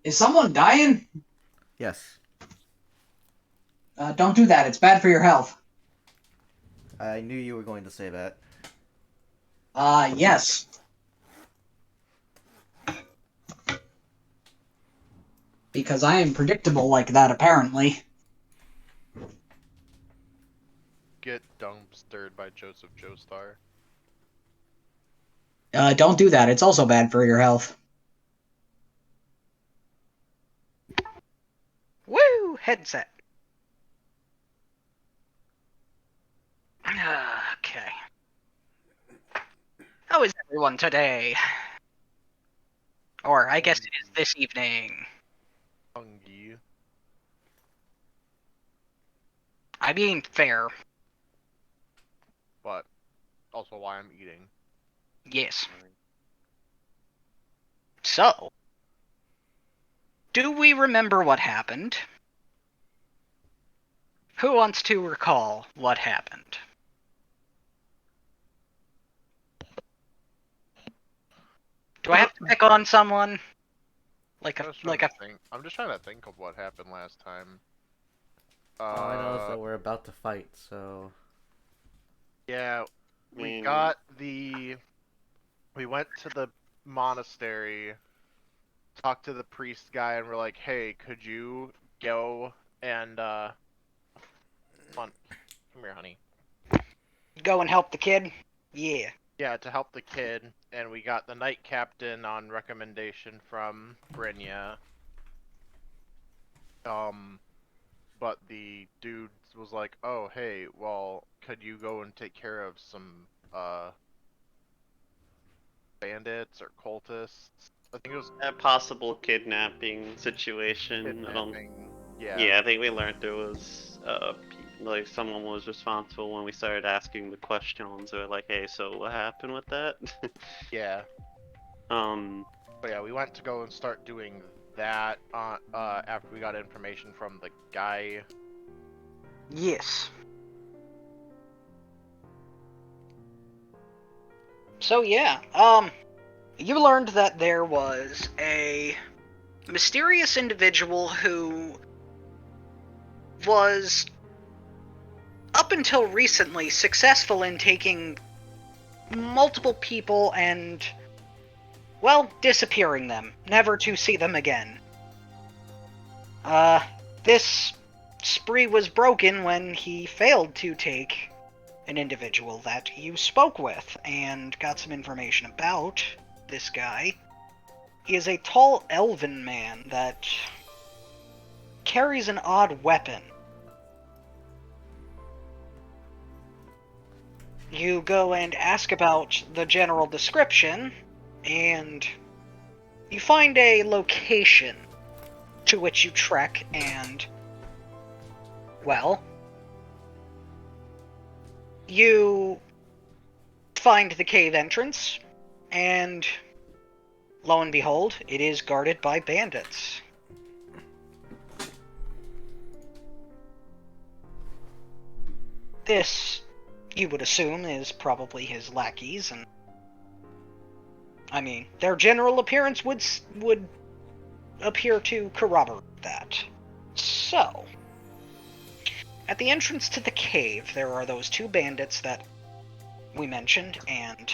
Is someone dying? Yes. Don't do that. It's bad for your health. I knew you were going to say that. Yes. Because I am predictable like that, apparently. Get dumpstered by Joseph Joestar. Don't do that. It's also bad for your health. Woo! Headset. Okay. How is everyone today? Or I guess it is this evening. Hungry. I mean, fair. But also why I'm eating. Yes. So, do we remember what happened? Who wants to recall what happened? Do I have to pick on someone? Like a I'm just trying to think of what happened last time. All I know is Uh, that we're about to fight, so... yeah, I we mean, got the. We went to the monastery, talked to the priest guy, and we're like, "Hey, could you go and come on, come here, honey." go and help the kid? Yeah. Yeah, to help the kid, and we got the knight captain on recommendation from Brynja. But the dude was like, "Oh, hey, well, could you go and take care of some bandits or cultists?" I think it was a possible kidnapping situation. I don't. kidnapping. Yeah, Yeah, I think we learned there was like someone was responsible when we started asking the questions. They were like, "Hey, so what happened with that?" yeah. um, But yeah, we went to go and start doing that after we got information from the guy. Yes. So yeah, you learned that there was a mysterious individual who was, up until recently, successful in taking multiple people and, well, disappearing them, never to see them again. This spree was broken when he failed to take an individual that you spoke with and got some information about this guy. He is a tall elven man that carries an odd weapon. You go and ask about the general description, and you find a location to which you trek, and, well, you find the cave entrance, and lo and behold, it is guarded by bandits. This, you would assume, is probably his lackeys, and I mean, their general appearance would appear to corroborate that. So, at the entrance to the cave, there are those two bandits that we mentioned, and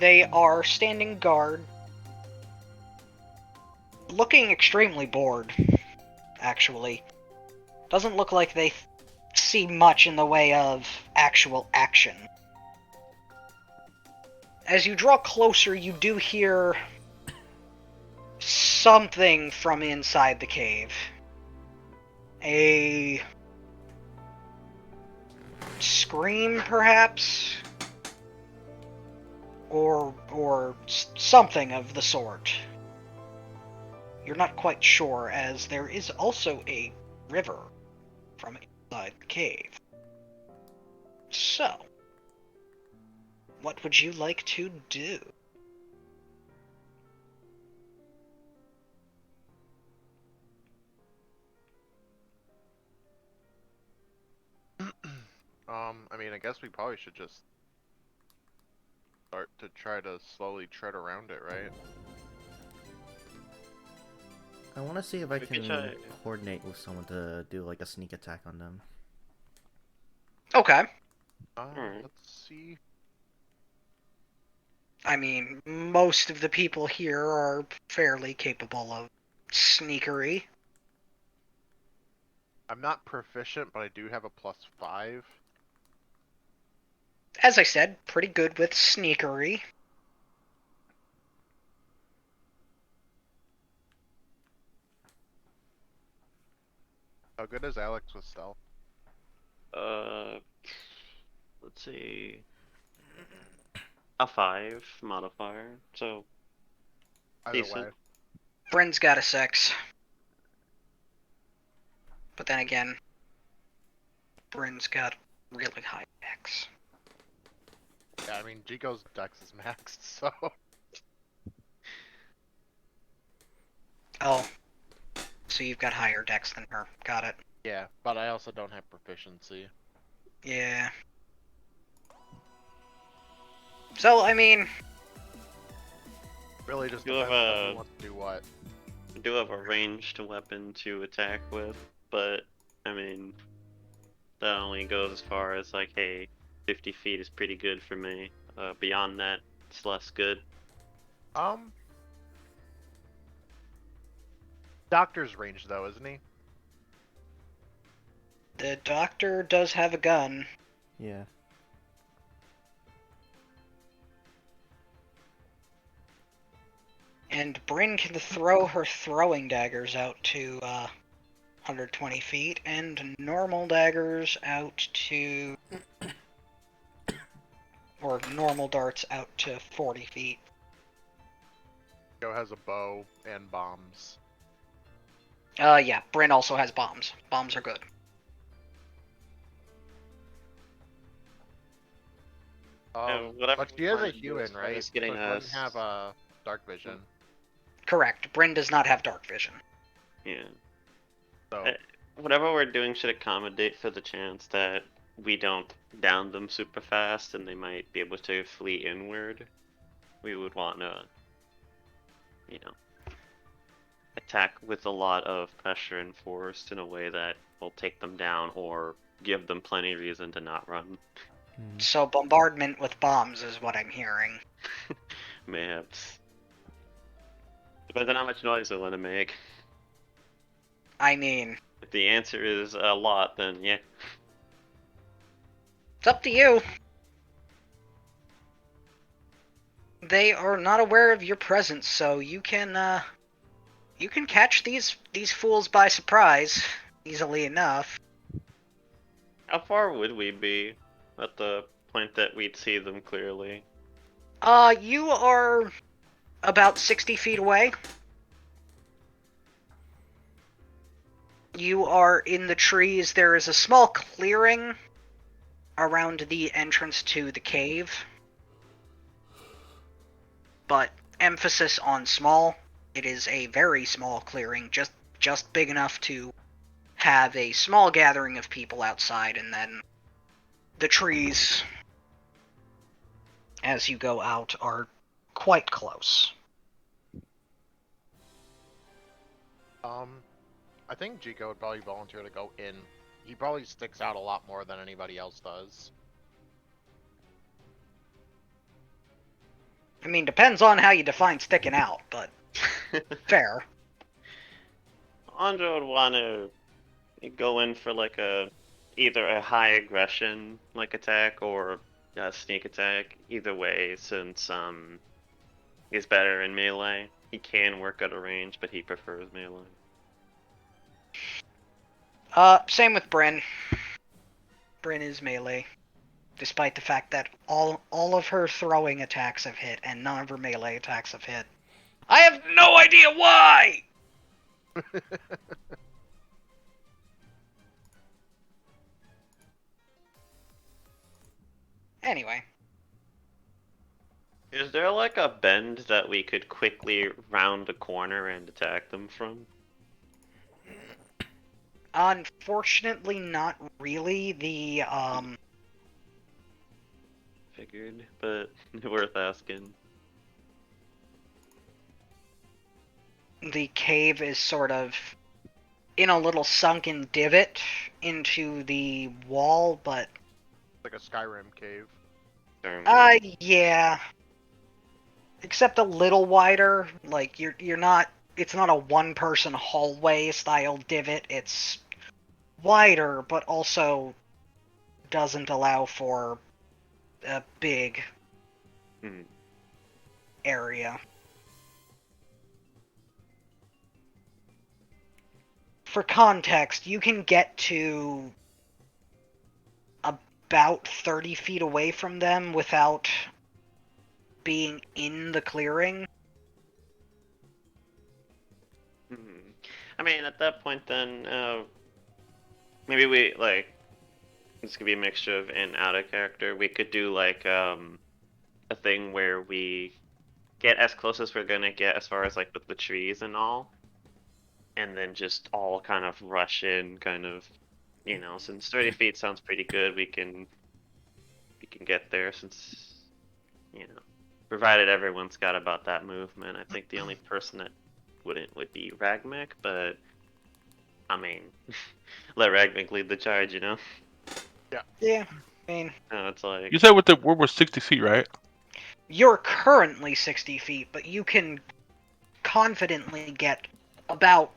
they are standing guard, looking extremely bored, actually. Doesn't look like they see much in the way of actual action. As you draw closer, you do hear something from inside the cave. A scream, perhaps? Or something of the sort. You're not quite sure, as there is also a river from inside the cave. So, what would you like to do? I mean, I guess we probably should just start to try to slowly tread around it, right? I want to see if I We could can try- coordinate with someone to do like a sneak attack on them. Okay. Alright. Let's see. I mean, most of the people here are fairly capable of sneakery. I'm not proficient, but I do have a +5. As I said, pretty good with sneakery. How good is Alex with stealth? Let's see. A 5 modifier, so Either decent. way. Bryn's got a 6. But then again, Bryn's got really high dex. Yeah, I mean, Jico's dex is maxed, so. Oh. So you've got higher dex than her. Got it. Yeah, but I also don't have proficiency. Yeah. So, I mean, Really just You have depends on a- who wants to do what. I do have a ranged weapon to attack with, but I mean, that only goes as far as like, hey, 50 feet is pretty good for me. Beyond that, it's less good. Doctor's range though, isn't he? the doctor does have a gun. Yeah. And Bryn can throw her throwing daggers out to 120 feet, and normal daggers out to. Or normal darts out to 40 feet. Joe has a bow and bombs. Yeah, Bryn also has bombs. Bombs are good. Whatever But she we is plan a to do human, as far right? as So getting she doesn't us- have dark vision. Correct. Bryn does not have dark vision. Yeah. So Whatever we're doing should accommodate for the chance that we don't down them super fast and they might be able to flee inward. We would want to, you know, attack with a lot of pressure and force in a way that will take them down or give them plenty of reason to not run. So bombardment with bombs is what I'm hearing. Mayhaps. Depends on how much noise they're gonna make. I mean, If the answer is a lot, then yeah. it's up to you. They are not aware of your presence, so you can catch these fools by surprise easily enough. How far would we be at the point that we'd see them clearly? You are about 60 feet away. You are in the trees. There is a small clearing around the entrance to the cave. But emphasis on small. It is a very small clearing, just big enough to have a small gathering of people outside, and then the trees, as you go out, are quite close. I think Jico would probably volunteer to go in. He probably sticks out a lot more than anybody else does. I mean, depends on how you define sticking out, but fair. Andra would want to go in for like either a high aggression like attack or a sneak attack. Either way, since he's better in melee. He can work at a range, but he prefers melee. Same with Bryn. Bryn is melee, despite the fact that all of her throwing attacks have hit and none of her melee attacks have hit. I have no idea why! Anyway. Is there like a bend that we could quickly round a corner and attack them from? Unfortunately, not really. Figured, but worth asking. the cave is sort of in a little sunken divot into the wall, but Like a Skyrim cave. yeah. Except a little wider. Like you're not it's not a one person hallway style divot. It's wider but also doesn't allow for a big Mhm. area. For context, you can get to about 30 feet away from them without being in the clearing. Mhm. I mean, at that point, then maybe we like this could be a mixture of in out of character. We could do like a thing where we get as close as we're gonna get as far as like with the trees and all, and then just all kind of rush in, kind of, since 30 feet sounds pretty good, we can get there since, you know, provided everyone's got about that movement. I think the only person that wouldn't would be Ragmic, but I mean, let Ragmic lead the charge, you know? Yeah, I mean, It's like, You said with the we're 60 feet, right? you're currently 60 feet, but you can confidently get about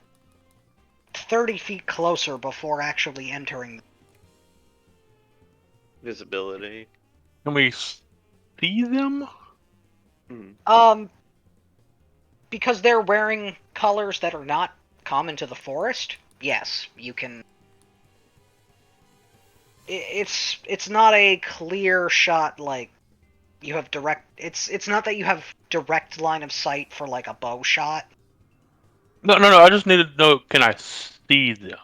30 feet closer before actually entering. visibility. Can we see them? Hmm. Because they're wearing colors that are not common to the forest, yes, you can. It's not a clear shot like you have direct. It's not that you have direct line of sight for like a bow shot. No. I just need to know. Can I see them?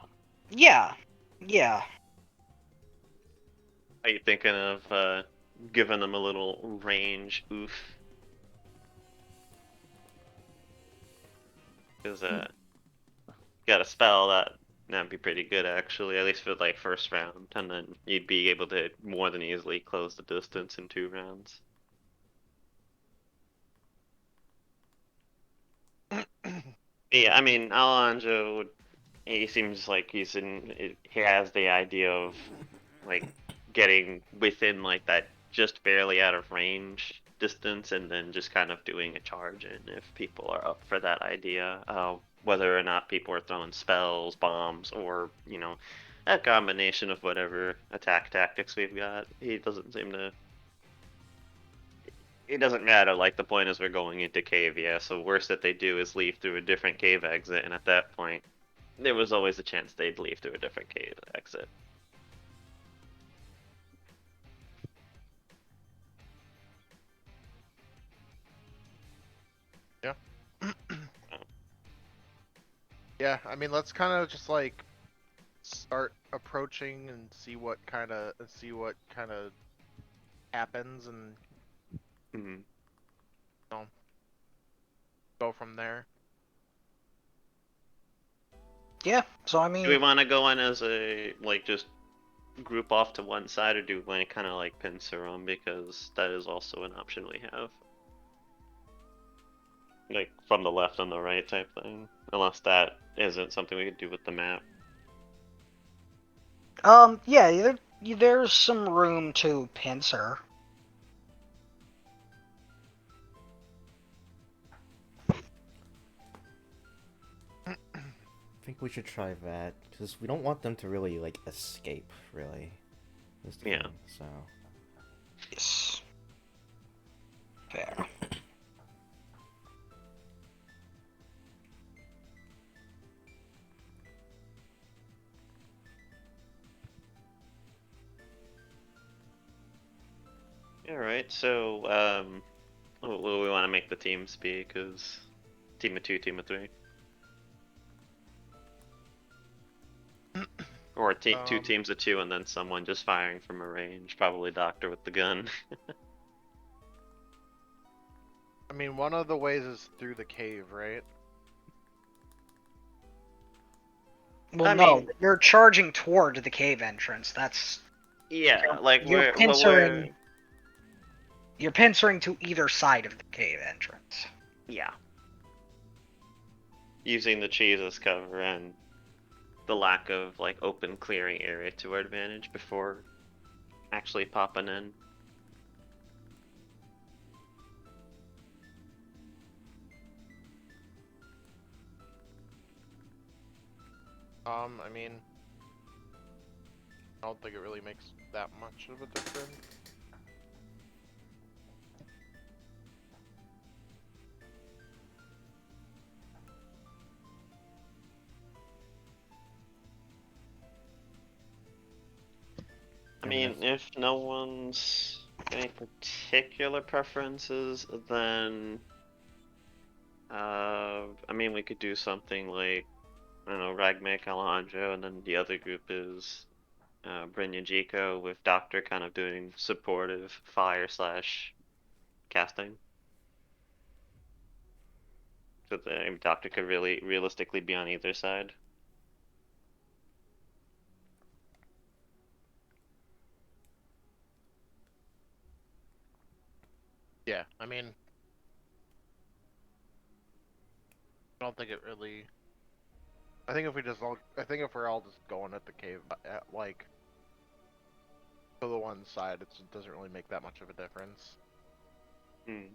Yeah, yeah. Are you thinking of giving them a little range oof? Because got a spell that'd be pretty good actually, at least for like first round, and then you'd be able to more than easily close the distance in 2 rounds. Yeah, I mean Alonso, he seems like he has the idea of like getting within like that just barely out of range distance and then just kind of doing a charge in if people are up for that idea. Whether or not people are throwing spells, bombs, or a combination of whatever attack tactics we've got. He doesn't seem to. It doesn't matter. Like the point is, we're going into cave, yeah. So worst that they do is leave through a different cave exit, and at that point, there was always a chance they'd leave through a different cave exit. Yeah. Yeah, I mean, let's kind of just like start approaching and see what kind of happens, and Mm-hmm. go from there. Yeah, so I Do we mean, want to go in as a like just group off to one side, or do we want to kind of like pincer them because that is also an option we have, like from the left and the right type thing, unless that isn't something we could do with the map. yeah, there's some room to pincer. I think we should try that because we don't want them to really like escape. Really, is the Yeah. thing, so. Yes. Fair. All right. So, what do we want to make the teams be? Because team of two, team of three, or two Um, teams of two, and then someone just firing from a range, probably Doctor with the gun. I mean, one of the ways is through the cave, right? Well, I no, mean, you're charging toward the cave entrance. That's yeah, like you're pincering. You're pincering to either side of the cave entrance. yeah. using the trees as cover and the lack of like open clearing area to our advantage before actually popping in. I mean, I don't think it really makes that much of a difference. I mean, if no one's any particular preferences, then I mean, we could do something like, I don't know, Ragmek, Alejandro, and then the other group is Brynja Jiko, with Doctor kind of doing supportive fire slash casting. So the Doctor could really realistically be on either side. Yeah, I mean, I don't think it really. I think if if we're all just going at the cave, like, to the one side, it doesn't really make that much of a difference. Hmm.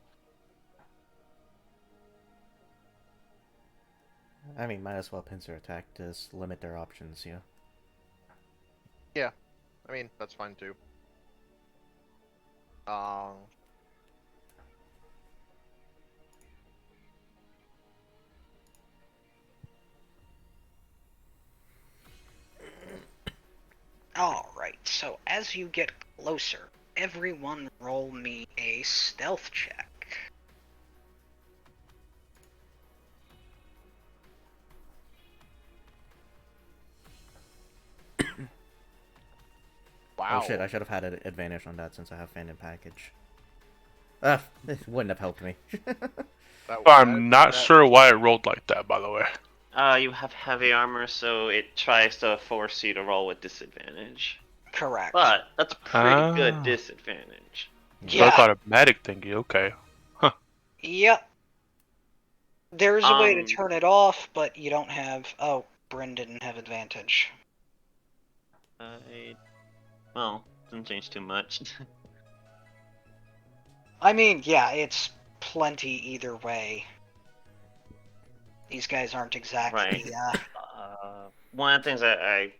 I mean, might as well pincer attack to limit their options, yeah. Yeah, I mean, that's fine too. Alright, so as you get closer, everyone roll me a stealth check. Wow. Oh shit, I should have had an advantage on that since I have Phantom Package. Ah, it wouldn't have helped me. I'm not sure why it rolled like that, by the way. You have heavy armor, so it tries to force you to roll with disadvantage. Correct. But that's pretty good Ah. disadvantage. So it's automatic thingy, okay. Yep. There's a way to turn it off, but you don't have... Oh, Bryn didn't have advantage. Well, doesn't change too much. I mean, yeah, it's plenty either way. These guys aren't exactly, Right. One of the things I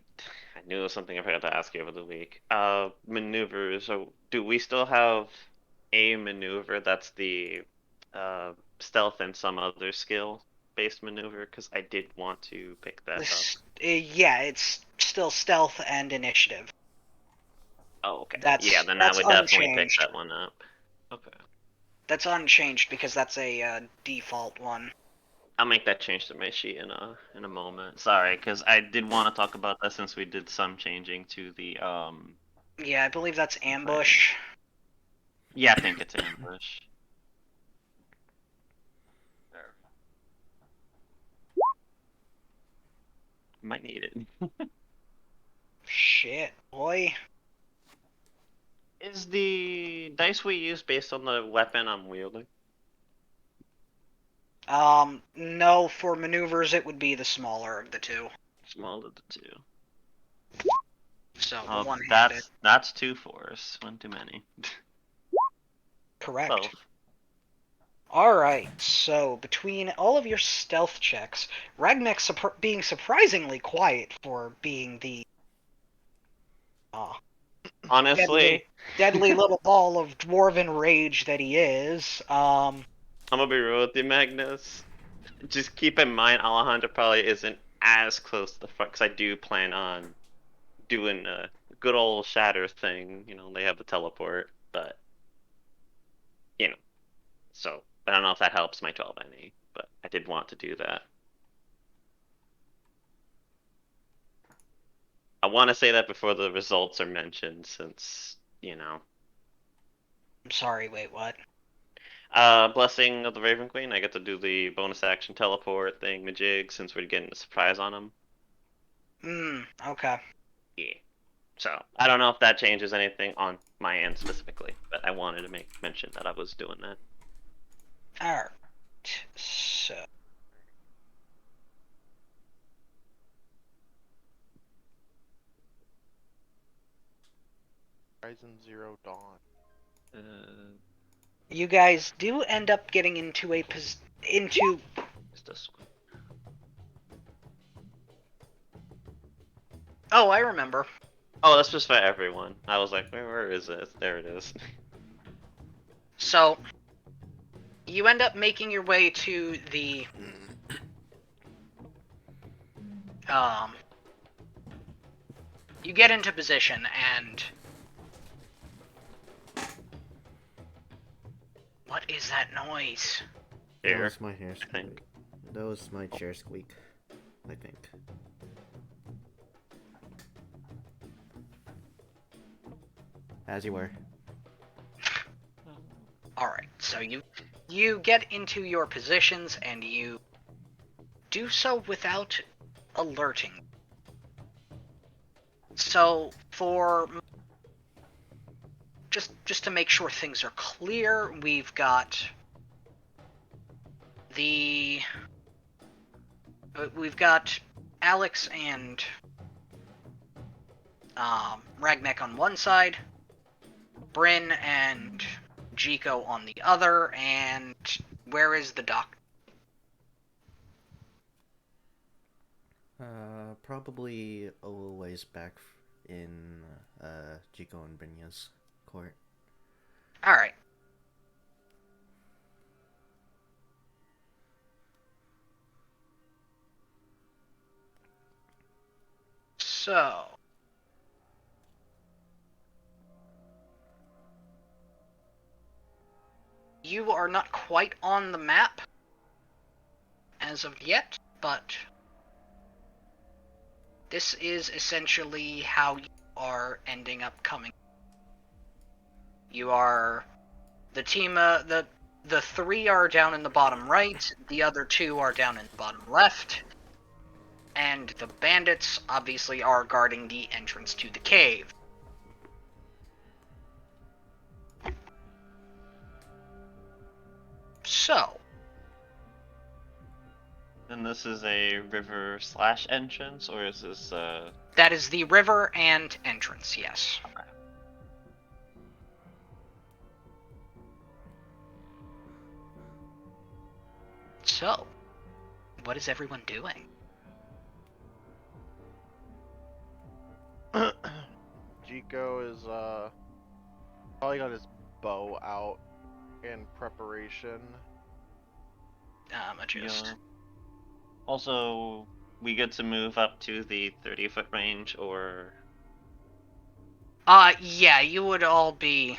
knew was something I forgot to ask you over the week. Maneuvers. So, do we still have a maneuver that's the stealth and some other skill based maneuver? Because I did want to pick that up. yeah, it's still stealth and initiative. Oh, okay. That's, yeah, then I that's would definitely pick unchanged. that one up. Okay. That's unchanged because that's a default one. I'll make that change to my sheet in a moment. Sorry, because I did want to talk about that since we did some changing to the Yeah, I believe that's ambush. Yeah, I think it's ambush. There. Might need it. Shit, boy. Is the dice we use based on the weapon I'm wielding? No, for maneuvers it would be the smaller of the two. Small of the two. So, the Oh, one-handed. that's 2 4s. One too many. Correct. 12. Alright, so between all of your stealth checks, Ragnek's being surprisingly quiet for being the Honestly, deadly little ball of dwarven rage that he is. I'm gonna be real with you, Magnus. Just keep in mind, Alejandro probably isn't as close to the front, because I do plan on doing a good old shatter thing. You know, they have the teleport, but you know, so I don't know if that helps my 12 NE, but I did want to do that. I want to say that before the results are mentioned, since you know. I'm sorry, wait, what? Blessing of the Raven Queen. I get to do the bonus action teleport thing, majig, since we're getting a surprise on them. Okay. Yeah. So I don't know if that changes anything on my end specifically, but I wanted to make mention that I was doing that. Alright. So. Horizon Zero Dawn. You guys do end up getting into into. It's this one. Oh, I remember. Oh, that's just for everyone. I was like, where is it? There it is. So, you end up making your way to the you get into position, and what is that noise? That Here, was my hair I think. squeak. That was my chair squeak, I think. As you were. Alright, so you get into your positions, and you do so without alerting. So, for just to make sure things are clear, we've got Alex and Ragnek on one side, Bryn and Jiko on the other, and where is the doc? Probably a little ways back in Jiko and Brynya's court. Alright. So, you are not quite on the map as of yet, but this is essentially how you are ending up coming. You are the team. The three are down in the bottom right. The other two are down in the bottom left. And the bandits obviously are guarding the entrance to the cave. So, And this is a river / entrance, or is this that is the river and entrance, yes. Okay. So, what is everyone doing? Jiko is probably got his bow out in preparation. Adjust. Yeah. Also, we get to move up to the 30-foot range, or Yeah, you would all be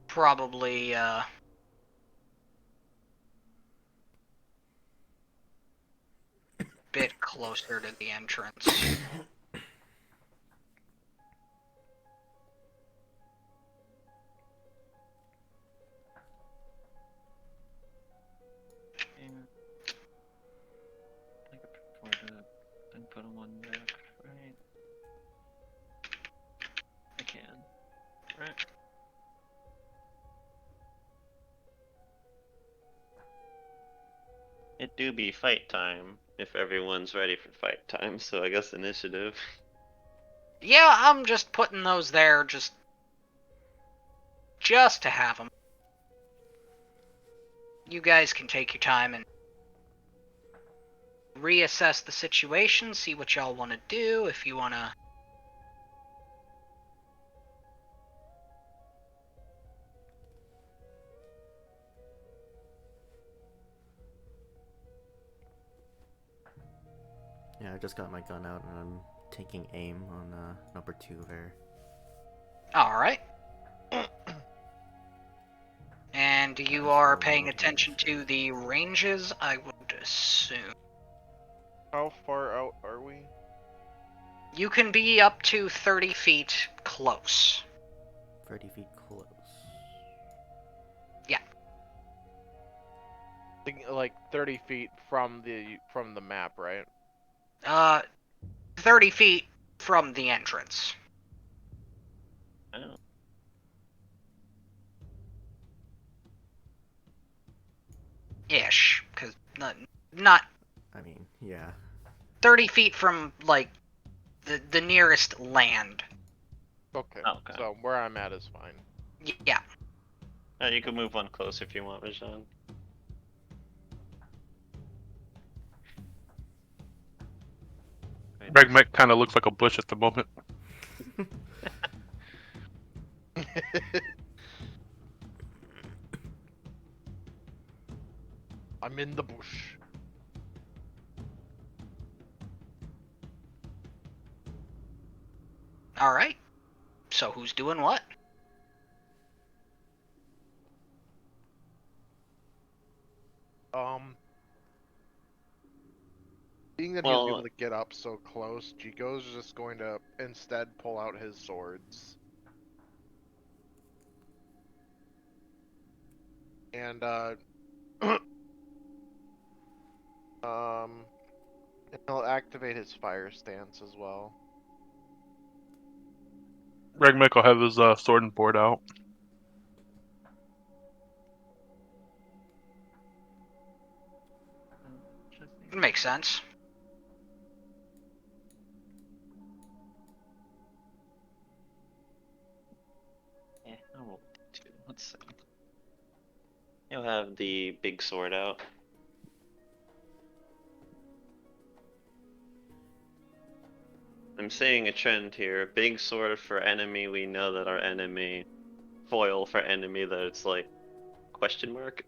probably, bit closer to the entrance. I could prefer to then put them on back, right? I can, right? It do be fight time if everyone's ready for fight time, so I guess initiative. Yeah, I'm just putting those there just to have them. You guys can take your time and reassess the situation, see what y'all want to do, if you want to... Yeah, I just got my gun out and I'm taking aim on number 2 there. Alright. And you are paying attention to the ranges, I would assume. How far out are we? You can be up to 30 feet close. 30 feet close. Yeah. Like 30 feet from the map, right? 30 feet from the entrance. Oh. Ish, because not I mean, yeah. 30 feet from, like, the nearest land. Okay. Okay. So where I'm at is fine. Yeah. You can move one close if you want, Rajan. Regmek kind of looks like a bush at the moment. I'm in the bush. All right. So who's doing what? Being that he was able to get up so close, Chico's just going to instead pull out his swords. And he'll activate his fire stance as well. Regmek will have his sword and board out. Makes sense. Yeah, I'll roll 2. Let's see. You'll have the big sword out. I'm seeing a trend here. Big sword for enemy we know that our enemy. Foil for enemy that it's like question mark.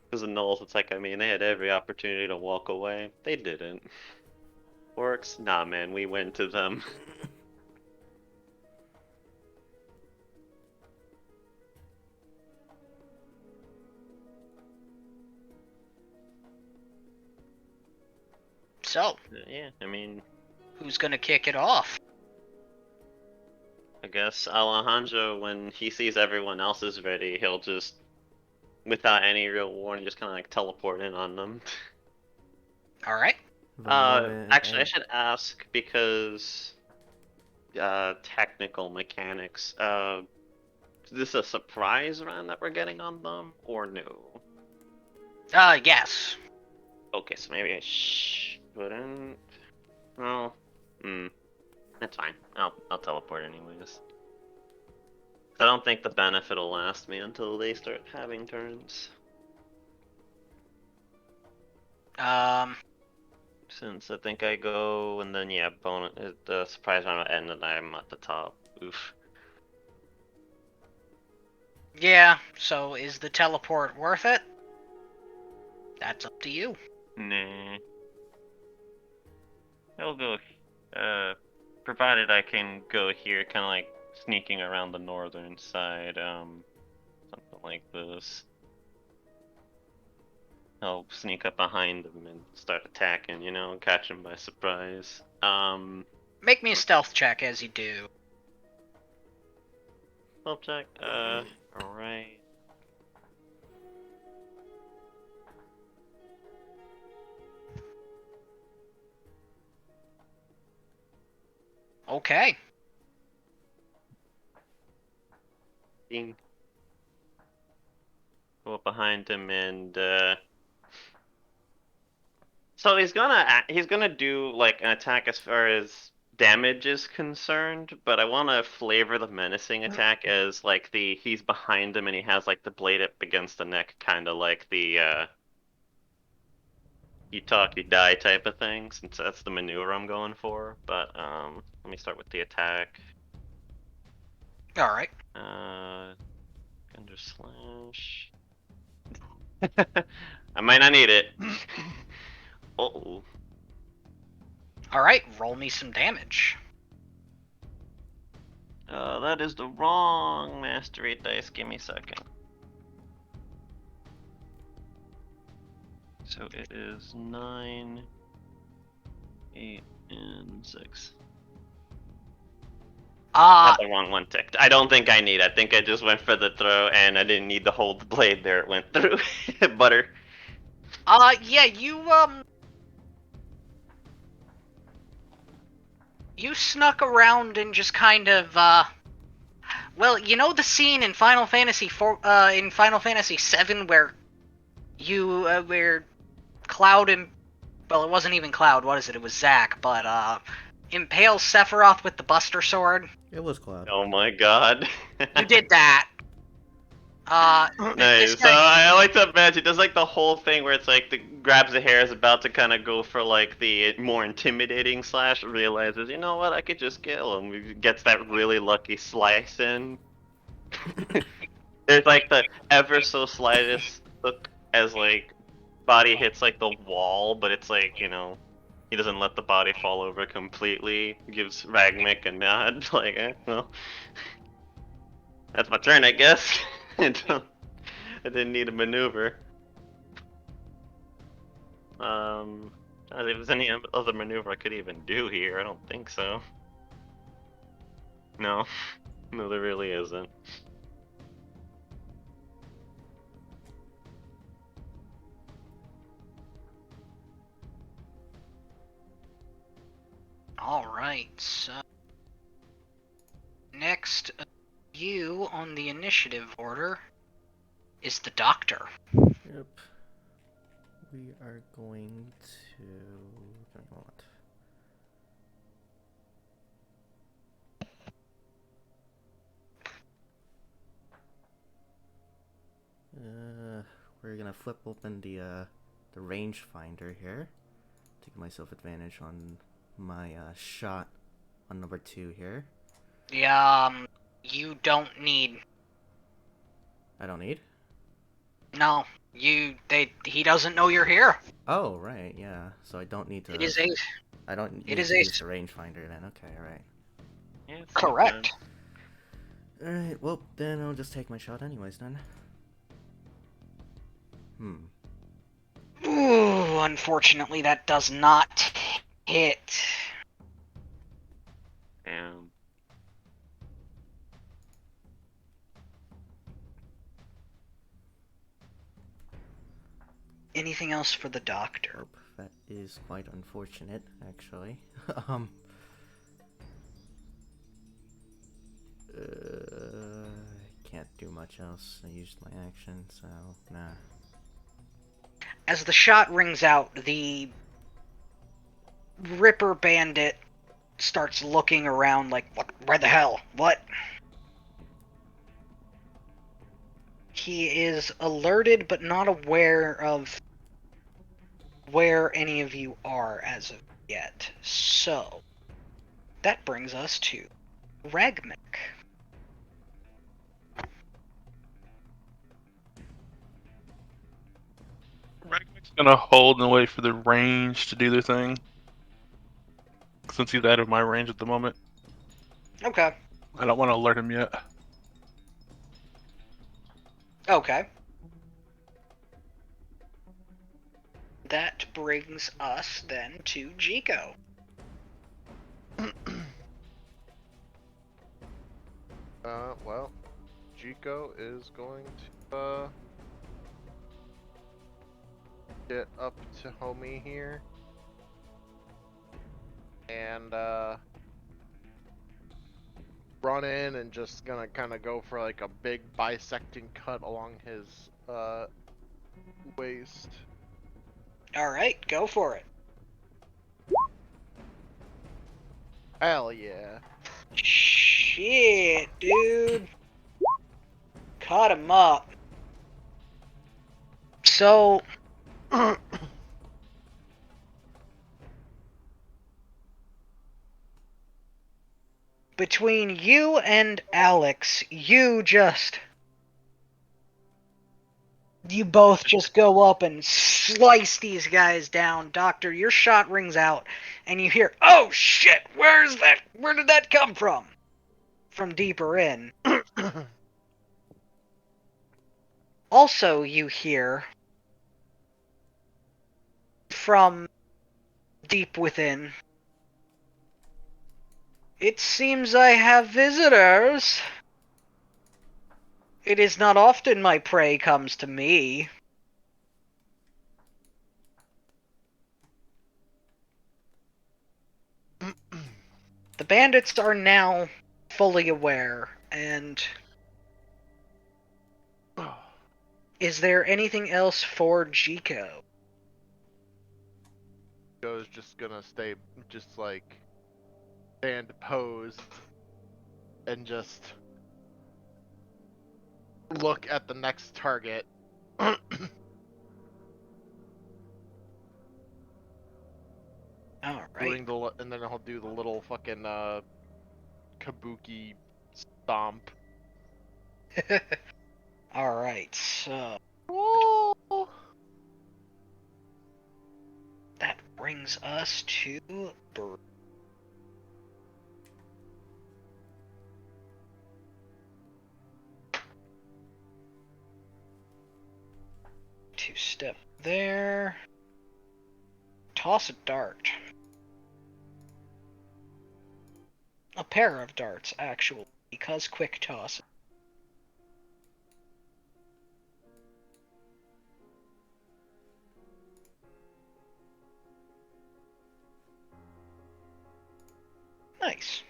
Because the Knolls, it's like, I mean, they had every opportunity to walk away. They didn't. Orcs? Nah, man, we went to them. So, Yeah, I mean, who's gonna kick it off? I guess Alejandro, when he sees everyone else is ready, he'll just, without any real warning, just kind of like teleport in on them. All right. Actually, I should ask because technical mechanics. Is this a surprise round that we're getting on them, or no? Yes. Okay, so maybe I shouldn't. Well, that's fine. I'll teleport anyways. I don't think the benefit will last me until they start having turns. Since I think I go and then yeah, bonus the surprise round will end and I'm at the top. Oof. Yeah, so is the teleport worth it? That's up to you. Nah. I'll go. Provided I can go here, kind of like sneaking around the northern side. Something like this. I'll sneak up behind them and start attacking, you know, catch them by surprise. Make me a stealth check as you do. Stealth check. Alright. Okay. Go up behind him and so he's gonna do like an attack as far as damage is concerned, but I want to flavor the menacing attack as like he's behind him and he has like the blade up against the neck, kind of like the you talk you die type of thing, since that's the maneuver I'm going for. But let me start with the attack. All right. Under slash. I might not need it. Oh. All right. Roll me some damage. That is the wrong mastery dice. Give me a second. So it is 9, 8, and 6. Not the wrong one ticked. I don't think I need. I think I just went for the throw, and I didn't need to hold the blade there. It went through. Butter. Yeah, you snuck around and just kind of, well, you know the scene in Final Fantasy in Final Fantasy VII where where Cloud and, well, it wasn't even Cloud, what is it? It was Zack, but, impale Sephiroth with the Buster Sword. It was Cloud. Oh my god. You did that. This Nice. So guy, I like to imagine does like the whole thing where it's like the grabs the hair is about to kind of go for like the more intimidating slash, realizes you know what I could just kill him. Gets that really lucky slice in. There's like the ever so slightest look as like body hits like the wall, but it's like he doesn't let the body fall over completely. Gives Ragmick a nod like well that's my turn I guess. I didn't need a maneuver. I don't think if there's any other maneuver I could even do here. I don't think so. No. No, there really isn't. Alright, so... Next, you on the initiative order is the Doctor. Yep. We are going to... What? We're gonna flip open the rangefinder here to give myself advantage on my shot on number 2 here. Yeah, you don't need... I don't need? No, he doesn't know you're here. Oh, right, yeah. So I don't need to... It is a... I don't need it is to a- use the rangefinder then. Okay, alright. Yeah, it's Correct. Alright, well, then I'll just take my shot anyways then. Ooh, unfortunately that does not hit. Damn. Anything else for the Doctor? Nope, that is quite unfortunate, actually. Can't do much else. I used my action, so nah. As the shot rings out, the Ripper Bandit starts looking around like, what? Where the hell? What? He is alerted but not aware of where any of you are as of yet. So, that brings us to Ragmick. Ragnick's gonna hold and wait for the range to do their thing. Since he's out of my range at the moment. Okay. I don't want to alert him yet. Okay. That brings us then to Jiko. Well, Jiko is going to, get up to homie here. And, run in and just gonna kind of go for like a big bisecting cut along his, waist. Alright, go for it. Hell yeah. Shit, dude. Cut him up. So... between you and Alex, you both just go up and slice these guys down. Doctor, your shot rings out, and you hear, oh shit, where did that come from? From deeper in. Also, you hear from deep within, it seems I have visitors. It is not often my prey comes to me. The bandits are now fully aware, and... is there anything else for Jiko? Jiko's just gonna stay, just like, stand posed and just look at the next target. All Doing right. and then he'll do the little fucking kabuki stomp. All right. So Oh! that brings us to two-step there. Toss a dart. A pair of darts, actually, because quick toss. Nice.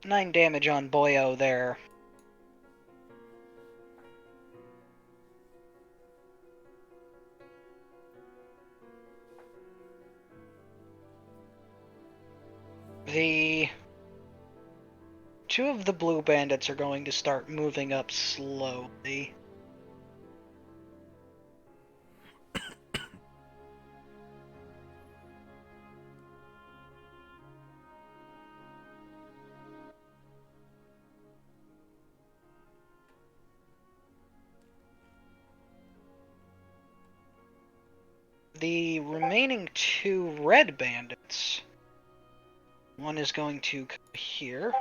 Nine damage on Boyo there. The two of the blue bandits are going to start moving up slowly. The remaining two red bandits, one is going to come here.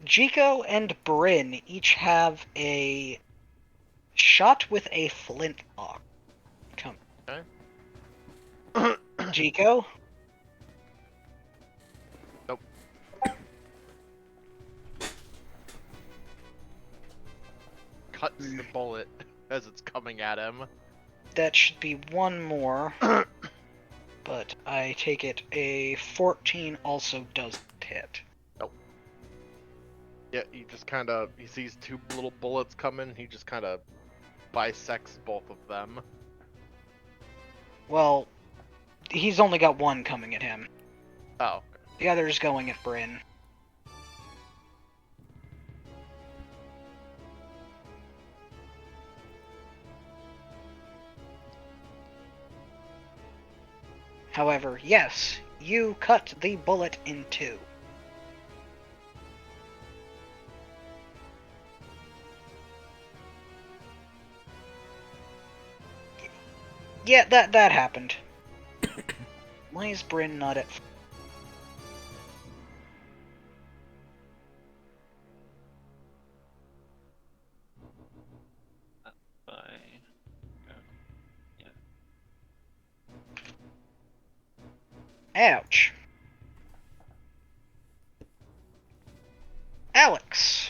Jiko and Bryn each have a shot with a flintlock. Come. Okay. Jiko? Nope. Cuts the bullet as it's coming at him. That should be one more. But I take it a 14 also doesn't hit. Nope. Yeah, he sees two little bullets coming, he just kind of bisects both of them. Well, he's only got one coming at him. Oh. The other's going at Bryn. However, yes, you cut the bullet in two. Yeah, that happened. Why is Bryn not at... Ouch. Alex.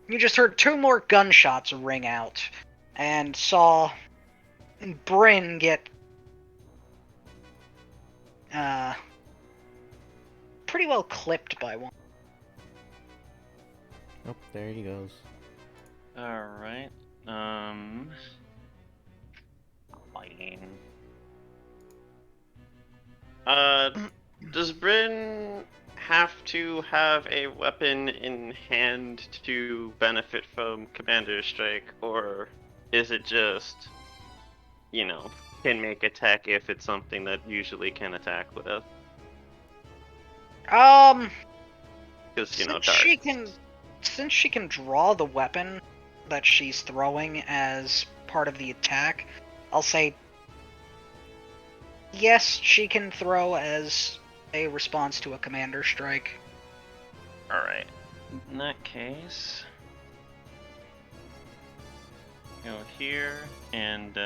You just heard two more gunshots ring out, and saw Bryn get pretty well clipped by one. Oh, there he goes. Alright. Fine. Does Bryn have to have a weapon in hand to benefit from Commander Strike, or is it just, can make attack if it's something that usually can attack with? Because, Since she can draw the weapon that she's throwing as part of the attack, I'll say yes, she can throw as a response to a commander strike. Alright. In that case, go here, and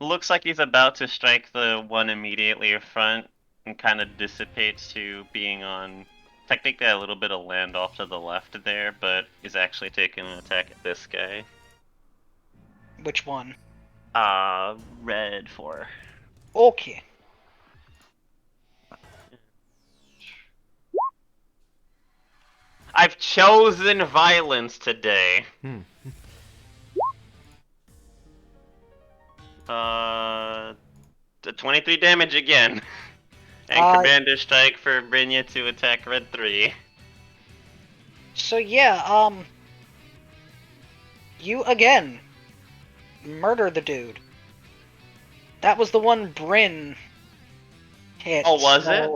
looks like he's about to strike the one immediately in front, and kind of dissipates to being on technically a little bit of land off to the left there, but is actually taking an attack at this guy. Which one? Red 4. Okay. have chosen violence today. The 23 damage again. And Commander Strike for Brynja to attack Red 3. So yeah, you again murder the dude. That was the one Bryn hit. Oh, was it?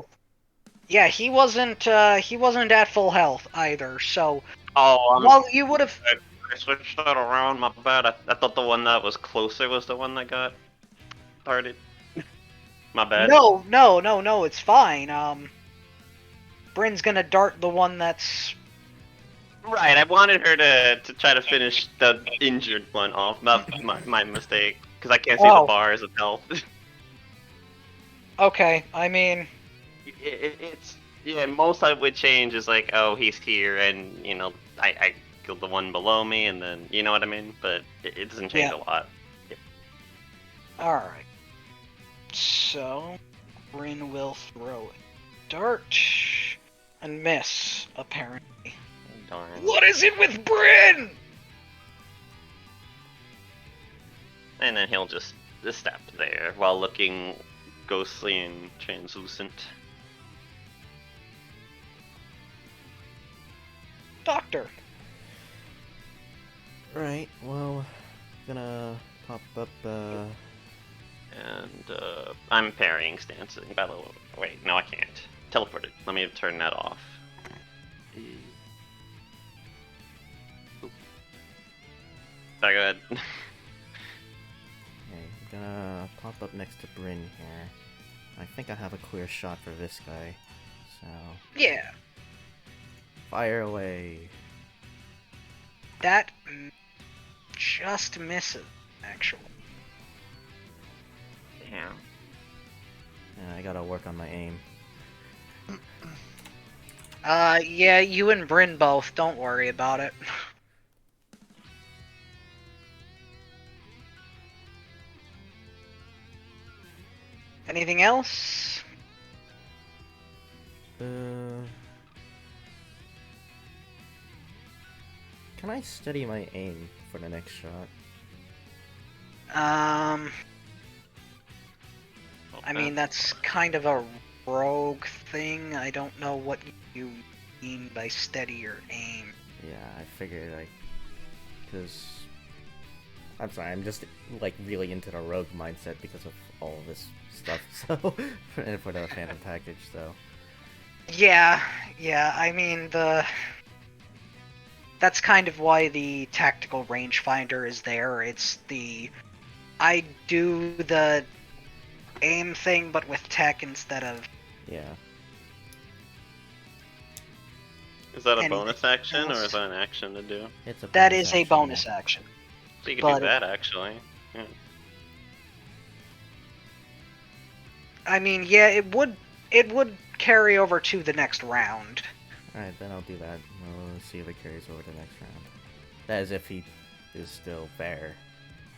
Yeah, he wasn't at full health either, so Oh, well you would have I switched that around, my bad. I thought the one that was closer was the one that got parted. My bad. No, it's fine. Bryn's gonna dart the one that's Right, I wanted her to try to finish the injured one off. Not my mistake, because I can't see the bars of health. okay, I mean It's yeah. Most I would change is like, oh, he's here, and you know, I killed the one below me, and then you know what I mean. But it doesn't change a lot. Alright. So Bryn will throw a dart and miss, apparently. Darn. What is it with Bryn? And then he'll just step there while looking ghostly and translucent. Doctor. Right, well, gonna pop up, And I'm parrying stance. By the way, wait, no, I can't. Teleported. Let me turn that off. Sorry, go ahead. Okay, I'm gonna pop up next to Bryn here. I think I have a clear shot for this guy, so... Yeah. Fire away! That just misses, actually. Damn. Yeah, I gotta work on my aim. Yeah, you and Bryn both. Don't worry about it. Anything else? Can I steady my aim for the next shot? I mean, that's kind of a rogue thing. I don't know what you mean by steady your aim. Yeah, I figured, like, because... I'm sorry, I'm just, like, really into the rogue mindset because of all of this stuff, so... and for the Phantom package, so... Yeah, I mean, that's kind of why the tactical rangefinder is there. It's the... I do the aim thing, but with tech instead of... Yeah. Is that a Anything bonus action, or else? is that an action to do? It's a That bonus is a action, bonus yeah. action. So you could But- do that, actually. Yeah. I mean, yeah, it would carry over to the next round. Alright, then I'll do that. We'll see if it carries over to the next round. That is if he is still there.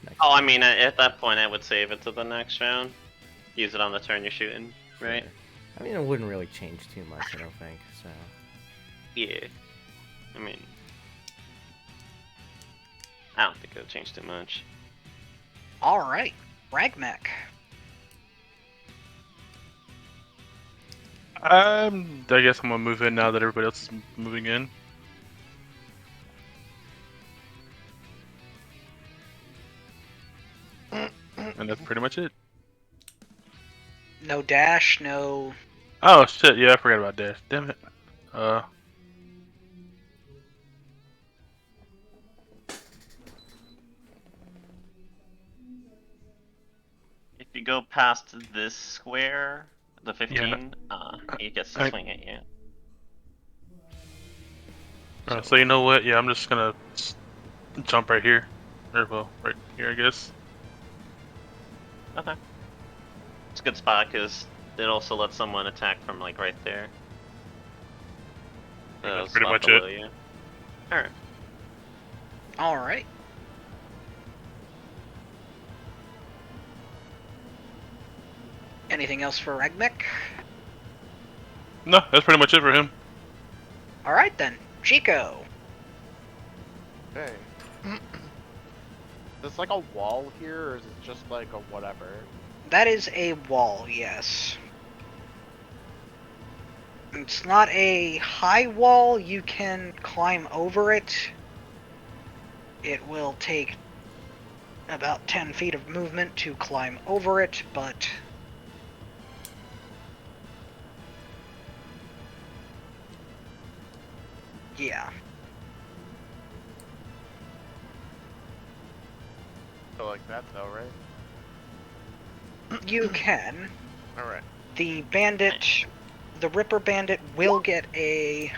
next Oh, I round. mean, at that point, I would save it to the next round. Use it on the turn you're shooting, right? Sure. I mean, it wouldn't really change too much, I don't think, so... Yeah. I mean... I don't think it'll change too much. Alright, Ragmech. I guess I'm gonna move in now that everybody else is moving in. And that's pretty much it. No dash, no... Oh shit, yeah, I forgot about dash. Damn it. If you go past this square, the 15, he gets to I- swing at you. So you know what? Yeah, I'm just gonna jump right here. Or, well, right here, I guess. Okay. It's a good spot, because it also lets someone attack from, like, right there. That's pretty spot much below it. you. Alright. Alright. Anything else for Ragmech? No, that's pretty much it for him. Alright then. Chico. Okay. Is this like a wall here, or is it just like a whatever? That is a wall, yes. It's not a high wall, you can climb over it. It will take about 10 feet of movement to climb over it, but... yeah. So like that though, right? You can. Alright. The Ripper Bandit will get a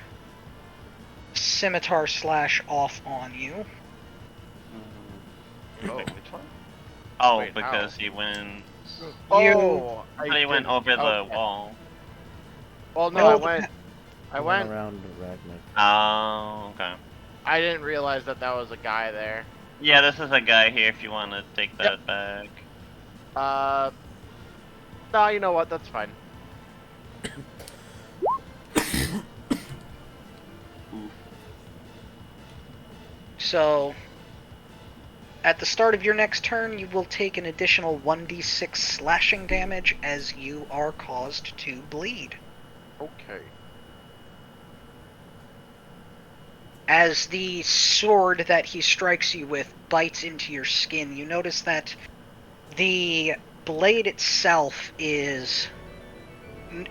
scimitar slash off on you. Oh. Wait, which one? Oh, Wait, because how? he went. Oh! He went didn't- over the okay. wall. Well, no, No, I the went. I went. around Ragnar. Oh, okay. I didn't realize that that was a guy there. Yeah, this is a guy here if you want to take that back. No, you know what? That's fine. So, at the start of your next turn, you will take an additional 1d6 slashing damage as you are caused to bleed. Okay. As the sword that he strikes you with bites into your skin, you notice that the blade itself is...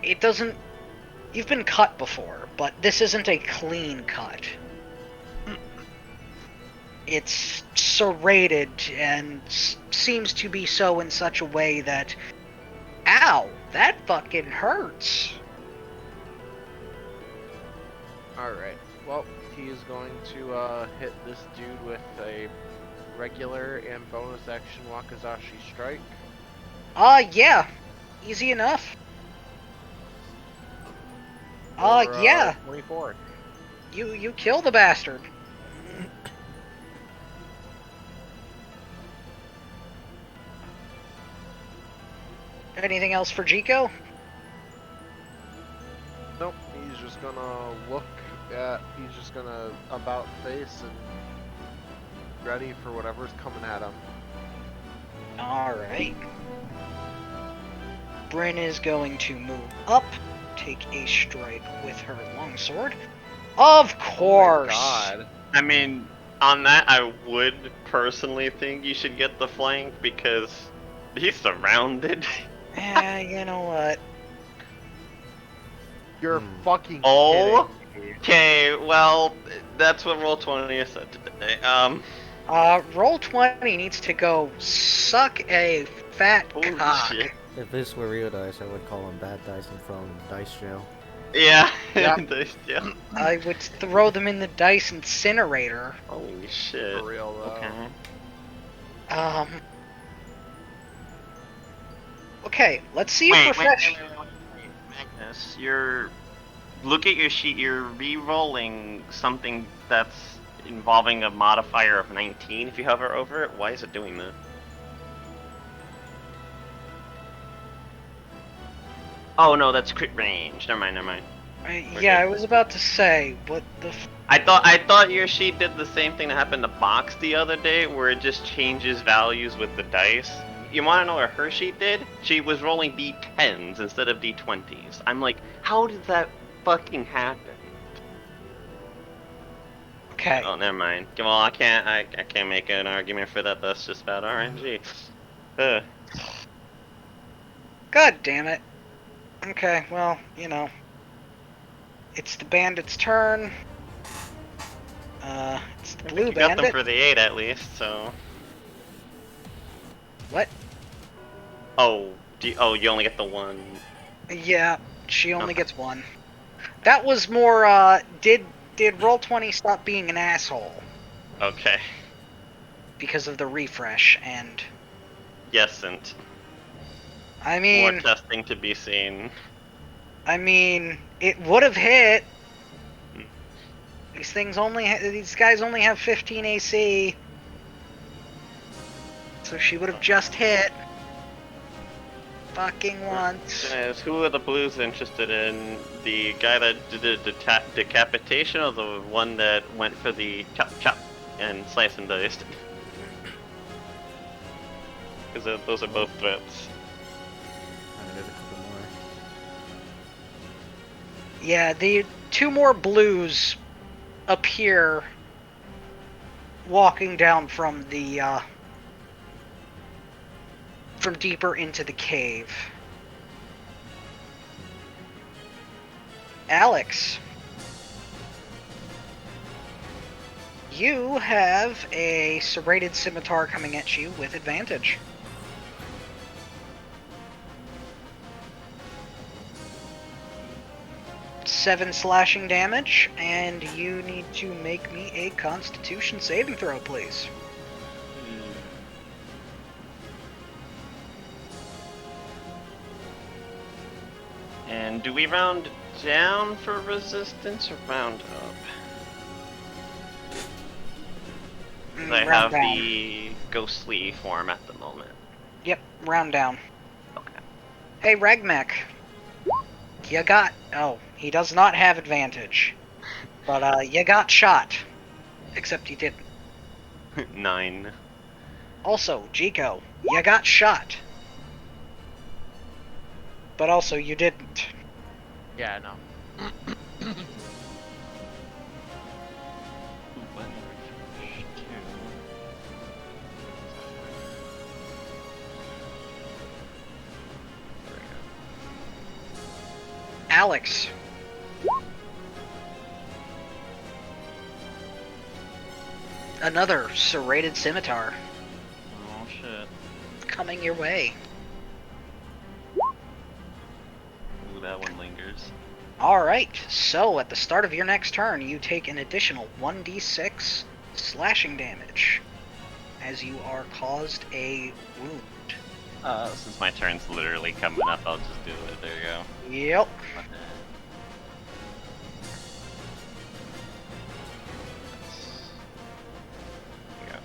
it doesn't... you've been cut before, but this isn't a clean cut. It's serrated and seems to be so in such a way that... ow! That fucking hurts! Alright. Well, he is going to hit this dude with a regular and bonus action Wakizashi strike. Yeah. Easy enough. For, Yeah. 24. You kill the bastard. Anything else for Jiko? Nope, he's just gonna look at, he's just gonna about face and ready for whatever's coming at him. Alright. Bryn is going to move up, take a strike with her longsword. Of course! Oh my god. I mean, on that, I would personally think you should get the flank because he's surrounded. You know what? You're fucking Oh. kidding me. Okay, well, that's what Roll20 said today. Roll20 needs to go suck a fat Holy cock. shit. If this were real dice, I would call them bad dice and throw them in dice jail. Yeah. Yep. Yeah. I would throw them in the dice incinerator. Holy shit. For real though. Okay. Okay, let's see if profession. Wait. Magnus, look at your sheet. You're re-rolling something that's involving a modifier of 19 if you hover over it. Why is it doing that? Oh no, that's crit range. Never mind. Yeah, I was about to say, what the I thought your sheet did the same thing that happened to Box the other day, where it just changes values with the dice. You want to know what her sheet did? She was rolling d10s instead of d20s. I'm like, how did that fucking happen? Okay. Oh, never mind. Well, I can't make an argument for that. That's just bad RNG. Ugh. God damn it. Okay, well, you know. It's the bandit's turn. It's the blue You got them bandit. for the 8 at least, so. What? Oh, you only get the 1. Yeah, she only Okay. gets one. That was more, did Roll20 stop being an asshole? Okay. Because of the refresh, and... Yes, and I more mean... testing to be seen. it would have hit. Hmm. These guys only have 15 AC. So she would have just hit. fucking once. Who are the blues interested in? The guy that did the decapitation, or the one that went for the chop chop and slice and diced? Because those are both threats. There's a couple more. Yeah, the two more blues appear walking down from the from deeper into the cave. Alex, you have a serrated scimitar coming at you with advantage. Seven slashing damage, and you need to make me a Constitution saving throw, please. And do we round down for resistance or round up? 'Cause I Round have down. the ghostly form at the moment. Yep, round down. Okay. Hey, Ragmek. You got... Oh, he does not have advantage. But, you got shot. Except you didn't. 9. Also, Jico, you got shot. But also, you didn't. Yeah, no. Alex. Another serrated scimitar Oh shit. coming your way. Ooh, that one lingers. Alright, so at the start of your next turn, you take an additional 1d6 slashing damage as you are caused a wound. Since my turn's literally coming up, I'll just do it. There you go. Yep.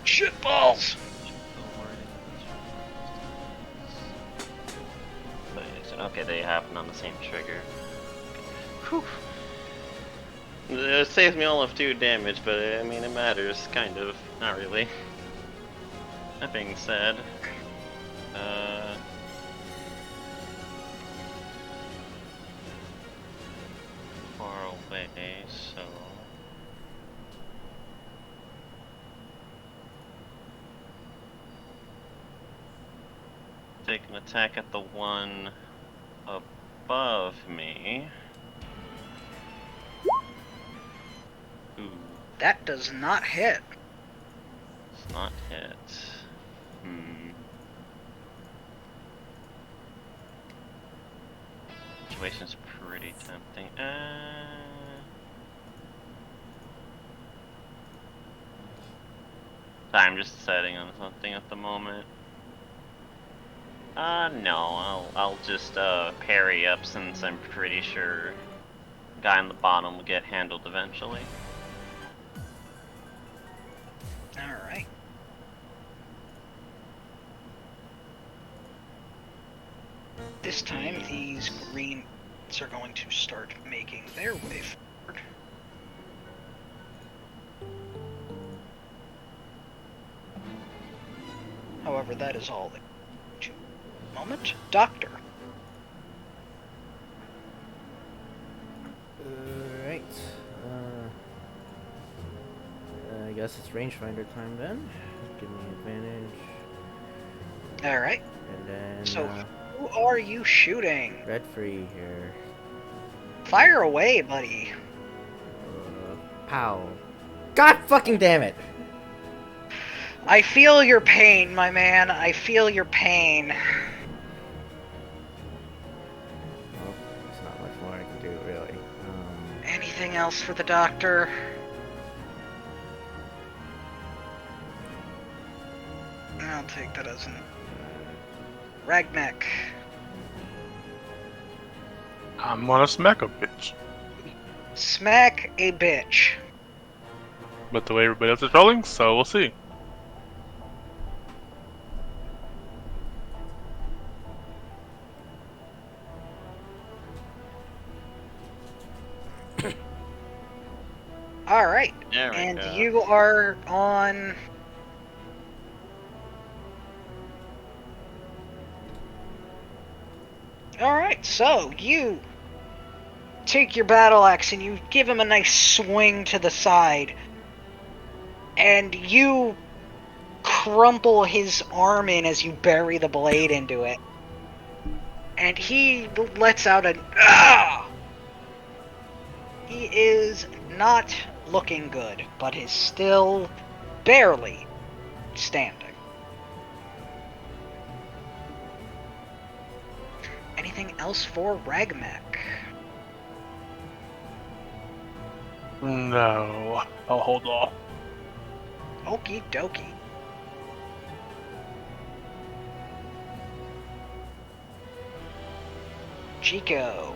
Shitballs! Okay, they happen on the same trigger. Whew. It saves me all of 2 damage, but I mean, it matters, kind of. Not really. That being said, far away, so... Take an attack at the one above me. Ooh, That does not hit. it's not hit. Situation's pretty tempting. I'm just deciding on something at the moment. No, I'll just parry up since I'm pretty sure the guy on the bottom will get handled eventually. Alright. This time, these greens are going to start making their way forward. However, that is all. Moment. Doctor. Alright. I guess it's rangefinder time then. Give me advantage. Alright. And then So, who are you shooting? red free here. Fire away, buddy. Pow. God fucking damn it! I feel your pain, my man. I feel your pain. Well, there's not much more I can do, really. Anything else for the doctor? I'll take that as an... Ragnek. I'm gonna smack a bitch. Smack a bitch. But the way everybody else is rolling, so we'll see. Alright. There we And go. you are on... Alright, so you take your battle axe and you give him a nice swing to the side. And you crumple his arm in as you bury the blade into it. And he lets out an ah! He is not looking good, but is still barely standing. Anything else for Ragmek? No, I'll hold off. Okie dokie. Chico.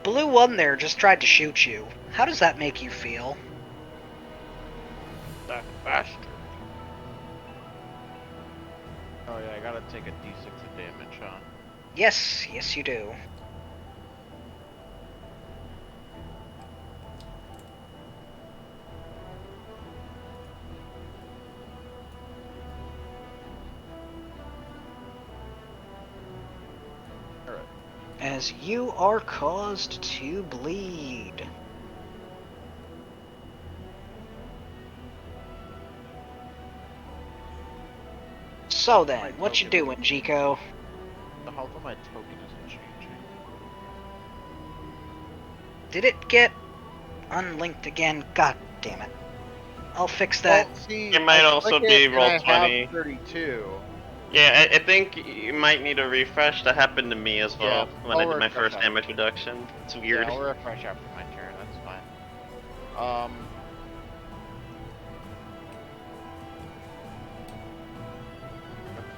Blue one there just tried to shoot you. How does that make you feel? That bastard. Oh yeah, I gotta take a d6 of damage, huh? Yes, yes you do. Alright. As you are caused to bleed. So then, what you doing, Chico? The health of my token isn't changing. Did it get unlinked again? God damn it. I'll fix that. Well, see, It might I also click be it and roll I 20. have 32. Yeah, I think you might need a refresh. That happened to me as well Yeah, when I I'll did my refresh first after. damage reduction. It's weird. Yeah, I'll refresh after my turn, that's fine.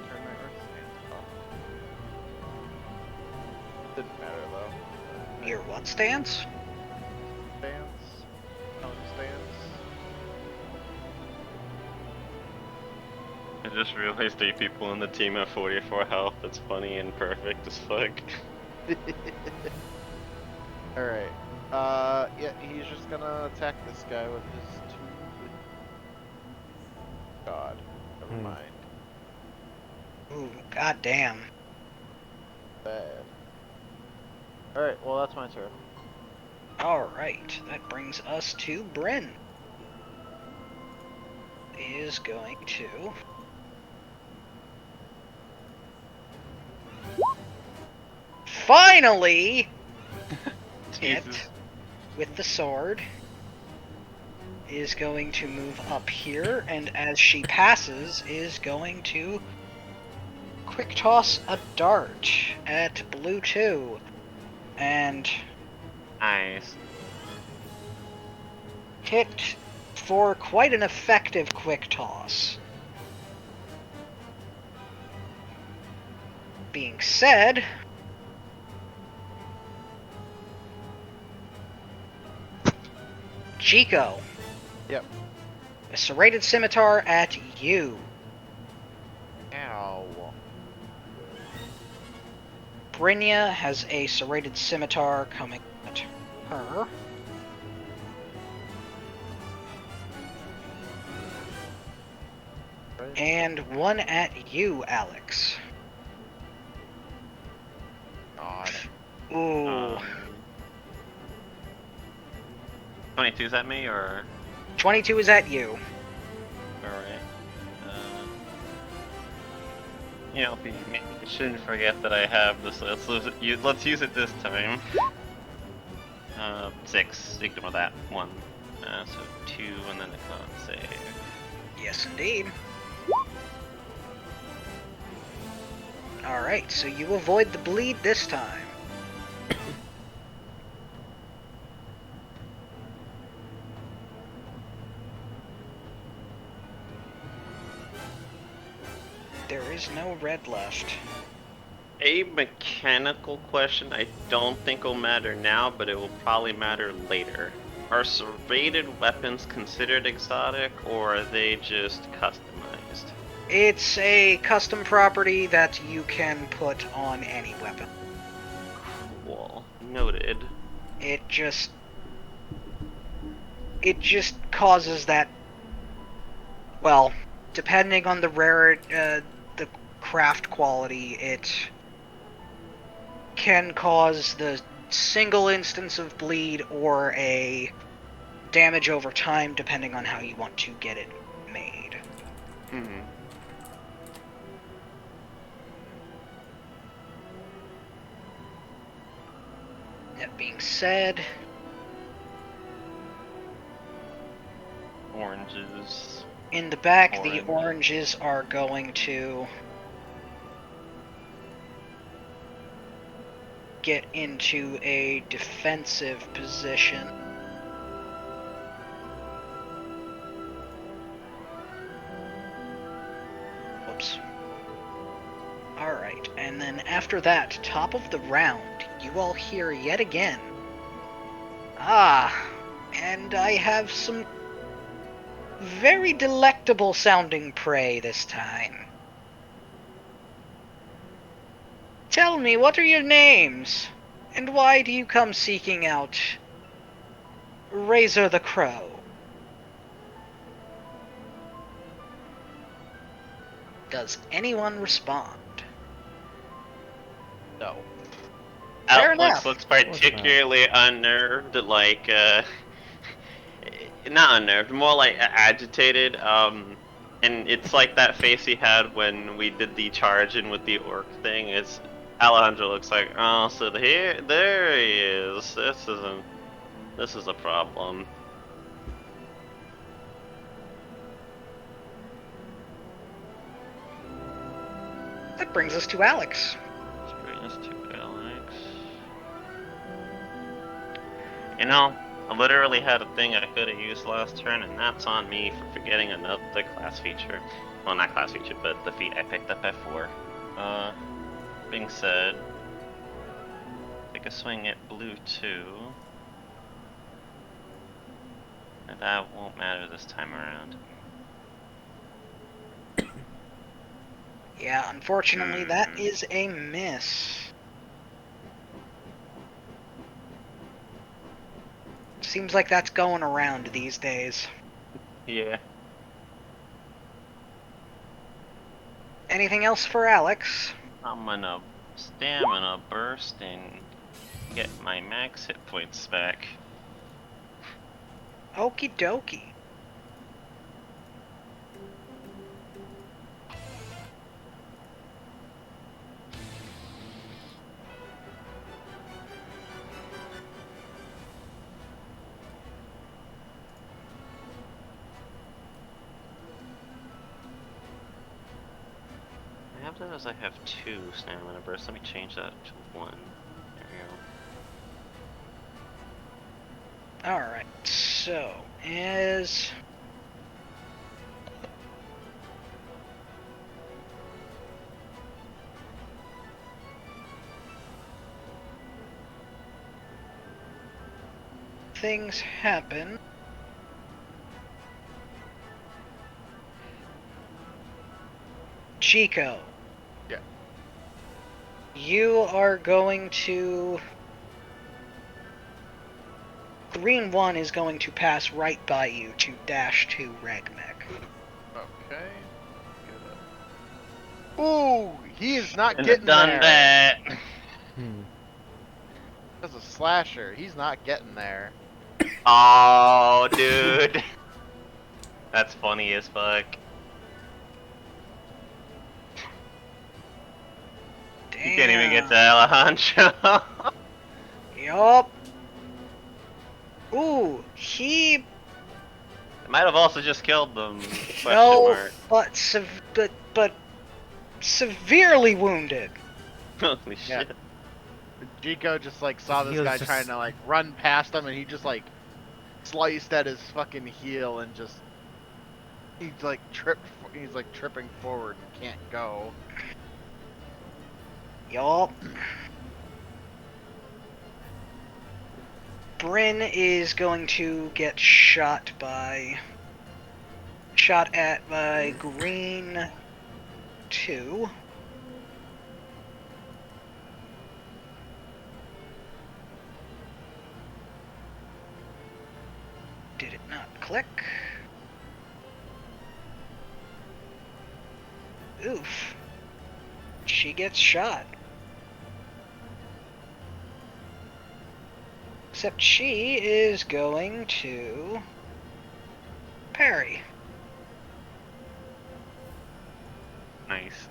Turn my earth stance off. Didn't matter though. Your what stance? Stance. Tone stance. I just realized 3 people on the team have 44 health. That's funny and perfect as fuck. Alright. Yeah, he's just gonna attack this guy with his 2. God. Never mind. Ooh, goddamn. Bad. Alright, well that's my turn. Alright, that brings us to Bryn. Is going to... Finally! Hit Jesus. with the sword. Is going to move up here, and as she passes, is going to quick toss a dart at blue 2. And Nice. hit for quite an effective quick toss. Being said, Chico. Yep. A serrated scimitar at you. Ow. Brynja has a serrated scimitar coming at her. And one at you, Alex. God. Ooh. 22's at me, or? 22 is at you. Alright. You know, I shouldn't forget that I have this. Let's use it this time. 6. Ignore that. 1. So 2, and then a con save. Yes, indeed. Alright, so you avoid the bleed this time. There is no red left. A mechanical question I don't think will matter now, but it will probably matter later. Are serrated weapons considered exotic, or are they just customized? It's a custom property that you can put on any weapon. Cool. Noted. It just causes that, well, depending on the the craft quality, it can cause the single instance of bleed or a damage over time, depending on how you want to get it made. Mm-hmm. That being said, Oranges. in the back, the Orange. oranges are going to get into a defensive position. Whoops. Alright, and then after that, top of the round, you all hear yet again. Ah, and I have some very delectable sounding prey this time. Tell me, what are your names? And why do you come seeking out Razor the Crow? Does anyone respond? No. Fair Alex enough. looks particularly unnerved, like, not unnerved, more like agitated, and it's like that face he had when we did the charge in with the orc thing. It's Alejandro looks like, oh, so there he is. This is a problem. That brings us to Alex. Let's bring this to Alex. You know, I literally had a thing I could have used last turn, and that's on me for forgetting another class feature. Well, not class feature, but the feat I picked up at 4. Being said, take a swing at blue 2. And that won't matter this time around. Yeah, unfortunately, that is a miss. Seems like that's going around these days. Yeah. Anything else for Alex? I'm gonna stamina burst and get my max hit points back. Okie dokie. I have that as I have 2 stamina bursts. Let me change that to 1. There we go. Alright, so, as... things happen... Chico. Yeah. You are going to... Green 1 is going to pass right by you to dash to Regmec. Okay. Ooh, he is not Shouldn't getting have done there. that. As a slasher, he's not getting there. Oh, dude. That's funny as fuck. Damn. You can't even get to Alejandro. Yup. Ooh, he... Might have also just killed them. Question No, mark. but severely wounded. Holy Yeah. shit. Chico just like saw this He was guy just- trying to like run past him, and he just like sliced at his fucking heel, and just he's like tripping forward and can't go. Yup. Bryn is going to get shot at by Green 2. did it not click? Oof. She gets shot. Except she is going to parry Nice.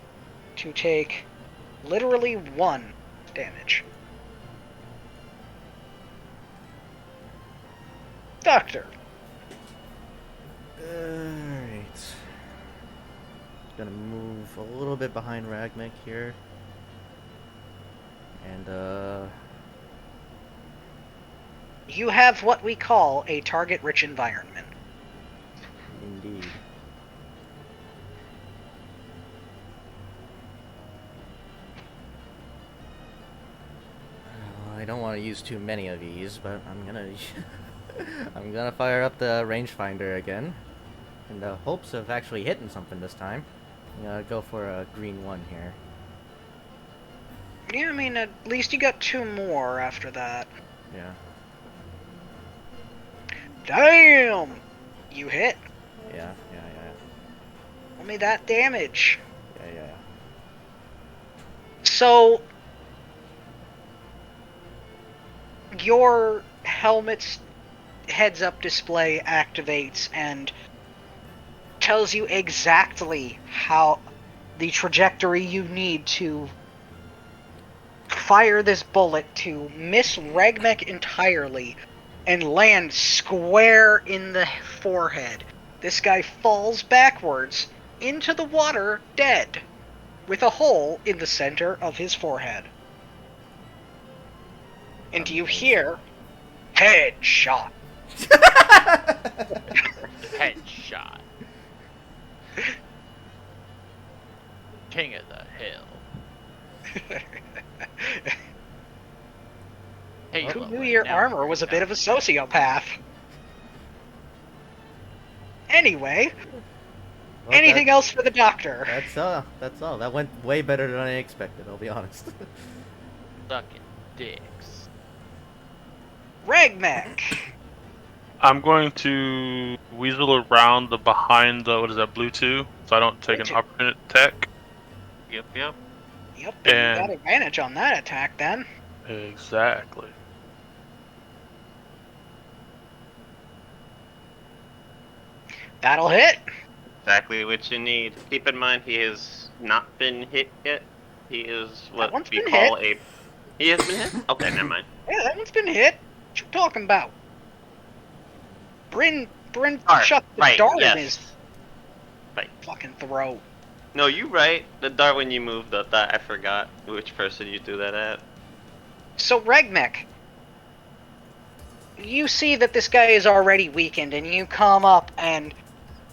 to take literally 1 damage. Doctor. Alright. Gonna move a little bit behind Ragmek here. And, You have what we call a target-rich environment. indeed. Well, I don't want to use too many of these, but I'm gonna I'm gonna fire up the rangefinder again, in the hopes of actually hitting something this time. I'm gonna go for a green 1 here. Yeah, I mean, at least you got 2 more after that. Yeah. Damn! You hit. Yeah. Only that damage. Yeah. So, your helmet's heads-up display activates and tells you exactly how the trajectory you need to fire this bullet to miss Regmek entirely and land square in the forehead. This guy falls backwards into the water dead, with a hole in the center of his forehead. And you hear, headshot. Headshot. King of the hill. Who knew your armor was a bit of a sociopath? Anyway, Well, anything else for the doctor? That's all. That went way better than I expected, I'll be honest. Sucking dicks. Regmek. I'm going to weasel around the behind the, what is that, blue 2, so I don't take an opportunity attack. Yep. Yep, you And- got advantage on that attack then. Exactly. That'll hit. Exactly what you need. Keep in mind he has not been hit yet. He is what one's we been call a. He has been hit? Okay, never mind. Yeah, that one's been hit. What you talking about? Bryn Dart, shut the right, dart yes. in his Right. fucking throat. No, you right. The dart when you moved up, that I forgot which person you do that at. So Regmek, you see that this guy is already weakened, and you come up and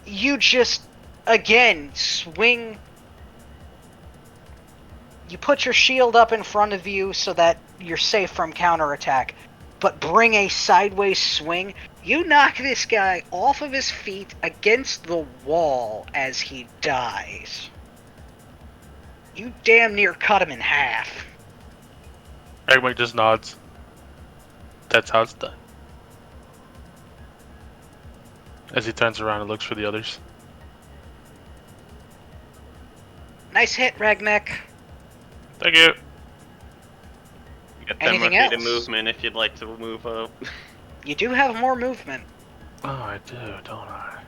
you just again swing. You put your shield up in front of you so that you're safe from counterattack, but bring a sideways swing. You knock this guy off of his feet against the wall as he dies. You damn near cut him in half. Everybody just nods. That's how it's done. As he turns around and looks for the others. Nice hit, Regmek. Thank you. You got 10 more Anything feet of else? movement if you'd like to move up. You do have more movement. Oh, I do, don't I?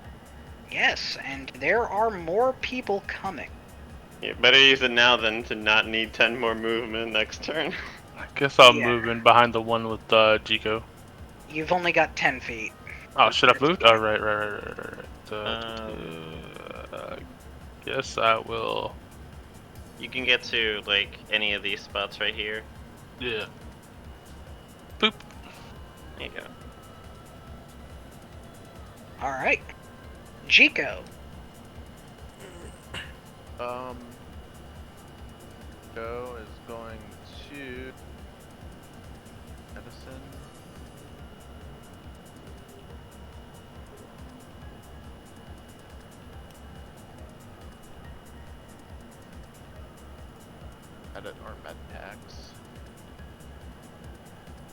Yes, and there are more people coming. Yeah, better use it now than to not need 10 more movement next turn. I guess I'll Yeah. move in behind the one with Jico. You've only got 10 feet. Oh, should I moved? Oh, right. Guess I will. You can get to, like, any of these spots right here. Yeah. Boop. There you go. Alright. Jico. Joe is going to medicine. Edit or med packs.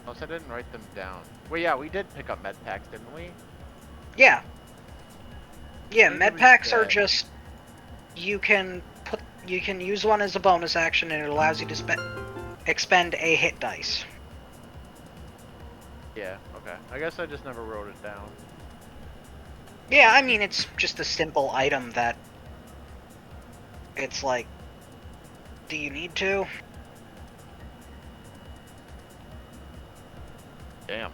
Unless I didn't write them down. Well, yeah, we did pick up med packs, didn't we? Yeah. Yeah, Think med we packs are said- just you can use one as a bonus action, and it allows you to expend a hit dice. Yeah, okay. I guess I just never wrote it down. Yeah, I mean it's just a simple item that it's like, do you need to? Damn.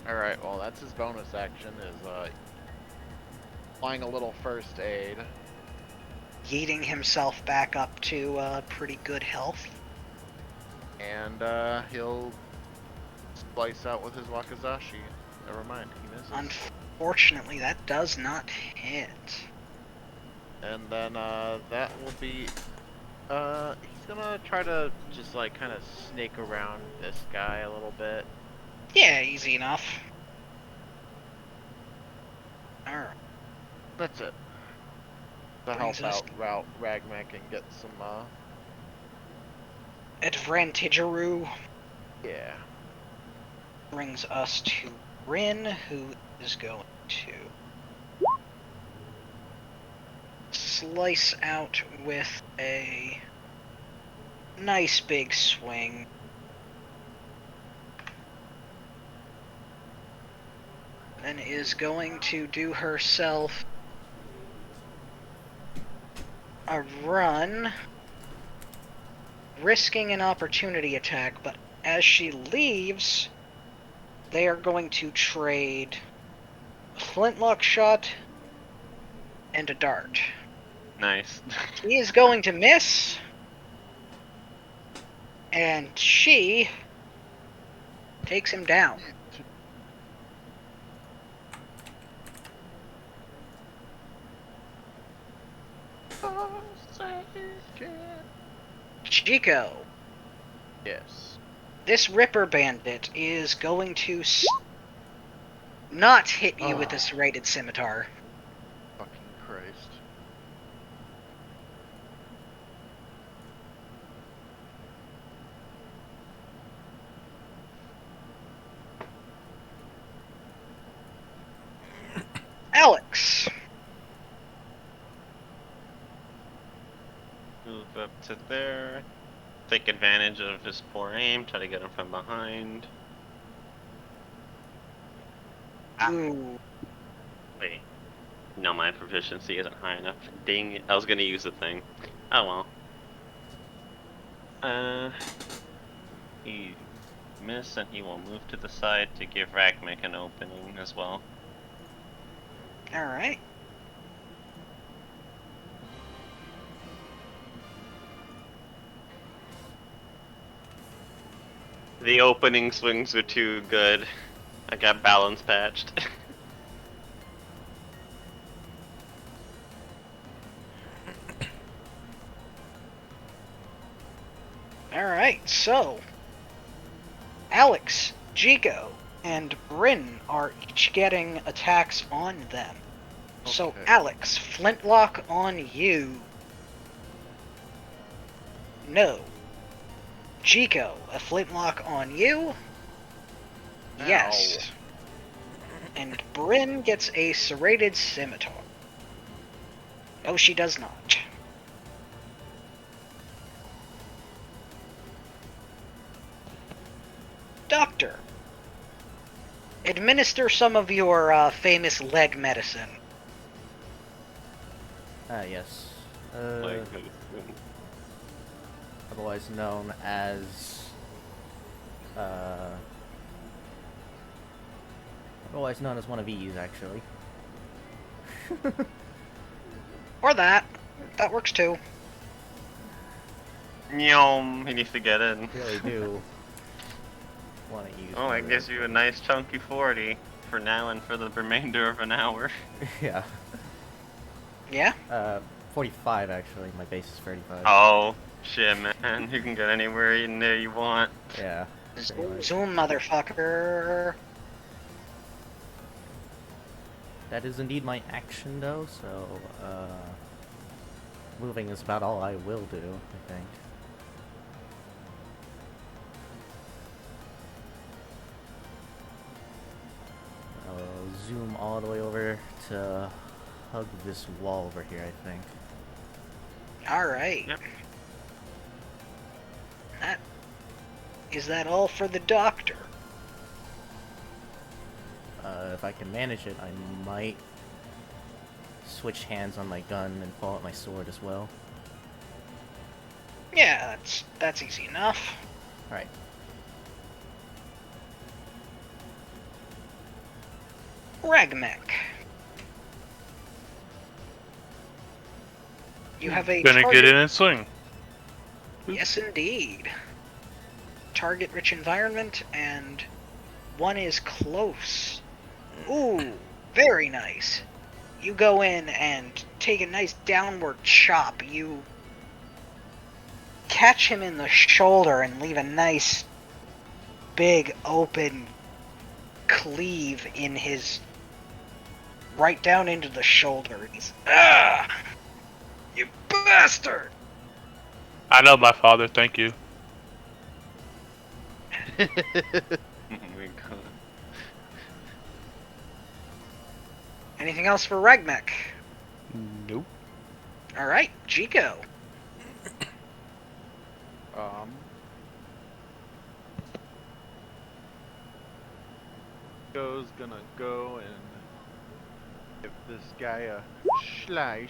Alright, well that's his bonus action is applying a little first aid. Yeeting himself back up to pretty good health. And he'll slice out with his Wakizashi. Never mind, he misses. Unfortunately, that does not hit. And then that will be he's gonna try to just like kind of snake around this guy a little bit. Yeah, easy enough. Alright. That's it. To Brings help us- out Ragmek and get some Advantageru yeah. brings us to Rin, who is going to slice out with a nice big swing. Then is going to do herself a run, risking an opportunity attack, but as she leaves, they are going to trade a flintlock shot and a dart. Nice. He is going to miss, and she takes him down. Chico, Yes. this Ripper Bandit is going to not hit you with a serrated scimitar. Fucking Christ. Alex, Move up to there. Take advantage of his poor aim. Try to get him from behind. ooh, Wait. No, my proficiency isn't high enough. Dang it. I was gonna use the thing. Oh well. He missed, and he will move to the side to give Ragmek an opening as well. alright. The opening swings are too good. I got balance patched. Alright, so Alex, Jigo, and Bryn are each getting attacks on them. So Okay. Alex, flintlock on you. No. Jigo, a flintlock on you. Yes. And Bryn gets a serrated scimitar. No, she does not. Doctor, administer some of your famous leg medicine. Yes. Like, Otherwise known as one of these, actually. Or that. That works too. Nyom, he needs to get in. Really do want to use. Oh, one it of gives those. you a nice chunky 40 for now and for the remainder of an hour. Yeah. Yeah? 45 actually. My base is 35. Oh, shit, man. You can get anywhere in there you want. Yeah. pretty much. Zoom, motherfucker. That is indeed my action, though. So, moving is about all I will do, I think. zoom all the way over to hug this wall over here, I think. Alright. Yep. Is that all for the doctor? If I can manage it, I might switch hands on my gun and pull out my sword as well. Yeah, that's easy enough. Alright. Ragmek. You have a Gonna target. get in and swing. Yes, indeed. Target-rich environment, and one is close. Ooh, very nice. You go in and take a nice downward chop. You catch him in the shoulder and leave a nice, big, open cleave in his... right down into the shoulder. He's... Ah! You bastard! I know my father, thank you. Oh my god. Anything else for Ragmek? Nope. Alright, Chico. Go's gonna go and give this guy a slice.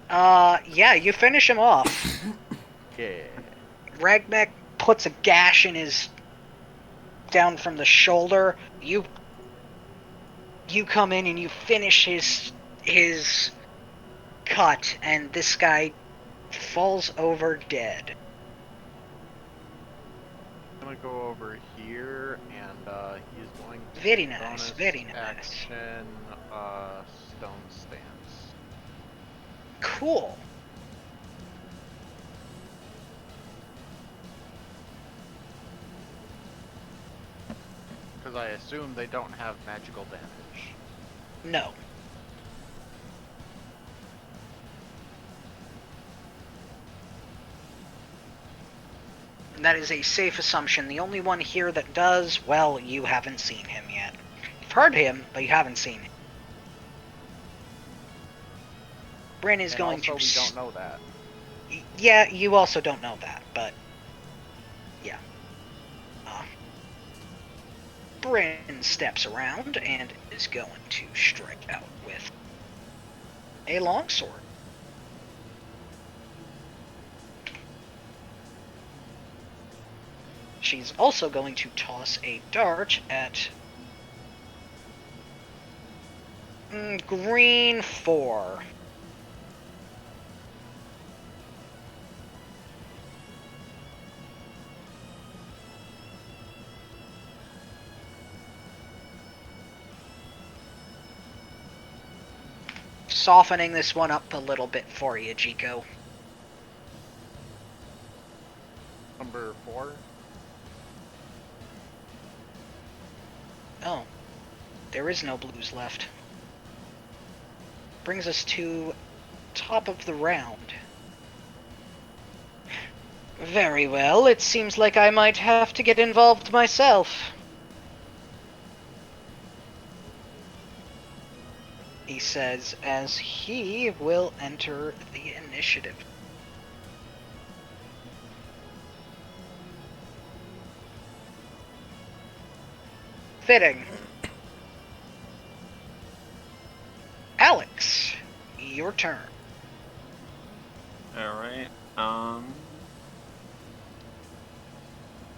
Yeah, you finish him off. Yeah. Ragmek puts a gash in his... down from the shoulder. You come in and you finish his cut, and this guy falls over dead. I'm gonna go over here, and he's going to Very nice, bonus very nice. action, stone stance. Cool. Because I assume they don't have magical damage. No. That is a safe assumption. The only one here that does, well, you haven't seen him yet. You've heard him, but you haven't seen him. Bryn is And going also, to... we don't know that. Yeah, you also don't know that, but... yeah. Bryn steps around and is going to strike out with a longsword. She's also going to toss a dart at green 4. Softening this one up a little bit for you, Jiko. Number 4. Oh, there is no blues left. Brings us to top of the round. Very well, it seems like I might have to get involved myself. He says as he will enter the initiative. Fitting. Alex, your turn. Alright,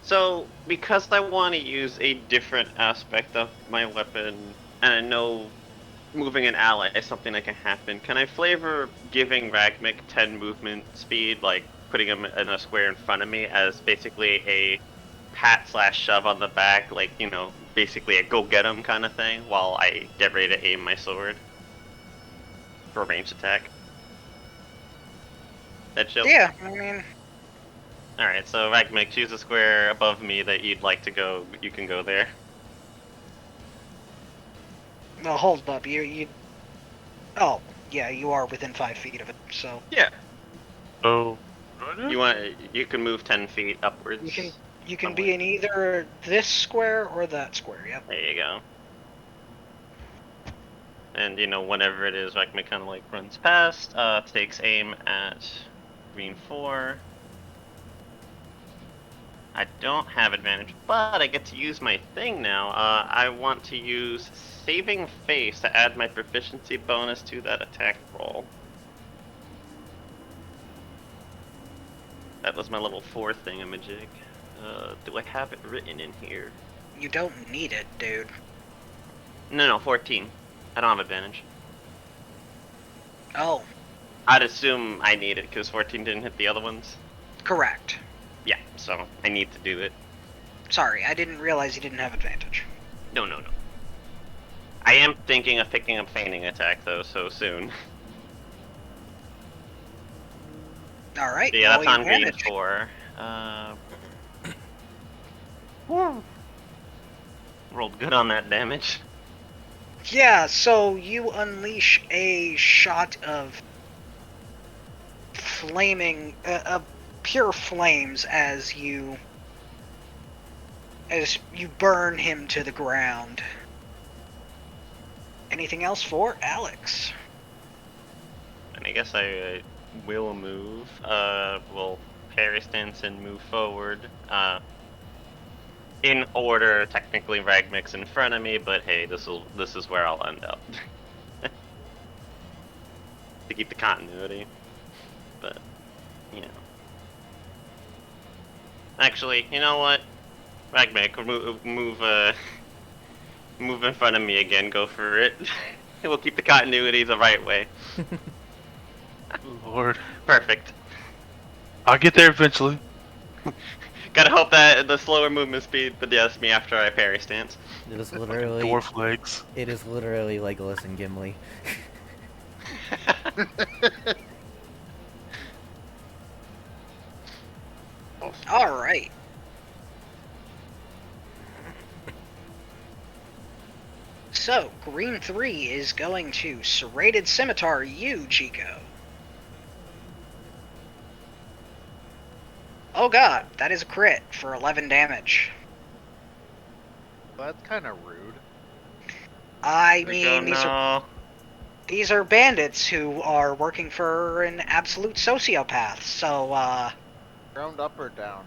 so, because I want to use a different aspect of my weapon, and I know moving an ally is something that can happen, can I flavor giving Ragmek 10 movement speed, like putting him in a square in front of me, as basically a pat/shove on the back, like, you know, basically a go get him kind of thing, while I get ready to aim my sword for a ranged attack? That chill? Yeah, I mean, Alright, so Ragmek, choose a square above me that you'd like to go. You can go there. well, hold up, you... Oh, yeah, you are within 5 feet of it, so... Yeah. Oh. You can move 10 feet upwards. You can be in either this square or that square, yep. There you go. And whenever it is, Ragma kind of like runs past, takes aim at green 4. I don't have advantage, but I get to use my thing now. I want to use Saving Face to add my proficiency bonus to that attack roll. That was my level 4 thingamajig. Do I have it written in here? You don't need it, dude. No, 14. I don't have advantage. Oh, I'd assume I need it because 14 didn't hit the other ones. correct. Yeah, so I need to do it. Sorry, I didn't realize you didn't have advantage. No. I am thinking of picking up feigning attack though, so soon. Alright, Yeah, roll that's your on green damage. 4. Rolled good on that damage. Yeah, so you unleash a shot of flaming, of pure flames as you burn him to the ground. Anything else for Alex? And I guess I will move. Will parry stance and move forward. In order, technically Ragmic's in front of me, but hey, this is where I'll end up. To keep the continuity. But, Actually, you know what? Ragmic, move in front of me again, go for it. We'll keep the continuity the right way. Lord. Perfect. I'll get there eventually. Gotta hope that the slower movement speed, but yes, me after I parry stance. It is literally Dwarf legs. It is literally Legolas and Gimli. Alright. So, green 3 is going to Serrated Scimitar you, Chico. Oh god, that is a crit for 11 damage. That's kind of rude. I We go mean, now. these are bandits who are working for an absolute sociopath, so, Round up or down?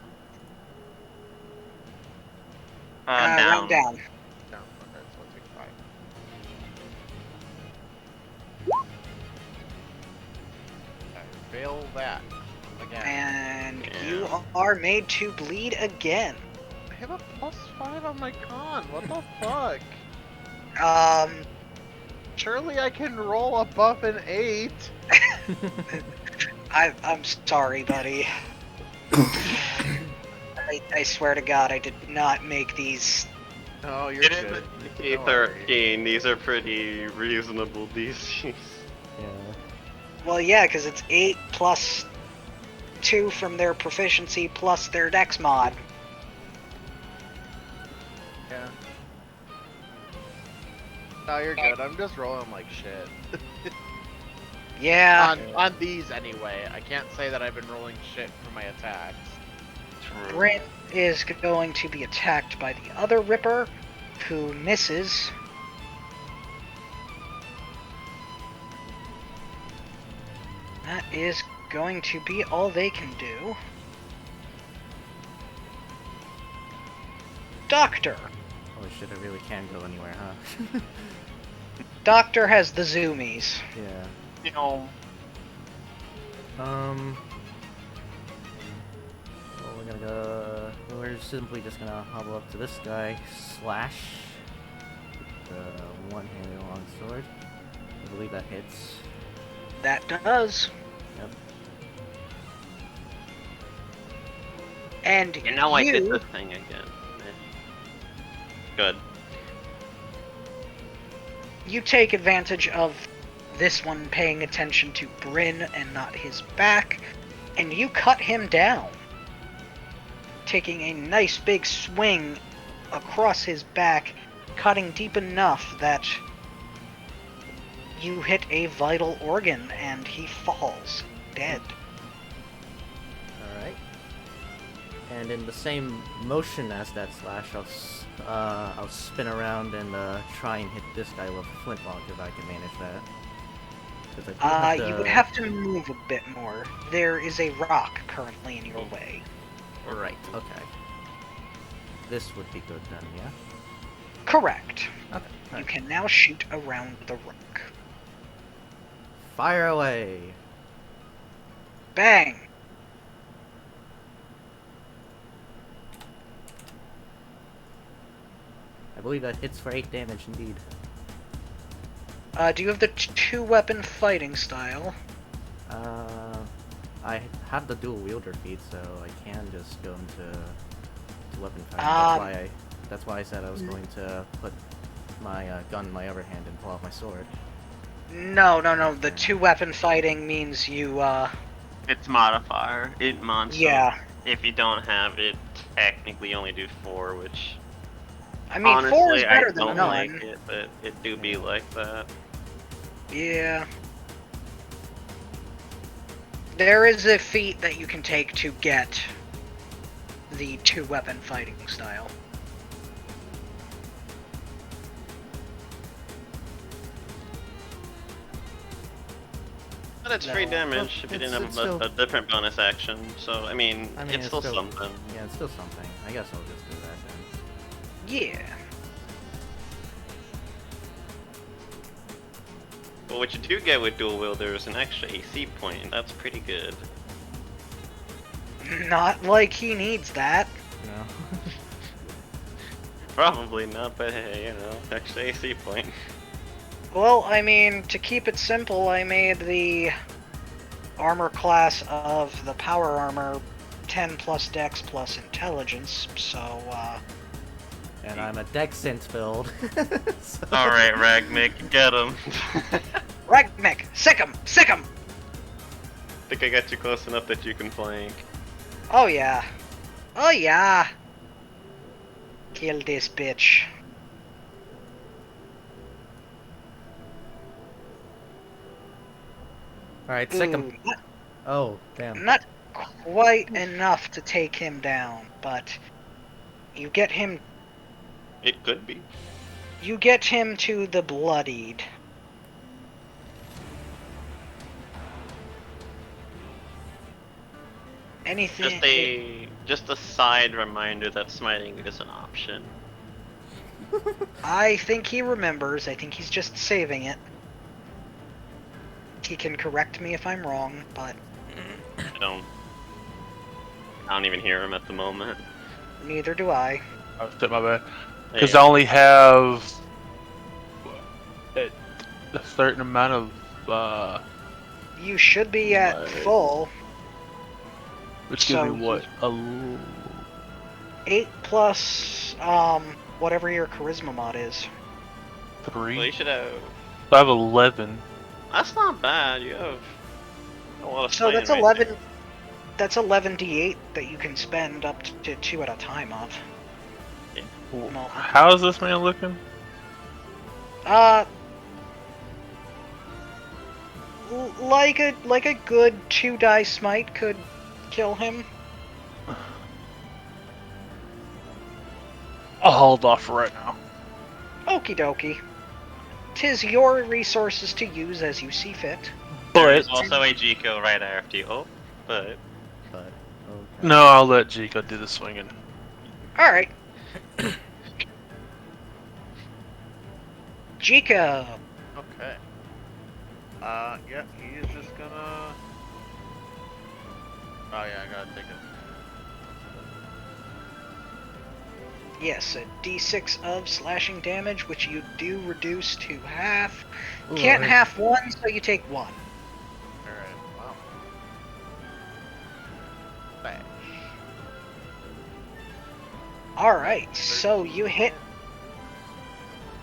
Down. round down. Down. Okay, so I'll take 5. I fail that again. And Yeah. you are made to bleed again. I have a +5 on my con. What the fuck? Surely I can roll above an 8. I'm sorry, buddy. I swear to God, I did not make these. Oh, you're It good. is Don't worry. D13. These are pretty reasonable DCs. Yeah. Well, yeah, because it's 8 plus 2 from their proficiency plus their dex mod. Yeah. No, you're good. I'm just rolling like shit. Yeah, On these anyway. I can't say that I've been rolling shit for my attacks. True. Brent is going to be attacked by the other Ripper, who misses. That is going to be all they can do. Doctor. Holy shit, I really can go anywhere, huh? Doctor has the zoomies. Yeah. Well, Well, we're gonna go. We're simply just gonna hobble up to this guy, slash with the one-handed longsword. I believe that hits. That does. Yep. And I did the thing again. Good. you take advantage of this one paying attention to Bryn and not his back, and you cut him down, taking a nice big swing across his back, cutting deep enough that you hit a vital organ and he falls dead. Alright. And in the same motion as that slash, I'll spin around and try and hit this guy with a flintlock if I can manage that. 'Cause I do have You would to- have to move a bit more. There is a rock currently in your way. Right. Okay. This would be good then, yeah. Correct. Okay. You Right. can now shoot around the rock. Fire away. Bang! I believe that hits for 8 damage indeed. Do you have the two-weapon fighting style? I have the dual wielder feat, so I can just go into weapon fighting. That's why I said I was going to put my gun in my other hand and pull out my sword. No. The two-weapon fighting means you, It's modifier. Yeah. If you don't have it, technically you only do 4, which I mean, honestly 4 is better I than don't none. like it, but it do be like that. Yeah. There is a feat that you can take to get the two-weapon fighting style. But it's free No. damage Well, if you it's didn't have still- a different bonus action. So I mean it's it's still something. Yeah, it's still something. I guess I'll just do that then. Yeah. But what you do get with dual wielder is an extra AC point. That's pretty good. Not like he needs that. No. Probably not, but hey, you know, extra AC point. Well, I mean, to keep it simple, I made the armor class of the power armor 10 plus dex plus intelligence, so, And I'm a Dexent build. So- Alright, Ragmick, get him. Ragmick, sick him! Sick him! Think I got you close enough that you can flank. Oh yeah. Oh yeah! Kill this bitch. Alright, sick him. Ooh, not, Oh, damn. not quite enough to take him down, but you get him It could be. to the bloodied. Anything Just a side reminder that smiting is an option. I think he remembers. I think he's just saving it. He can correct me if I'm wrong, but I don't even hear him at the moment. neither do I. Oh, shit, my bad. Because Yeah. I only have a certain amount of, You should be at Right. full. which gives So me what? 8 plus, whatever your charisma mod is. 3? Well, you should have. I have 11. That's not bad. You have a lot of So smiting that's right 11. there. That's 11d8 that you can spend up to 2 at a time of. No. How is this man looking? Like a good 2 die smite could kill him. I'll hold off for right now. Okie dokie. 'Tis your resources to use as you see fit. There But is also a G-kill right after you. Oh, but But, okay. no, I'll let Jiko do the swinging. Alright. Jika. Okay. Yeah, he is just gonna. Oh yeah, I gotta take it. Yes, a d6 of slashing damage, which you do reduce to half. Ooh, Can't alright. half 1, so you take 1. Alright, wow. Bash. Alright, so you 13 hit. hit.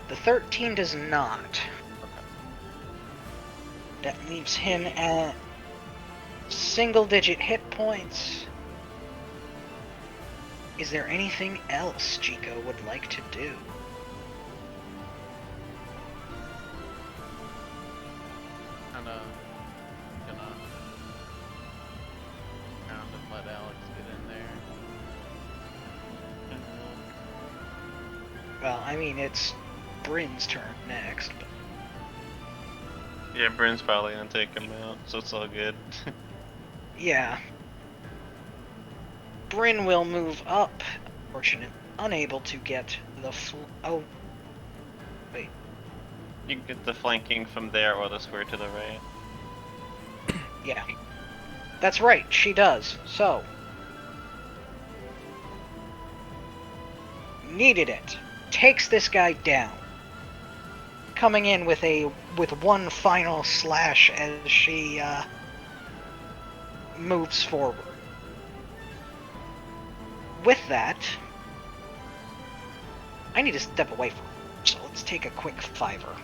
The 13 does not. Okay. That leaves him at single-digit hit points. Is there anything else Jiko would like to do? Gonna pound and let Alex get in there. Well, I mean, it's Bryn's turn next. But... Yeah, Bryn's probably gonna take him out, so it's all good. yeah. Bryn will move up. Unfortunately, unable to get the oh. Wait. You can get the flanking from there or the square to the right. Yeah. That's right, she does. So. Needed it. Takes this guy down. Coming in with one final slash as she moves forward. With that, I need to step away from her, so let's take a quick 5-er.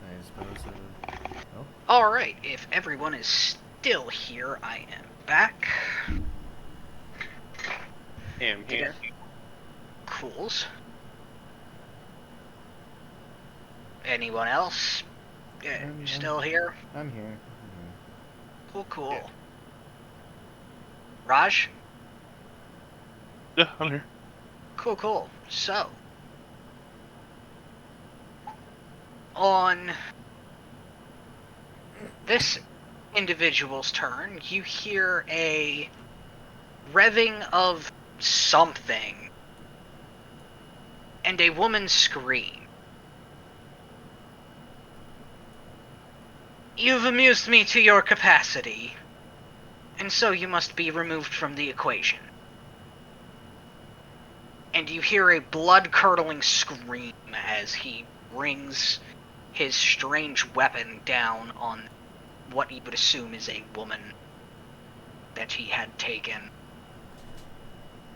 I suppose. Oh. Alright, if everyone is still here, I am back. Yeah, I'm here. Cools. Anyone else? Still here? I'm here. Cool. Yeah. Raj? Yeah, I'm here. Cool. So, on this individual's turn, you hear a revving of something and a woman scream. You've amused me to your capacity, and so you must be removed from the equation. And you hear a blood-curdling scream as he brings his strange weapon down on what he would assume is a woman that he had taken.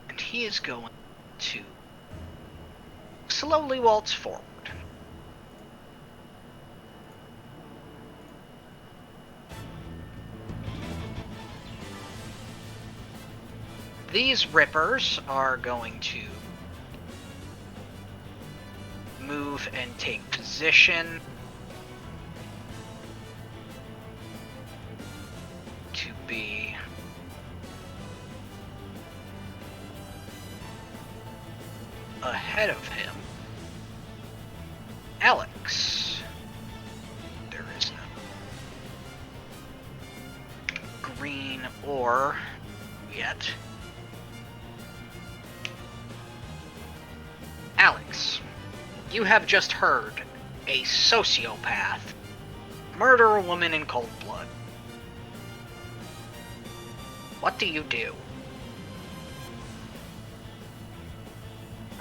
And he is going to slowly waltz forward. These rippers are going to move and take position to be ahead of him. Alex. There is no green or yet. Alex, you have just heard a sociopath murder a woman in cold blood. What do you do?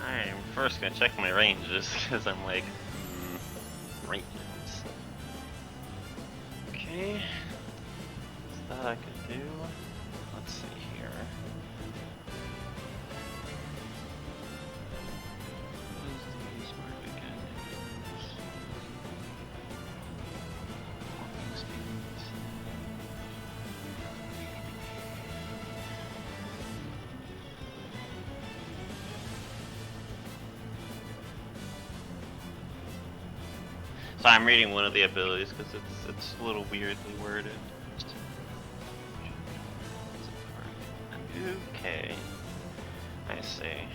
I'm first gonna check my ranges, because I'm like, ranges. Okay. Is that I could do? Let's see here. So I'm reading one of the abilities because it's a little weirdly worded. Okay, I see. In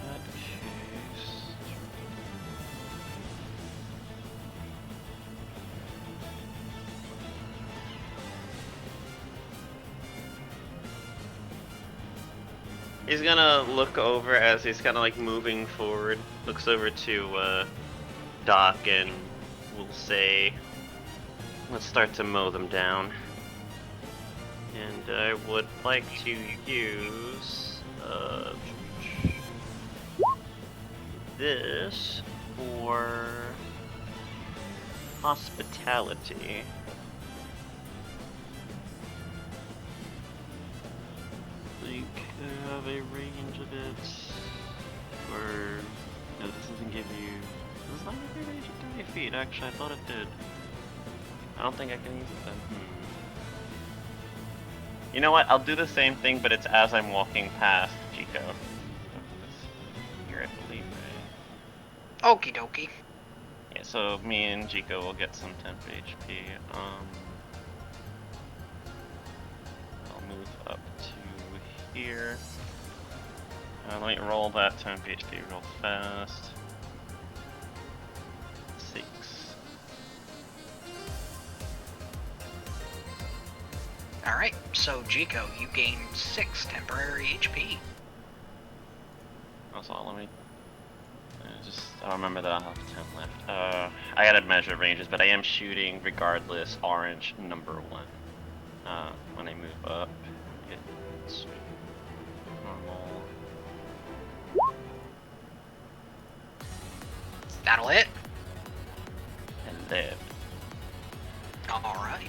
that case, he's gonna look over as he's kind of like moving forward. Looks over to Doc and will say, "Let's start to mow them down." And I would like to use this for hospitality. I think I have a range of it. Or no, this doesn't give you. Does not give you a range of 30 feet. Actually, I thought it did. I don't think I can use it then. You know what? I'll do the same thing, but it's as I'm walking past Chico. Here, I believe, right? Okie dokie. Yeah, so me and Chico will get some temp HP. I'll move up to here. Let me roll that temp HP real fast. 6. Alright, so Jico, you gained 6 temporary HP. That's all. Let me. I'll remember that I'll have 10 left. I gotta measure ranges, but I am shooting regardless. Orange number 1. When I move up, it's normal. That'll hit. And then. Alright.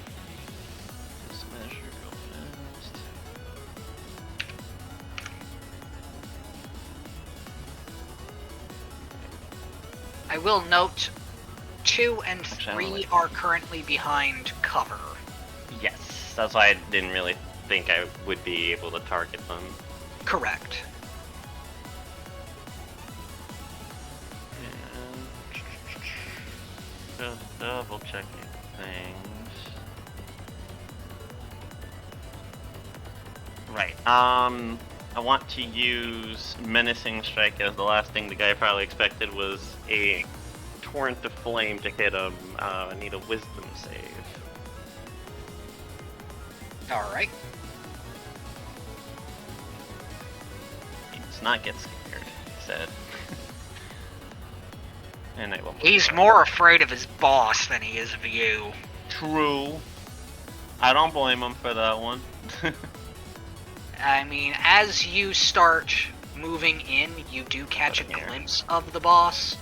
Just measure real fast. I will note 2 and Actually, I don't 3 like are currently behind cover. Yes, that's why I didn't really think I would be able to target them. Correct. And just double checking things. Right. I want to use Menacing Strike as the last thing the guy probably expected was a torrent of flame to hit him. I need a Wisdom save. Alright. Let's not get scared, he said. And I will. He's more afraid of his boss than he is of you. True. I don't blame him for that one. I mean, as you start moving in, you do catch a Over here. glimpse of the boss.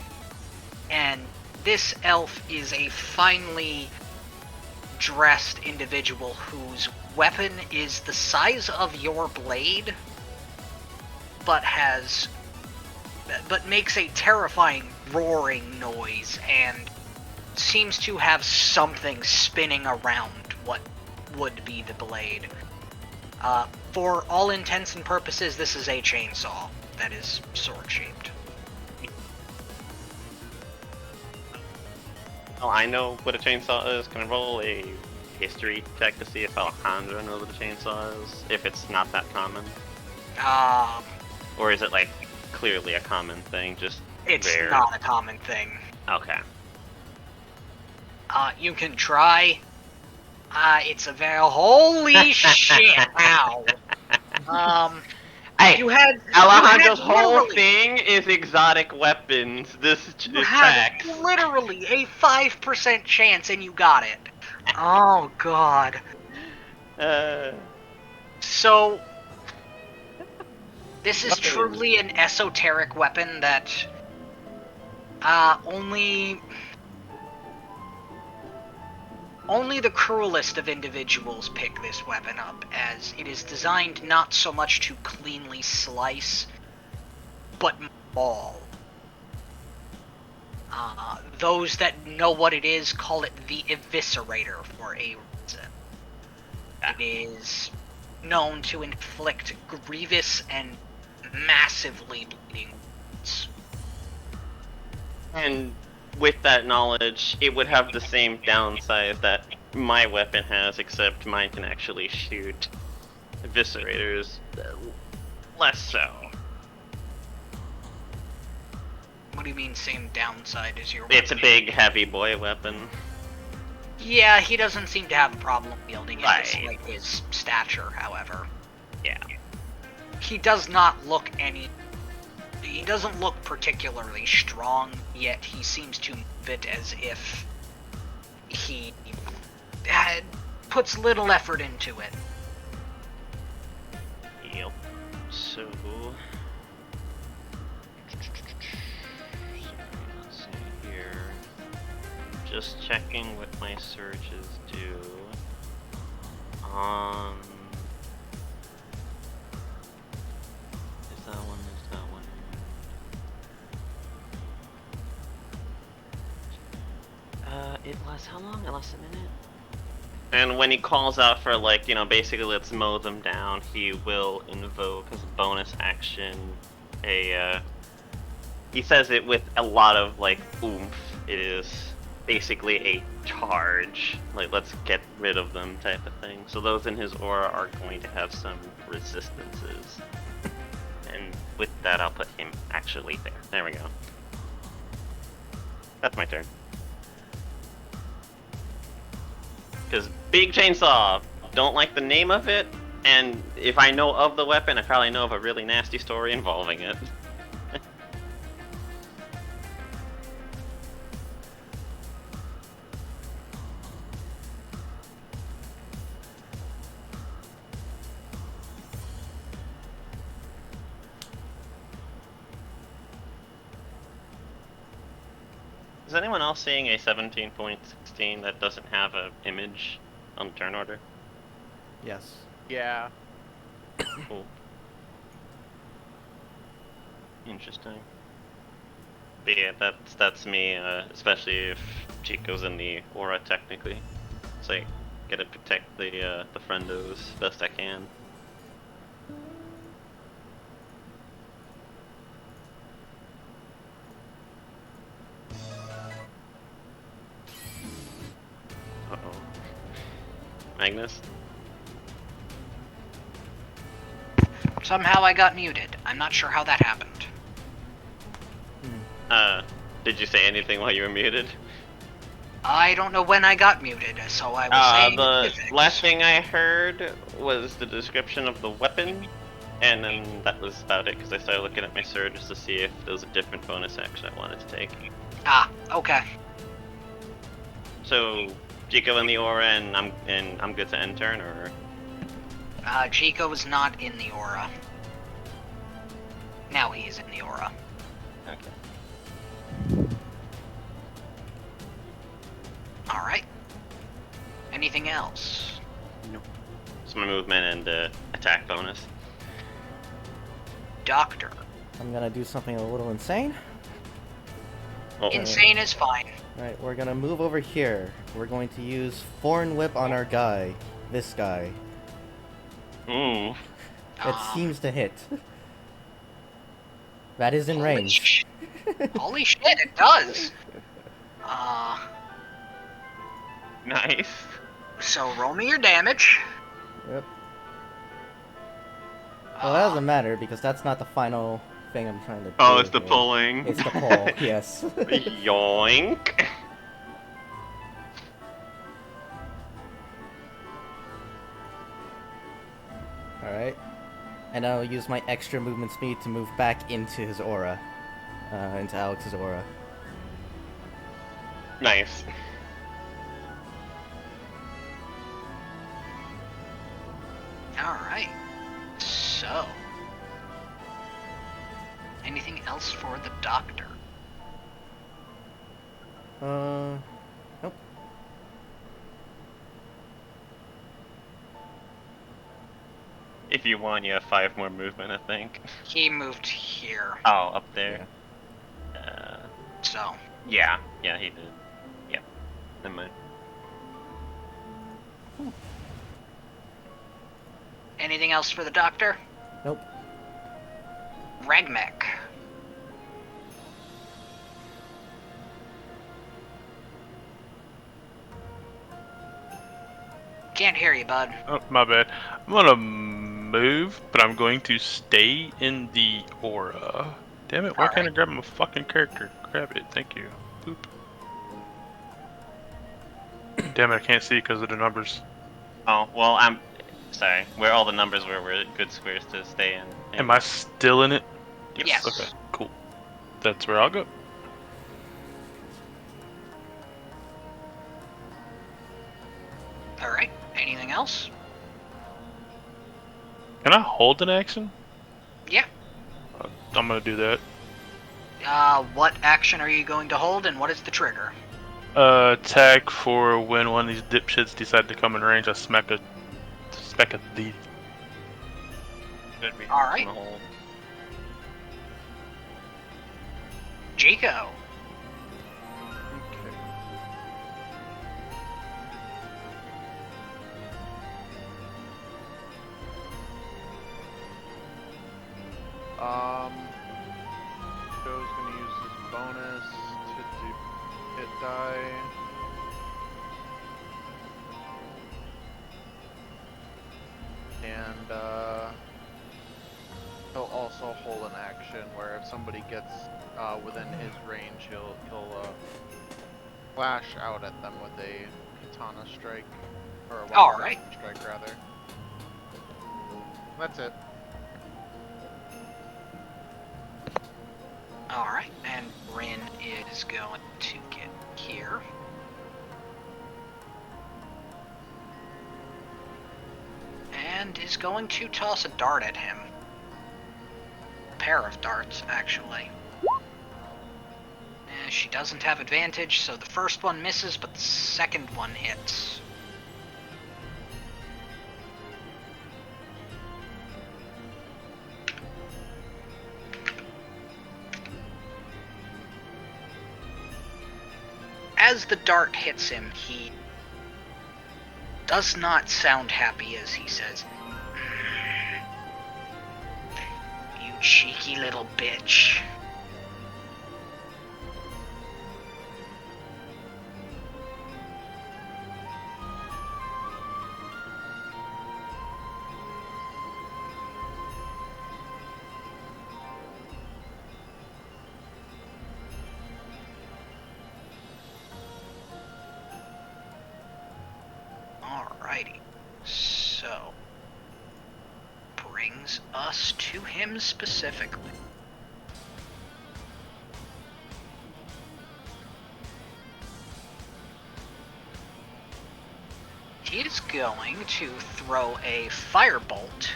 And this elf is a finely dressed individual whose weapon is the size of your blade, but makes a terrifying roaring noise and seems to have something spinning around what would be the blade. For all intents and purposes, this is a chainsaw that is sword-shaped. Oh, I know what a chainsaw is. Can I roll a history check to see if Alejandro knows what a chainsaw is? If it's not that common? Or is it, like, clearly a common thing, just It's rare? not a common thing. Okay. You can try. It's a very... Holy shit! Ow! Hey, You had Alejandro's you had whole literally- thing is exotic weapons. This You had tracks. literally a 5% chance and you got it. Oh god. So, this is Weapon. truly an esoteric weapon that only the cruelest of individuals pick this weapon up, as it is designed not so much to cleanly slice, but maul. Those that know what it is call it the Eviscerator for a reason. It is known to inflict grievous and massively bleeding wounds. And with that knowledge, it would have the same downside that my weapon has, except mine can actually shoot eviscerators. Less so. What do you mean same downside as your It's a weapon? big, heavy boy weapon. Yeah, he doesn't seem to have a problem wielding it Right. despite his stature, however. Yeah. He does not look he doesn't look particularly strong, yet he seems to move it as if he puts little effort into it. Yep. So... let's see here. Just checking what my searches do. Is that one? Is that one? It lasts how long? It lasts a minute? And when he calls out for, like, you know, basically let's mow them down, he will invoke as a bonus action he says it with a lot of, like, oomph. It is basically a charge. Like, let's get rid of them type of thing. So those in his aura are going to have some resistances. And with that, I'll put him actually there. There we go. That's my turn. Because big chainsaw, don't like the name of it, and if I know of the weapon, I probably know of a really nasty story involving it. Is anyone else seeing a 17.16 that doesn't have an image on the turn order? Yes. Yeah. Cool. Interesting. But yeah, that's me, especially if Chico's in the aura technically. So I gotta protect the friendos best I can. Uh-oh. Magnus? Somehow I got muted. I'm not sure how that happened. Did you say anything while you were muted? I don't know when I got muted, so I was saying The specifics. last thing I heard was the description of the weapon, and then that was about it, because I started looking at my surges to see if there was a different bonus action I wanted to take. Ah, okay. So, Chico in the aura, and I'm good to end turn, or? Chico is not in the aura. Now he is in the aura. Okay. Alright. Anything else? Nope. It's my movement and attack bonus. Doctor. I'm gonna do something a little insane. Oh. Insane is fine. Alright, we're gonna move over here. We're going to use Foreign Whip on our guy. This guy. Ooh. It seems to hit. That is in Holy range. Holy shit, it does! Nice. So roll me your damage. Yep. Well, that doesn't matter because that's not the final thing I'm trying to do. Oh, it's the here. pulling. It's the pull, yes. Yoink. Alright. And I'll use my extra movement speed to move back into his aura. Into Alex's aura. Nice. Alright. So. Anything else for the doctor? Nope. If you want, you have 5 more movement, I think. He moved here, Oh, up there. so. Yeah, he did. Yep. Never mind. Anything else for the doctor? Nope. Regmek. Can't hear you, bud. Oh, my bad. I'm gonna move, but I'm going to stay in the aura. Damn it, why can't I grab my fucking character? Grab it, thank you. Boop. Damn it, I can't see because of the numbers. Oh, well, I'm sorry. Where all the numbers were good squares to stay in. Am I still in it? Yes. Okay, cool. That's where I'll go. Alright, anything else? Can I hold an action? Yeah. I'm gonna do that. What action are you going to hold, and what is the trigger? Attack for when one of these dipshits decide to come in range. I smack a thief. Alright. Jico. Okay. Joe's gonna use his bonus to do hit die. And he'll also hold an action where if somebody gets within his range, he'll flash out at them with a katana strike, or a wild Alright. strike rather. That's it. Alright, and Rin is going to get here. And is going to toss a dart at him. A pair of darts, actually. She doesn't have advantage, so the first one misses, but the second one hits. As the dart hits him, he does not sound happy as he says, "You cheeky little bitch." Alrighty, so brings us to him specifically. He is going to throw a firebolt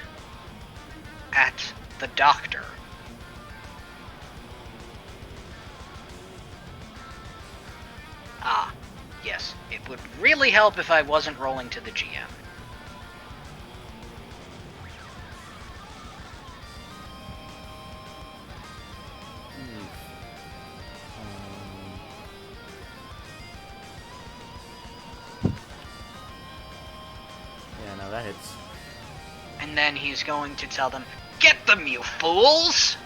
at the doctor. Ah, yes, it would really help if I wasn't rolling to the GM. Yeah, no, that hits. And then he's going to tell them, "Get them, you fools!"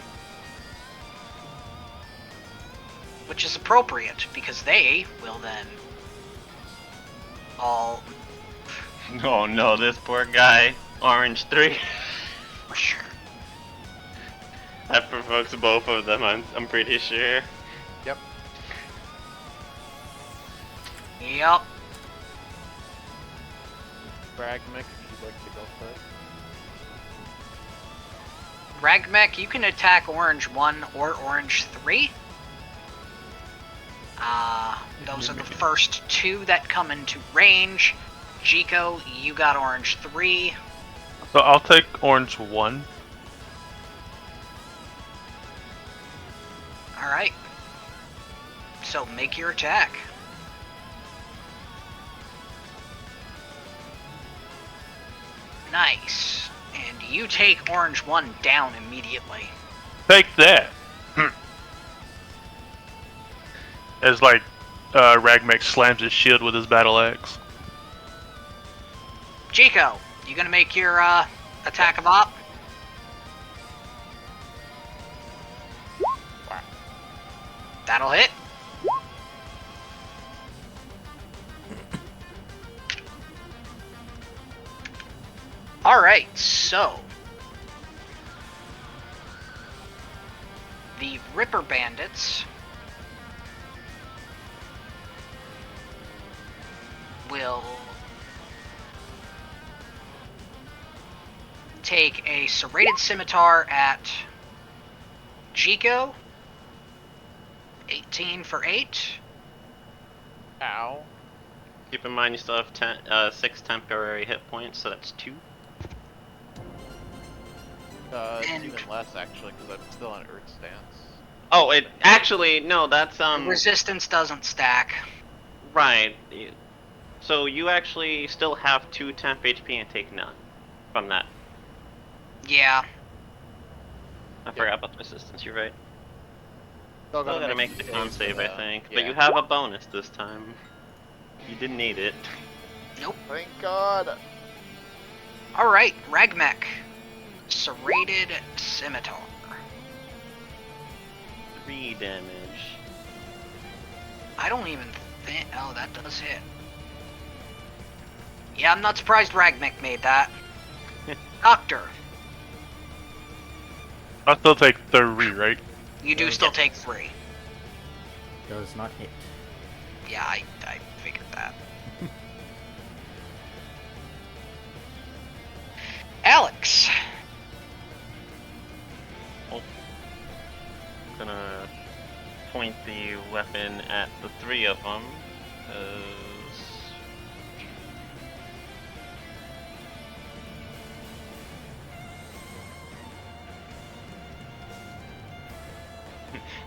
Which is appropriate, because they will then all... Oh no, this poor guy. Orange 3. For sure. That provokes both of them, I'm pretty sure. Yep. Yup. Bragmic, if you'd like to go first. Ragmech, you can attack Orange 1 or Orange 3. Those are the first two that come into range. Jico, you got Orange 3. So I'll take orange 1. Alright. So make your attack. Nice. And you take Orange 1 down immediately. Take that! As like, Ragmek slams his shield with his battle axe. Jico, you gonna make your attack of op? That'll hit. Alright, so. The Ripper Bandits will take a serrated scimitar at Chico. 18 for 8. Ow. Keep in mind you still have 6 temporary hit points, so that's 2. It's And- even less actually, because I'm still on Earth Stance. Oh, it actually no, that's Resistance doesn't stack. right. So you actually still have 2 temp HP and take none from that. Yeah. I forgot about the resistance. You're right. Still Still gotta make the con save, I think. But you have a bonus this time. You didn't need it. Nope. Thank God. Alright, Ragmek. Serrated Scimitar. 3 damage. I don't even think. Oh, that does hit. Yeah, I'm not surprised Ragmek made that. Doctor, I'll still take 3, right? you do still take 3. Does not hit. Yeah, I figured that. Alex. Gonna point the weapon at the 3 of them.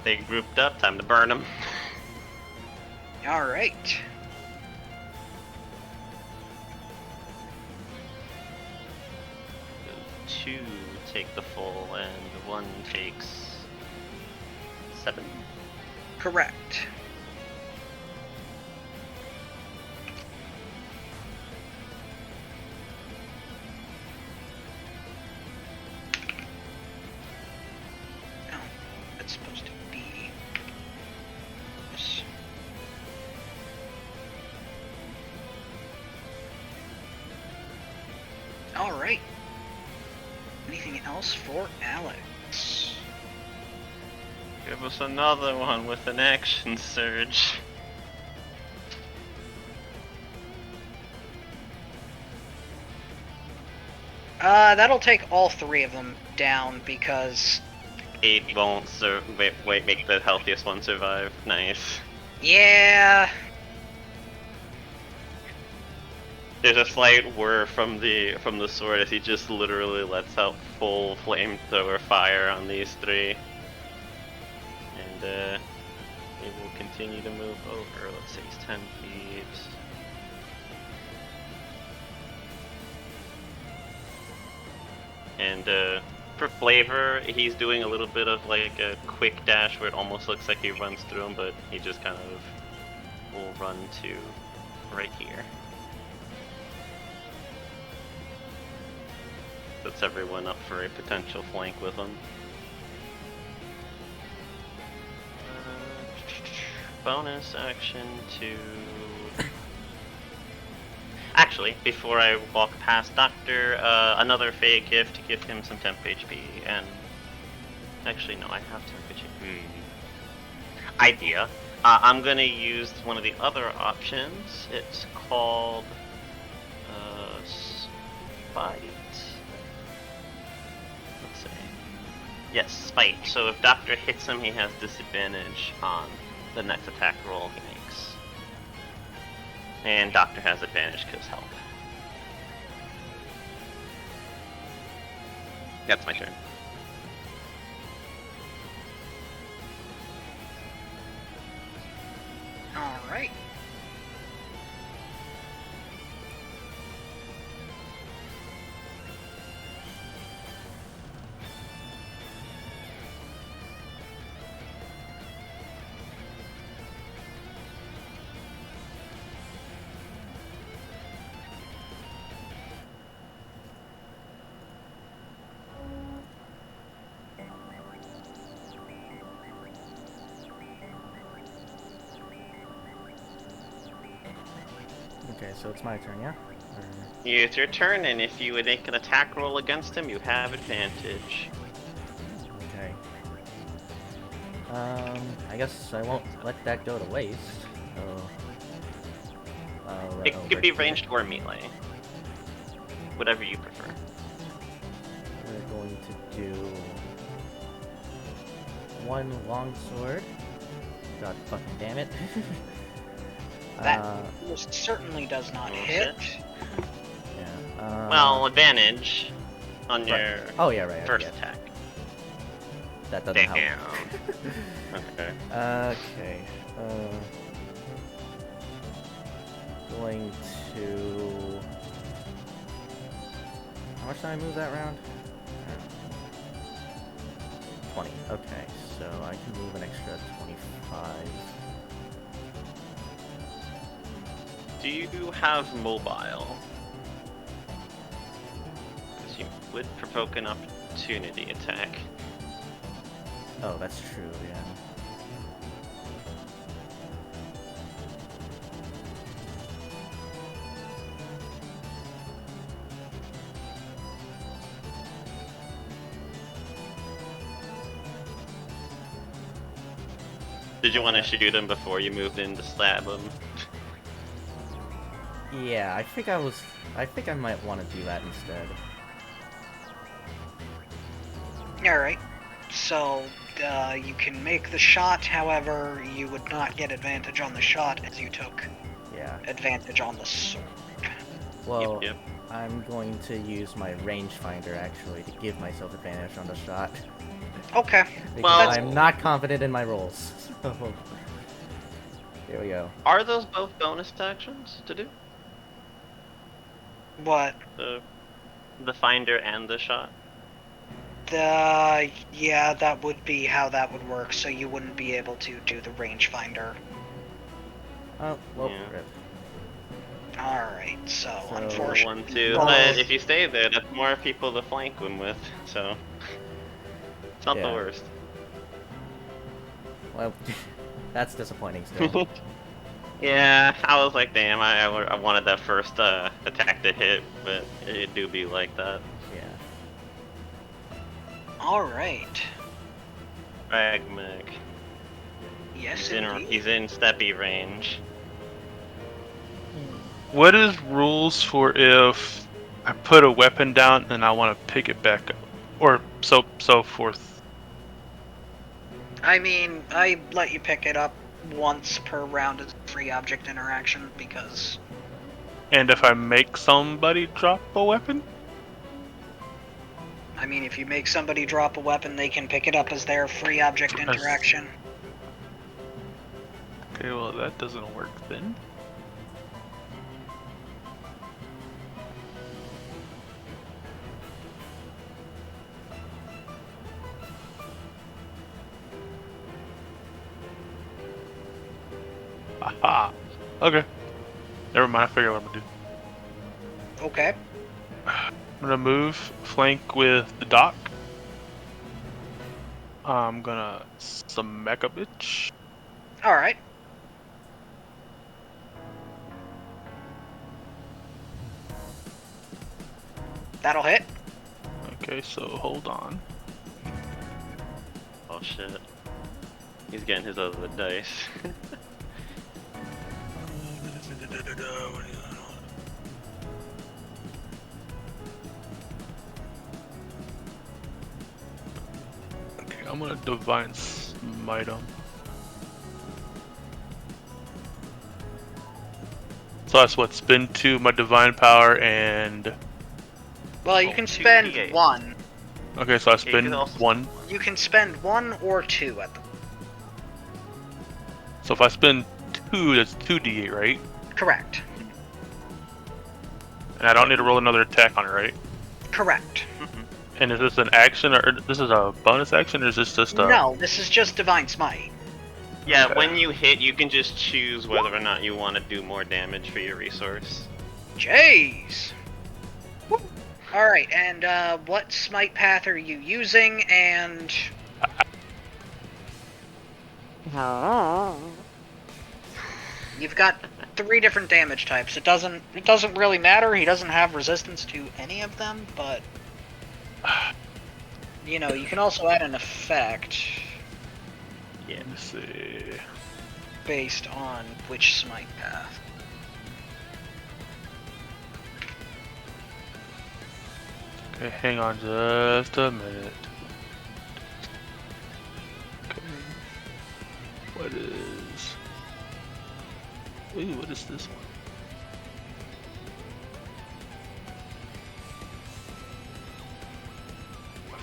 They grouped up, time to burn them. Alright. So 2 take the full, and 1 takes 7. Correct. No, that's supposed to be this. Alright. Anything else for Alex? Give us another one with an action surge. That'll take all 3 of them down because 8 won't make the healthiest one survive. Nice. yeah, There's a slight whir from the sword as he just literally lets out full flamethrower fire on these 3. And he will continue to move over. Let's say he's 10 feet. And for flavor, he's doing a little bit of like a quick dash where it almost looks like he runs through him, but he just kind of will run to right here. Puts everyone up for a potential flank with him. Bonus action to... Actually, before I walk past Doctor, another Fey gift to give him some temp HP, and... Actually, no, I have temp HP. Idea. I'm gonna use one of the other options. It's called... Spite. Let's see. Yes, Spite. So if Doctor hits him, he has disadvantage on the next attack roll he makes. And Doctor has advantage because help. That's my turn. alright. Okay, so it's my turn, yeah? Or... Use your turn, and if you would make an attack roll against him, you have advantage. Okay. I guess I won't let that go to waste. So, It could be ranged or melee. Whatever you prefer. We're going to do one longsword. God fucking damn it. That most certainly does not Oh, hit. shit. Yeah. Well, advantage on right. your Oh yeah, right. first yeah. attack. That doesn't help. Damn. Okay. Okay. Going to. How much did I move that round? 20. Okay, so I can move an extra 25. Do you have mobile? Because you would provoke an opportunity attack. Oh, that's true. Yeah. Did you want to shoot him before you moved in to stab him? Yeah, I think I might want to do that instead. Alright. So, you can make the shot, however, you would not get advantage on the shot as you took Yeah. advantage on the sword. Well, Yep. I'm going to use my rangefinder actually to give myself advantage on the shot. Okay. Because Well- I'm not confident in my rolls. So, here we go. Are those both bonus actions to do? What? The finder and the shot? Yeah, that would be how that would work, so you wouldn't be able to do the rangefinder. Oh, well, Yeah. rip. Alright, so, So, unfortunately... 1, 2. both- But if you stay there, that's more people to flank him with, so... It's not the Yeah. worst. Well, that's disappointing still. Yeah, I was like, damn, I wanted that first attack to hit, but it do be like that. Yeah. Alright. Pragmatic. Yes, He's indeed. in steppy range. What is rules for if I put a weapon down and I want to pick it back up, or so forth? I mean, I let you pick it up once per round as a free object interaction, because... And if I make somebody drop a weapon? I mean, if you make somebody drop a weapon, they can pick it up as their free object interaction. Okay, well that doesn't work then. Aha! Okay. Never mind, I figured what I'm gonna do. Okay. I'm gonna move, flank with the dock. I'm gonna smack a bitch. Alright. That'll hit. Okay, so hold on. Oh shit. He's getting his other dice. Okay, I'm gonna divine smite him. So that's what, spin 2 my divine power and... Well, you Oh, can 2d8. spend one. Okay, so I You spin can also- 1. You can spend one or two at the... So if I spin 2, that's 2d8, right? Correct. And I don't need to roll another attack on it, right? Correct. And is this an action, or this is a bonus action, or is this just a... No, this is just Divine Smite. Yeah, Okay. when you hit, you can just choose whether or not you want to do more damage for your resource. Jeez! Alright, and what smite path are you using, and... You've got 3 different damage types. It doesn't really matter. He doesn't have resistance to any of them, but you know, you can also add an effect Yeah. Let's see. based on which smite path. Okay, hang on just a minute. Okay. What is... Ooh, what is this one?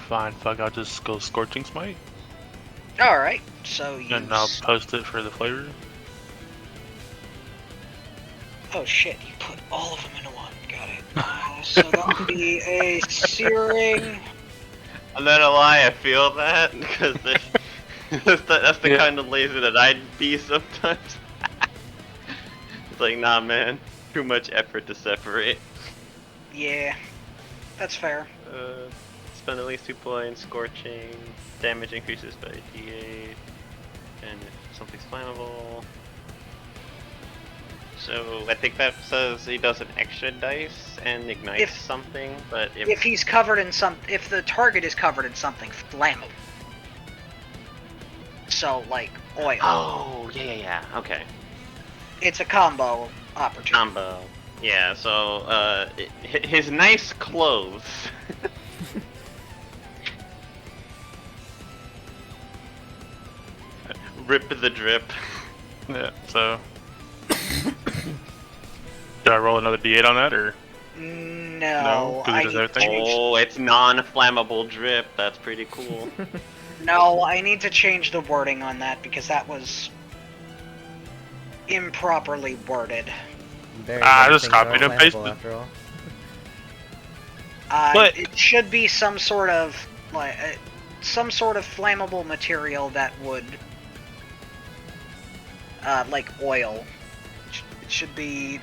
Fine, fuck, I'll just go Scorching Smite. Alright, so you... And I'll post it for the flavor. Oh shit, you put all of them into one. Got it. So that would be a Searing... I'm not gonna lie, I feel that, because that's the Yeah. kind of lazy that I'd be sometimes. It's like, nah man, too much effort to separate. Yeah, that's fair. Spend at least 2 points, scorching, damage increases by d8, and if something's flammable. So I think that says he does an extra dice and ignites something, but If he's covered in if the target is covered in something flammable. So, like, oil. Oh, yeah, okay. It's a combo opportunity. Combo. Yeah, so, his nice clothes. Rip the drip. Yeah, so... Should I roll another d8 on that, or...? No, 'cause it does everything? Oh, it's non-flammable drip. That's pretty cool. No, I need to change the wording on that because that was improperly worded. Very I many just things are copied and flammable pasted. after all. But- It should be some sort of flammable material that would, like oil. It should be.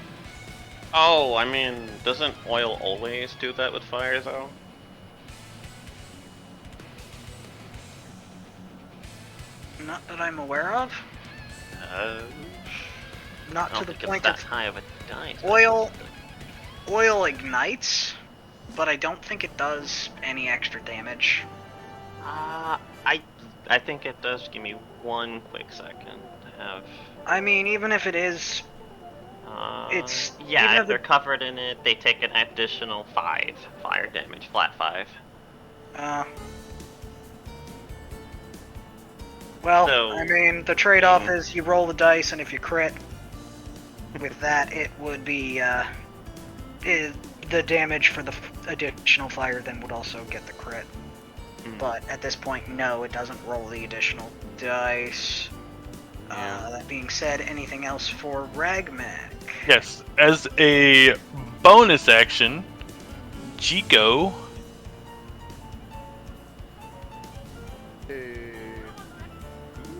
Oh, I mean, doesn't oil always do that with fire, though? Not that I'm aware of. Not I to don't the think it's point that of high of a dice. oil ignites, but I don't think it does any extra damage. I think it does. Give me 1 quick second to have. I mean, even if it is, it's yeah. even If if they're it- covered in it, they take an additional 5 fire damage, flat 5. Well, So- I mean, the trade-off is you roll the dice, and if you crit with that, it would be the damage for the additional fire then would also get the crit. But at this point, no, it doesn't roll the additional dice. Yeah. That being said, anything else for Ragmac? Yes, as a bonus action, Chico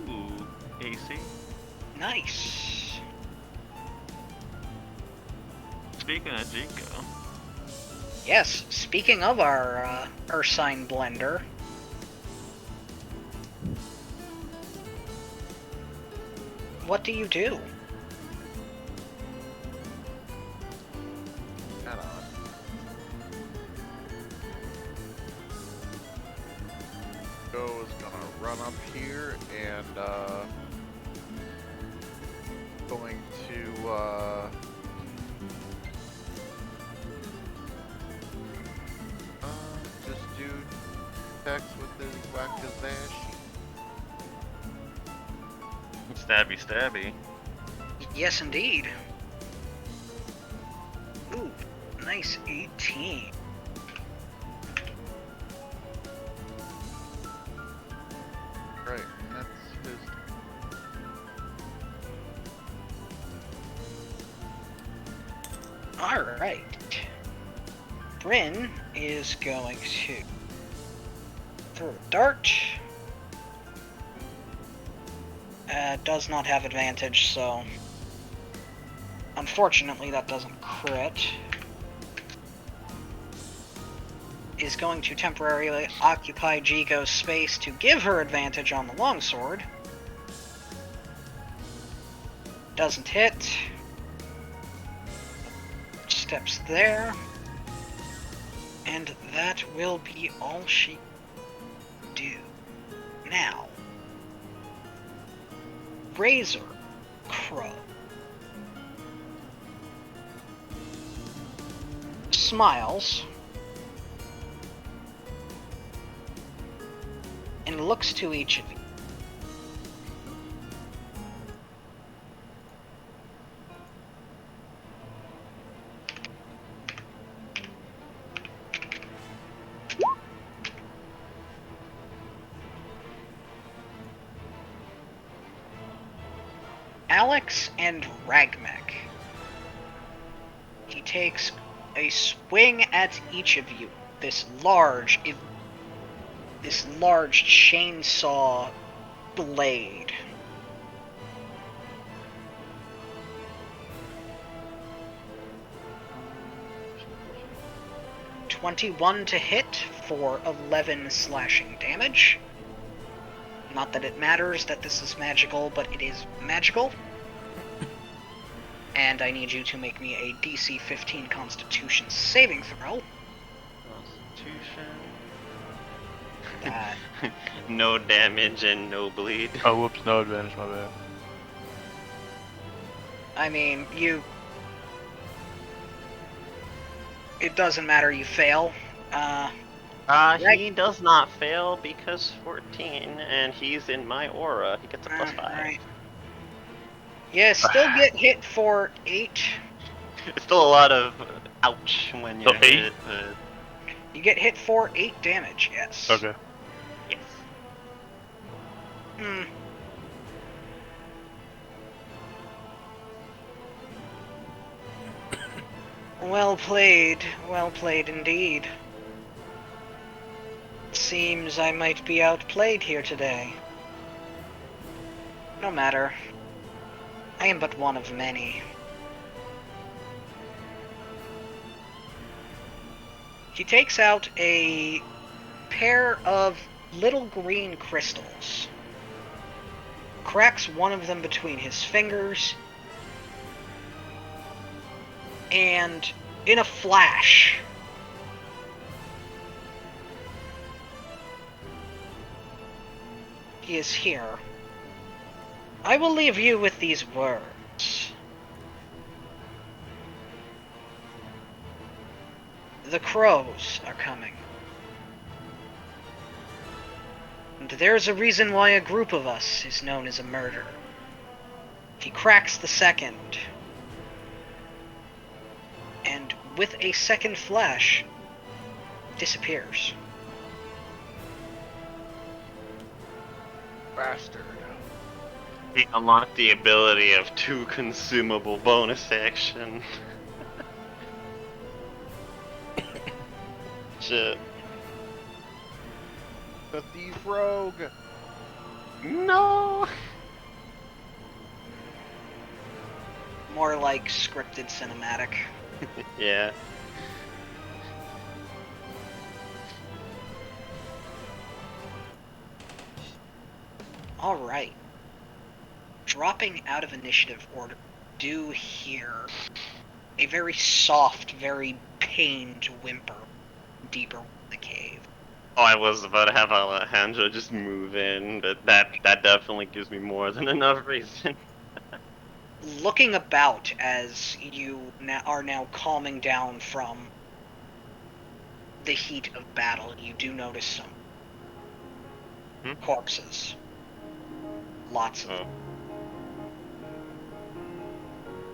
Ooh, AC. Nice. Speaking of Jico. Yes, speaking of our Ursine Blender, what do you do? Hang on. Go is gonna run up here and going to just do attacks with his whack-a-zash. Stabby, stabby. Yes, indeed. Ooh, nice 18. Right, and that's his. Alright. Bryn is going to throw a dart. Does not have advantage, so unfortunately that doesn't crit. Is going to temporarily occupy Jigo's space to give her advantage on the longsword. Doesn't hit. steps there. And that will be all she do. Now, Razor Crow smiles and looks to each of you. Alex and Ragmek. He takes a swing at each of you. This large chainsaw blade. $21 to hit for 11 slashing damage. Not that it matters that this is magical, but it is magical. And I need you to make me a DC 15 Constitution saving throw. Constitution. That No damage and no bleed. Oh, whoops, no advantage, my bad. I mean, it doesn't matter, you fail. He does not fail because 14, and he's in my aura. He gets a +5. Right. Yeah, still get hit for 8. It's still a lot of ouch when you're So 8? hit, but You get hit for 8 damage, yes. Okay. yes. Hmm. Well played indeed. Seems I might be outplayed here today. No matter. I am but one of many. He takes out a pair of little green crystals, cracks one of them between his fingers, and in a flash, he is here. I will leave you with these words. The crows are coming. And there's a reason why a group of us is known as a murder. He cracks the second. And with a second flash, disappears. Bastard. He unlocked the ability of 2 consumable bonus action. Shit. The thief rogue. No! More like scripted cinematic. Yeah. Alright. Dropping out of initiative order, do hear a very soft, very pained whimper deeper in the cave. Oh, I was about to have Alejandro just move in, but that definitely gives me more than enough reason. Looking about as you are now calming down from the heat of battle, you do notice some corpses. Lots of them.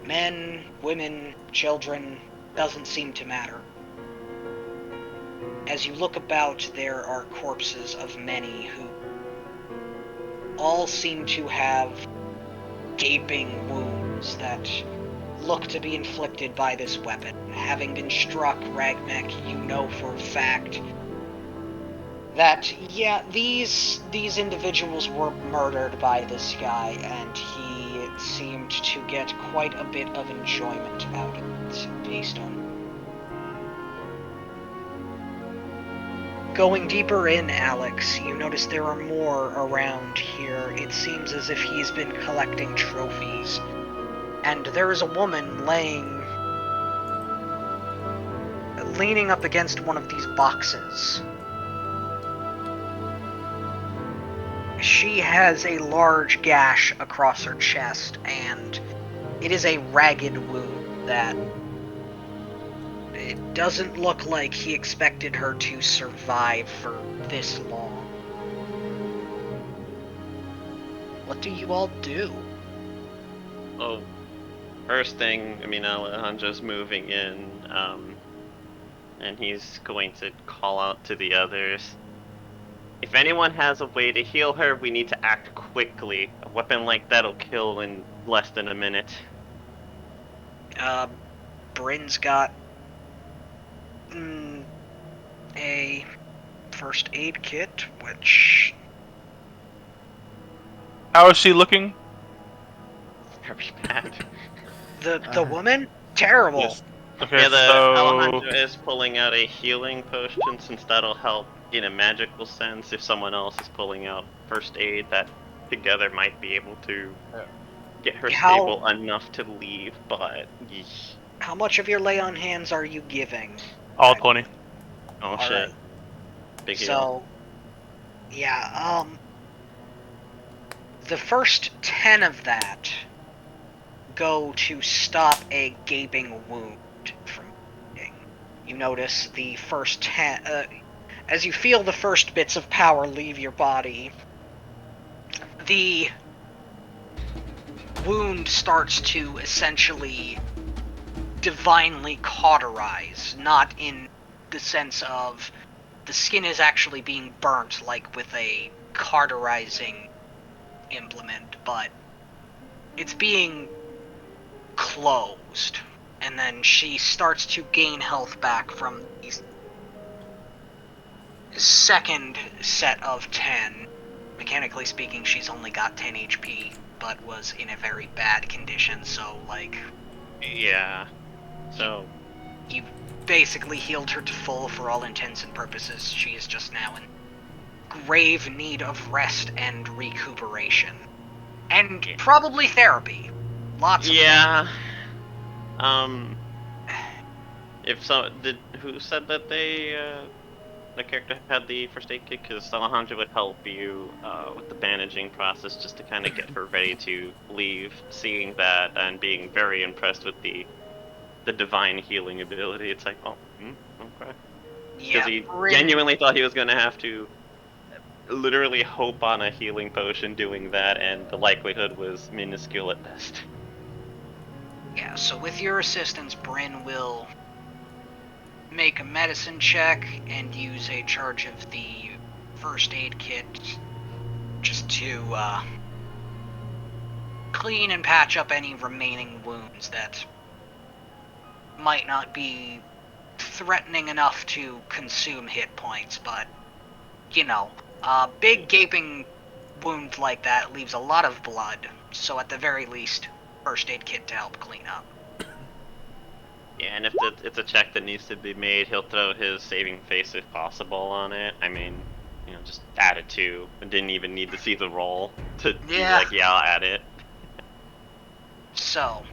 Men, women, children, doesn't seem to matter. As you look about, there are corpses of many who all seem to have gaping wounds that look to be inflicted by this weapon. Having been struck, Ragmek, you know for a fact that, yeah, these individuals were murdered by this guy, and he seemed to get quite a bit of enjoyment out of it, based on... Going deeper in, Alex, you notice there are more around here. It seems as if he's been collecting trophies. And there is a woman laying leaning up against one of these boxes. She has a large gash across her chest, and it is a ragged wound that it doesn't look like he expected her to survive for this long. What do you all do? Oh, first thing, I mean, Alejandro's moving in, and he's going to call out to the others. If anyone has a way to heal her, we need to act quickly. A weapon like that'll kill in less than a minute. Bryn's got a first aid kit, which How is she looking? Very bad. the woman terrible. Yes. Okay, Yeah, the so Alejandro is pulling out a healing potion since that'll help in a magical sense. If someone else is pulling out first aid, that together might be able to get her How- stable enough to leave, but yeesh. How much of your lay on hands are you giving? all 20. Oh All shit. right. Big heal. So, yeah, the first 10 of that go to stop a gaping wound from bleeding. You notice the first 10, as you feel the first bits of power leave your body, the wound starts to essentially divinely cauterize, not in the sense of the skin is actually being burnt like with a cauterizing implement, but it's being closed. And then she starts to gain health back from the second set of 10. Mechanically speaking, she's only got 10 HP, but was in a very bad condition, so, like, Yeah. So, you basically healed her to full for all intents and purposes. She is just now in grave need of rest and recuperation. And probably therapy. Lots of yeah. If so, who said that the character had the first aid kit? Because Alejandro would help you with the bandaging process just to kind of get her ready to leave. Seeing that and being very impressed with the divine healing ability, it's like, oh, okay. Because he genuinely thought he was going to have to literally hope on a healing potion doing that, and the likelihood was minuscule at best. Yeah, so with your assistance, Bryn will make a medicine check and use a charge of the first aid kit just to clean and patch up any remaining wounds that might not be threatening enough to consume hit points, but, you know, a big gaping wound like that leaves a lot of blood, so at the very least, first aid kit to help clean up. Yeah, and if it's a check that needs to be made, he'll throw his saving face if possible on it. I mean, just add it to. And didn't even need to see the roll to be like, yeah, I'll add it. So,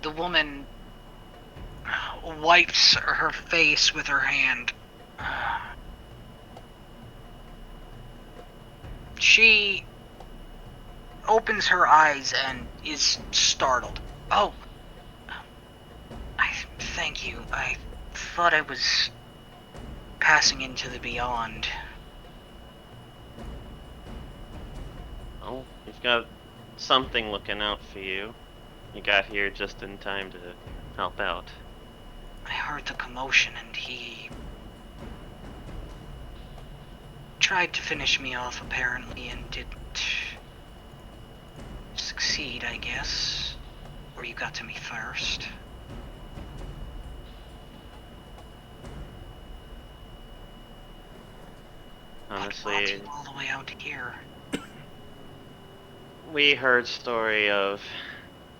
the woman wipes her face with her hand. She opens her eyes and is startled. Oh, thank you. I thought I was passing into the beyond. Oh, you've got something looking out for you. You got here just in time to help out. I heard the commotion and he tried to finish me off apparently and didn't succeed, I guess. Or you got to me first. Honestly, What brought you all the way out here? we heard story of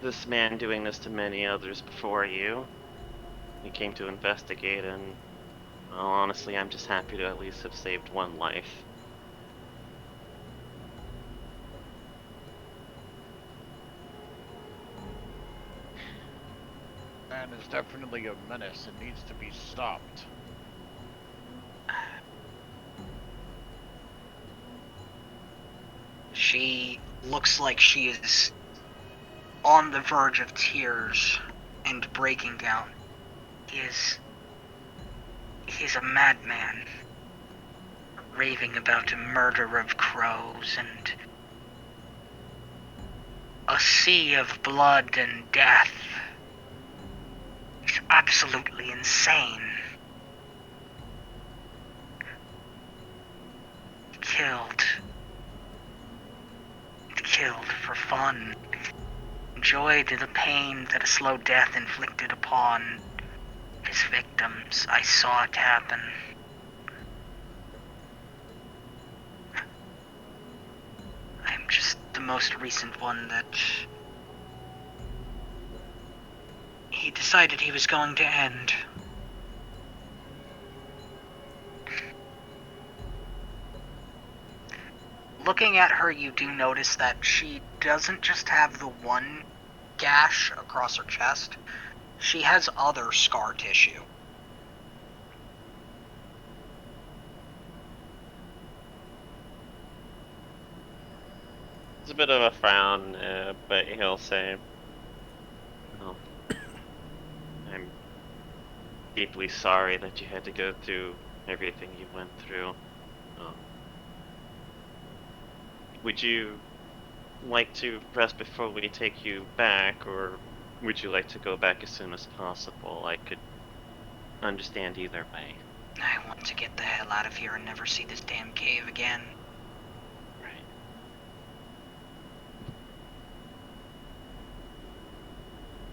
this man doing this to many others before you. We came to investigate, and well, honestly, I'm just happy to at least have saved one life. Man is definitely a menace and needs to be stopped. She looks like she is on the verge of tears and breaking down. He's a madman, raving about a murder of crows and a sea of blood and death. He's absolutely insane. Killed for fun. Enjoyed the pain that a slow death inflicted upon his victims. I saw it happen. I'm just the most recent one that he decided he was going to end. Looking at her, you do notice that she doesn't just have the one gash across her chest. She has other scar tissue. It's a bit of a frown, but he'll say, "Well, I'm deeply sorry that you had to go through everything you went through. Um, would you like to rest before we take you back, or would you like to go back as soon as possible? I could understand either way." I want to get the hell out of here and never see this damn cave again. Right.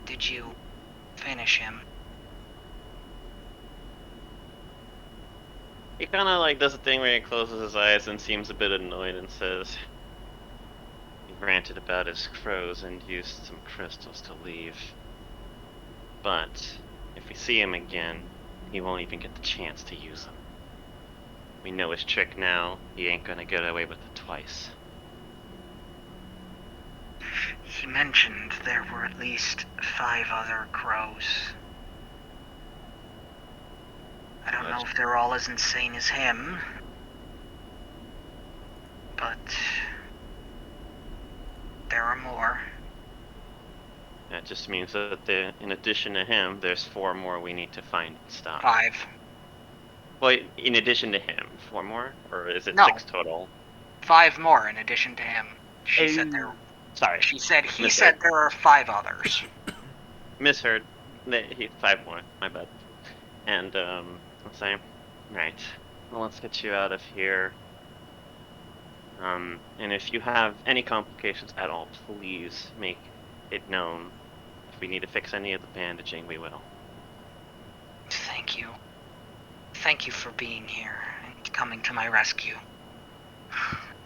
Did you finish him? He kind of like does a thing where he closes his eyes and seems a bit annoyed and says, "He ranted about his crows and used some crystals to leave. But if we see him again, he won't even get the chance to use them. We know his trick now. He ain't gonna get away with it twice." He mentioned there were at least 5 other crows. I don't know if they're all as insane as him, but there are more. That just means that in addition to him, there's 4 more we need to find and stop. 5. Well, in addition to him, 4 more? Or is it No. 6 total? 5 more in addition to him. She said there. Sorry. He Misheard. said there are 5 others. Misheard. 5 more. My bad. And, let's say, right. Well, let's get you out of here. And if you have any complications at all, please make it known. If we need to fix any of the bandaging, we will. Thank you. Thank you for being here and coming to my rescue.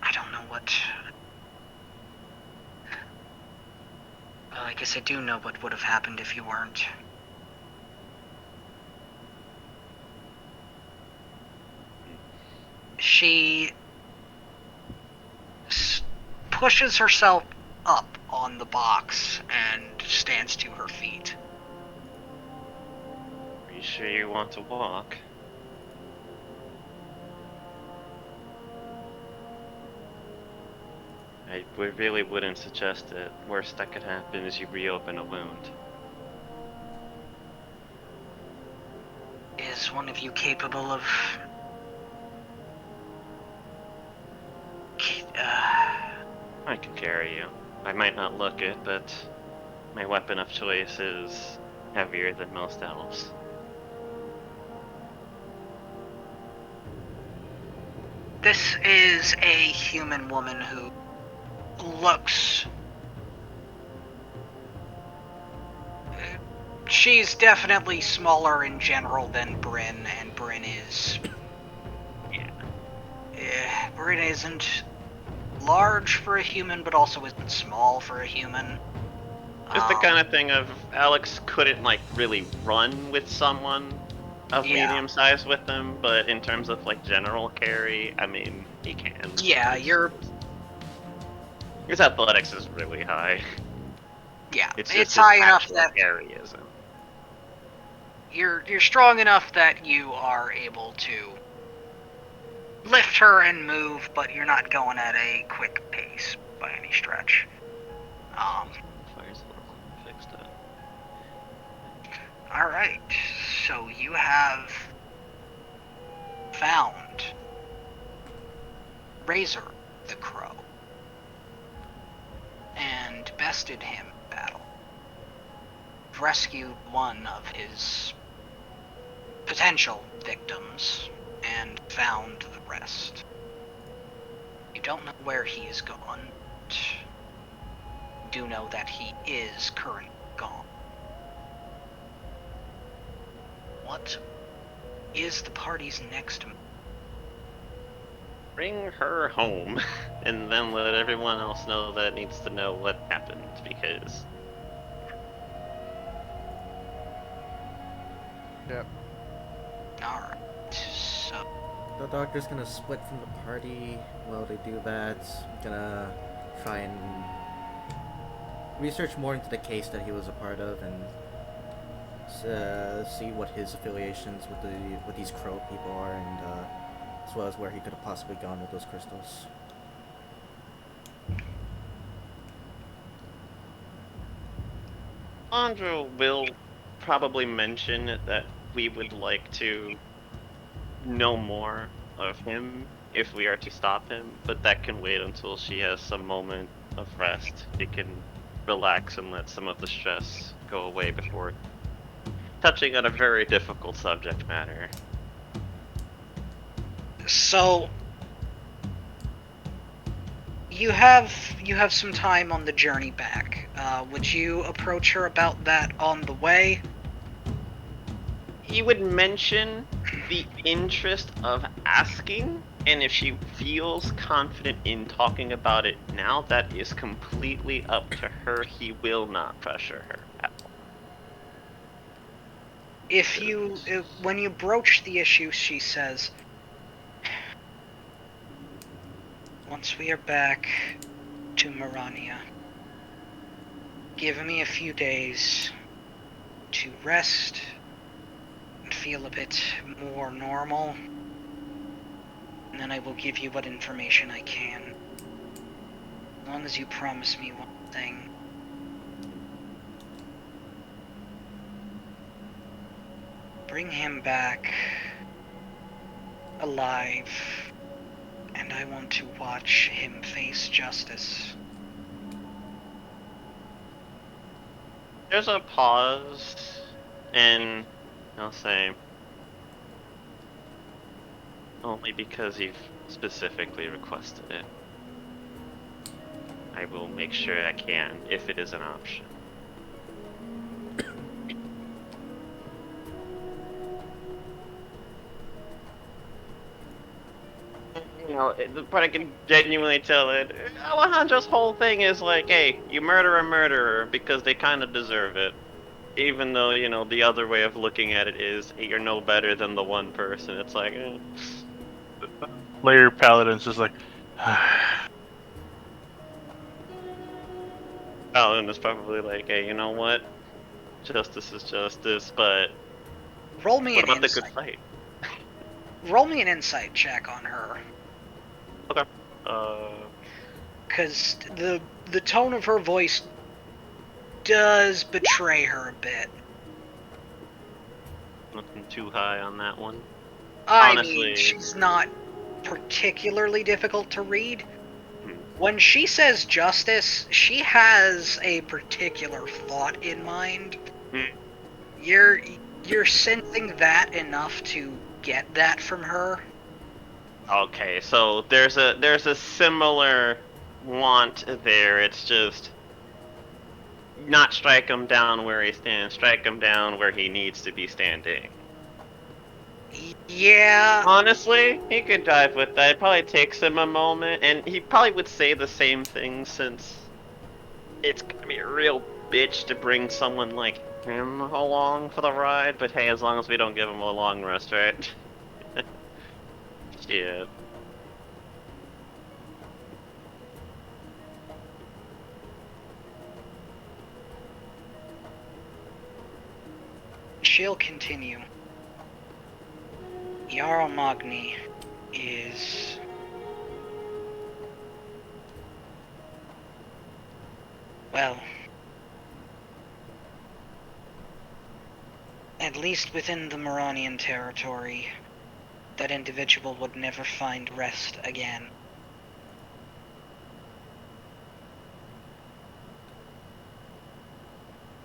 I don't know what... Well, I guess I do know what would have happened if you weren't. She pushes herself up on the box and stands to her feet. Are you sure you want to walk? I really wouldn't suggest it. Worst that could happen is you reopen a wound. Is one of you capable of... I can carry you. I might not look it, but my weapon of choice is heavier than most elves. This is a human woman who looks... She's definitely smaller in general than Bryn, and Bryn is... Yeah. Bryn isn't large for a human, but also isn't small for a human. It's the kind of thing of Alex couldn't like really run with someone of medium size with them, but in terms of like general carry, I mean, he can. Yeah, His athletics is really high. Yeah, It's it's just high his enough actual that carry isn't. you're strong enough that you are able to lift her and move, but you're not going at a quick pace by any stretch. Fire's a little fixed up. Alright, so you have found Razor the Crow and bested him in battle. Rescued one of his potential victims and found the rest. You don't know where he is gone, but do know that he is currently gone. What is the party's next move? Bring her home, and then let everyone else know that needs to know what happened, because Yep. Alright, so The doctor's gonna split from the party while they do that. Gonna try and research more into the case that he was a part of and see what his affiliations with these crow people are, and as well as where he could have possibly gone with those crystals. Andrew will probably mention that we would like to know more of him if we are to stop him, but that can wait until she has some moment of rest. She can relax and let some of the stress go away before touching on a very difficult subject matter. So you have some time on the journey back. Would you approach her about that on the way? He would mention the interest of asking, and if she feels confident in talking about it now, that is completely up to her. He will not pressure her at all. When you broach the issue, she says, once we are back to Marania, give me a few days to rest and feel a bit more normal, and then I will give you what information I can. As long as you promise me one thing. Bring him back alive, and I want to watch him face justice. There's a pause, and I'll say, only because you've specifically requested it. I will make sure I can, if it is an option. You know, but I can genuinely tell it. Alejandro's whole thing is like, hey, you murder a murderer because they kind of deserve it. Even though, you know, the other way of looking at it is, hey, you're no better than the one person. It's like, Layer Paladin's just like, Paladin is probably like, hey, you know what? Justice is justice, but Roll me what an about the good insight. fight? Roll me an insight check on her. Okay. Because the tone of her voice does betray her a bit. Nothing too high on that one. I Honestly, mean, she's not particularly difficult to read. Hmm. When she says justice, she has a particular thought in mind. Hmm. You're sensing that enough to get that from her. Okay, so there's a similar want there. It's just not strike him down where he stands, strike him down where he needs to be standing. Yeah. Honestly, he could dive with that. It probably takes him a moment, and he probably would say the same thing since it's gonna be a real bitch to bring someone like him along for the ride. But hey, as long as we don't give him a long rest, right? Shit. she'll continue. Jarl Magni is... well... at least within the Moranian territory, that individual would never find rest again.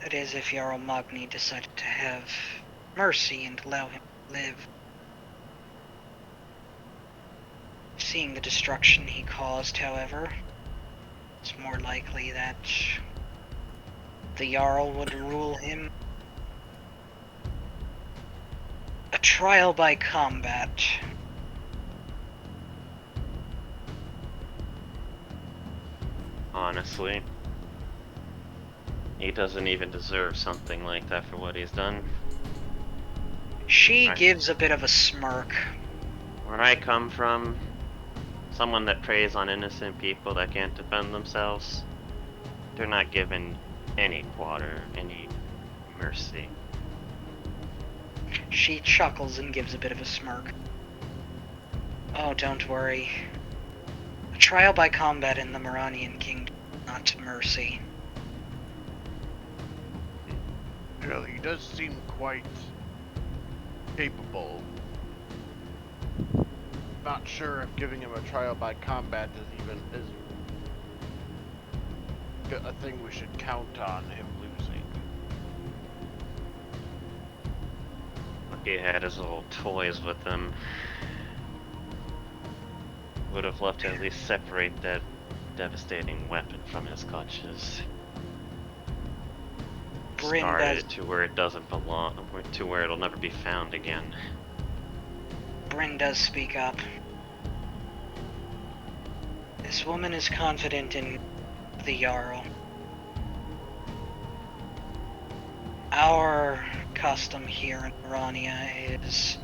That is, if Jarl Magni decided to have mercy and allow him to live. Seeing the destruction he caused, however, it's more likely that the Jarl would rule him a trial by combat. Honestly, he doesn't even deserve something like that for what he's done. She Right. gives a bit of a smirk. Where I come from, someone that preys on innocent people that can't defend themselves, they're not given any quarter, any mercy. She chuckles and gives a bit of a smirk. Oh, don't worry. A trial by combat in the Moranian Kingdom, not mercy. Well, he does seem quite capable. Not sure if giving him a trial by combat is a thing we should count on him losing. He had his little toys with him. Would have loved to at least separate that devastating weapon from his clutches. Bryn Started does, it to where it doesn't belong, to where it'll never be found again. Bryn does speak up. This woman is confident in the Jarl. Our custom here in Morania is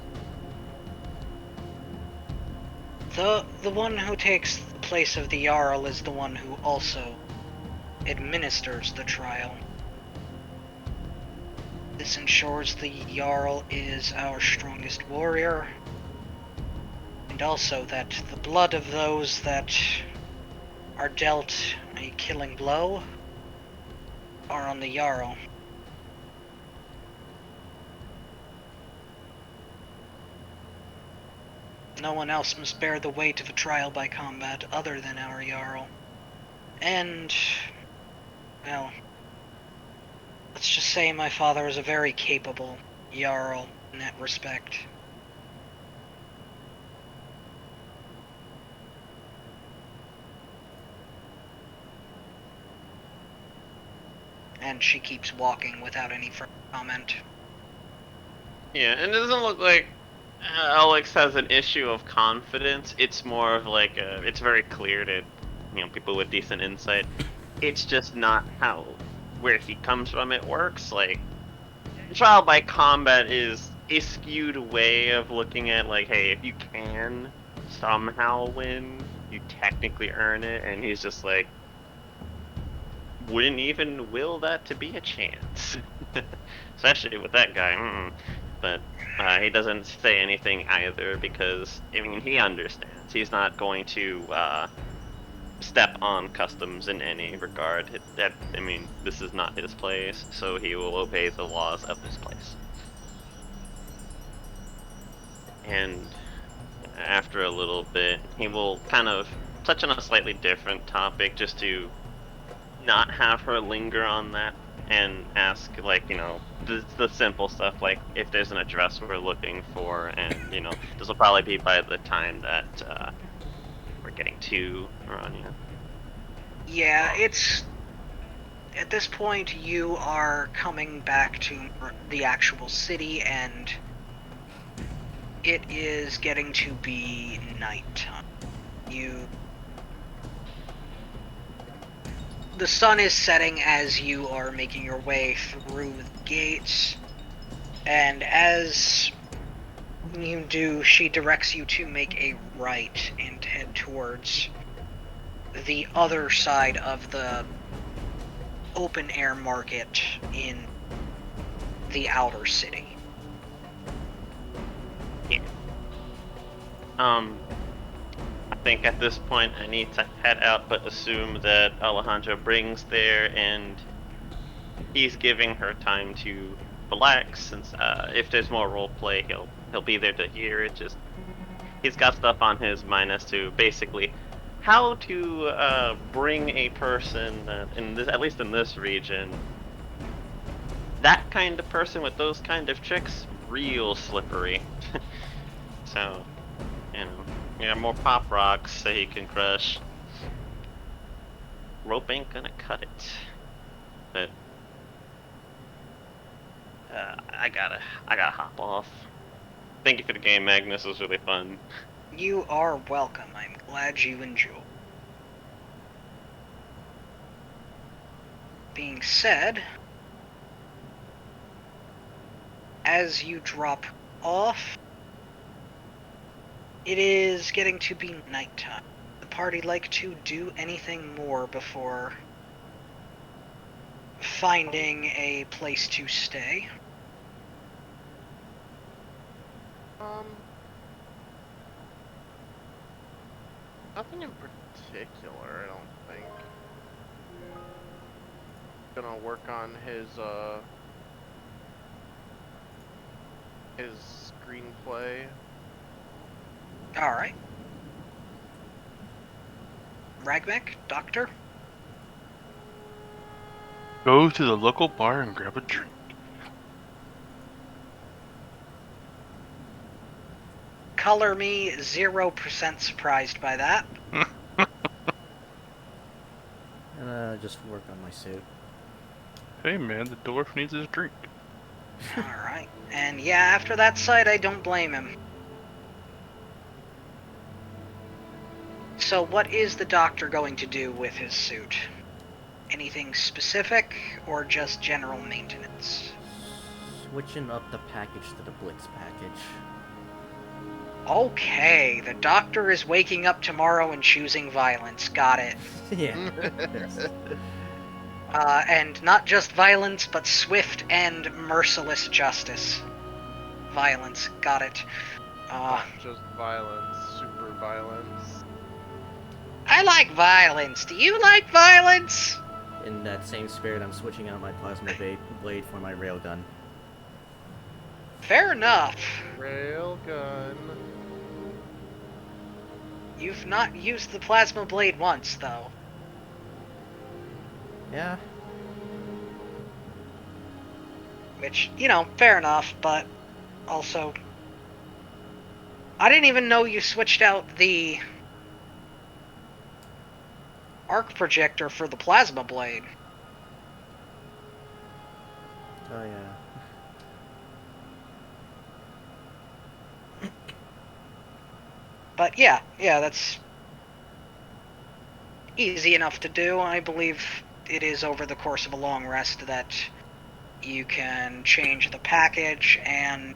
the one who takes the place of the Jarl is the one who also administers the trial. This ensures the Jarl is our strongest warrior, and also that the blood of those that are dealt a killing blow are on the Jarl. No one else must bear the weight of a trial by combat other than our Jarl. And, well, let's just say my father is a very capable Jarl in that respect. And she keeps walking without any further comment. Yeah, and it doesn't look like Alex has an issue of confidence. It's more of like it's very clear to, people with decent insight. It's just not how where he comes from it works. Like, trial by combat is a skewed way of looking at, like, hey, if you can somehow win, you technically earn it, and he's just like, wouldn't even will that to be a chance. Especially with that guy. But he doesn't say anything either because, he understands. He's not going to step on customs in any regard. This is not his place, so he will obey the laws of this place. And after a little bit, he will kind of touch on a slightly different topic just to not have her linger on that and ask, like, the simple stuff, like if there's an address we're looking for, and this will probably be by the time that we're getting to Arania. Yeah, it's... At this point, you are coming back to the actual city, and it is getting to be nighttime. The sun is setting as you are making your way through the gates, and as you do, she directs you to make a right and head towards the other side of the open air market in the outer city. I think at this point I need to head out, but assume that Alejandra brings there and he's giving her time to relax. Since if there's more role play, he'll be there to hear it. Just he's got stuff on his mind as to basically how to bring a person in this, at least in this region, that kind of person with those kind of tricks, real slippery. So, more pop rocks that he can crush. Rope ain't gonna cut it. But I gotta hop off. Thank you for the game, Magnus. It was really fun. You are welcome. I'm glad you enjoyed. Being said, as you drop off, it is getting to be nighttime. The party like to do anything more before finding a place to stay? Nothing in particular, I don't think. Gonna work on his screenplay. Alright. Ragmek, Doctor? Go to the local bar and grab a drink. Color me 0% surprised by that. And just work on my suit. Hey man, the dwarf needs his drink. Alright. And yeah, after that sight, I don't blame him. So what is the doctor going to do with his suit? Anything specific, or just general maintenance? Switching up the package to the Blitz package. Okay, the doctor is waking up tomorrow and choosing violence. Got it. Yeah. Yes. And not just violence, but swift and merciless justice. Violence. Got it. Not just violence, super violence. I like violence. Do you like violence? In that same spirit, I'm switching out my plasma blade for my railgun. Fair enough. Railgun. You've not used the plasma blade once, though. Yeah. Which, fair enough, but also... I didn't even know you switched out the arc projector for the plasma blade. Oh yeah. But yeah, that's easy enough to do. I believe it is over the course of a long rest that you can change the package, and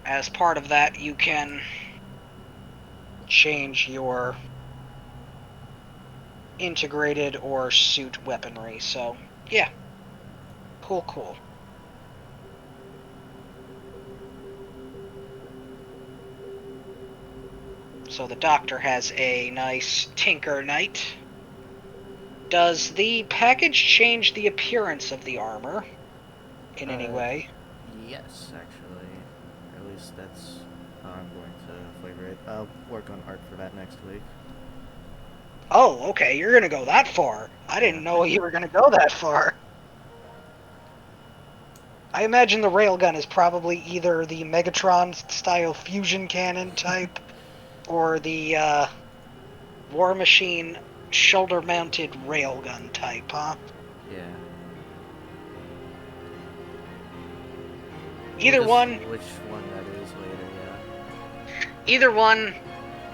as part of that, you can change your integrated or suit weaponry. So, yeah. Cool. So the doctor has a nice tinker night. Does the package change the appearance of the armor in any way? Yes, actually. Or at least that's how I'm going to flavor it. I'll work on art for that next week. Oh, okay, you're gonna go that far. I didn't know you were gonna go that far. I imagine the railgun is probably either the Megatron-style fusion cannon type, or the War Machine shoulder-mounted railgun type, huh? Yeah. Either one. Which one that is later, yeah. Either one,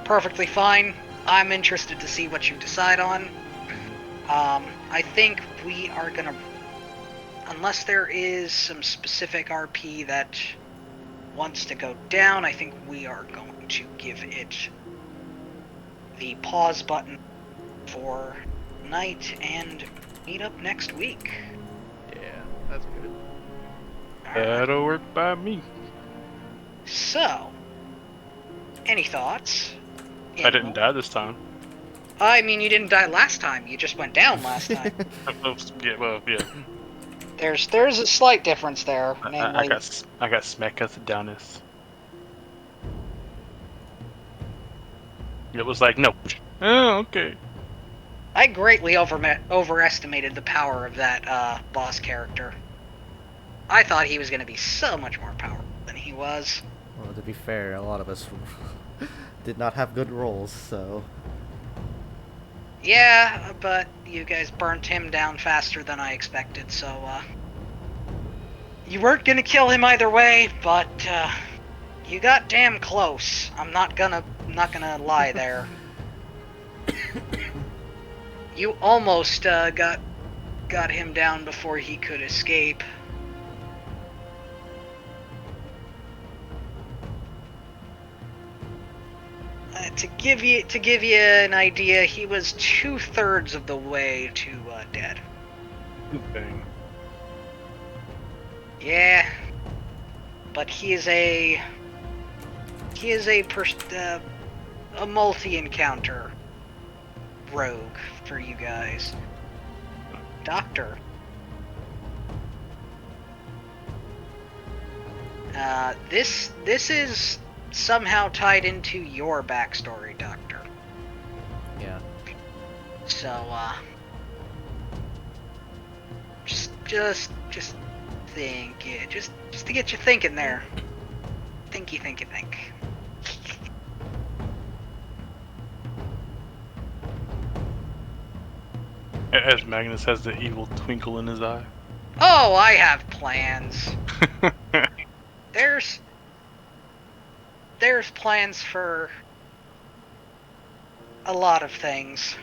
perfectly fine. I'm interested to see what you decide on. I think we are gonna, unless there is some specific RP that wants to go down, I think we are going to give it the pause button for night and meet up next week. Yeah, that's good. That'll work by me. So, Any thoughts? I didn't die this time. I mean, you didn't die last time. You just went down last time. Yeah. There's a slight difference there, I namely. got smacked at the downest. It was like, no. Oh, okay. I greatly overestimated the power of that boss character. I thought he was going to be so much more powerful than he was. Well, to be fair, a lot of us did not have good rolls, so... Yeah, but you guys burnt him down faster than I expected, so, you weren't gonna kill him either way, but, you got damn close. I'm not gonna lie there. You almost, got him down before he could escape. To give you an idea, he was 2/3 of the way to dead. Bang. Yeah, but he is a multi-encounter rogue for you guys. Doctor. This is somehow tied into your backstory, Doctor. Yeah. So, just think, yeah, just to get you thinking there. Think. As Magnus has the evil twinkle in his eye. Oh, I have plans. There's plans for a lot of things.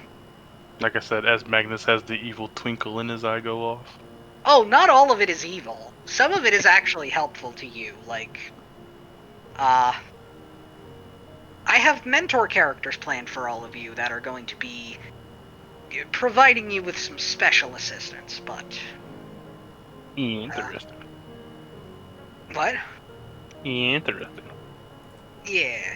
Like I said, as Magnus has the evil twinkle in his eye go off. Oh, not all of it is evil. Some of it is actually helpful to you, like, I have mentor characters planned for all of you that are going to be providing you with some special assistance, but... Interesting. What? Interesting. Yeah.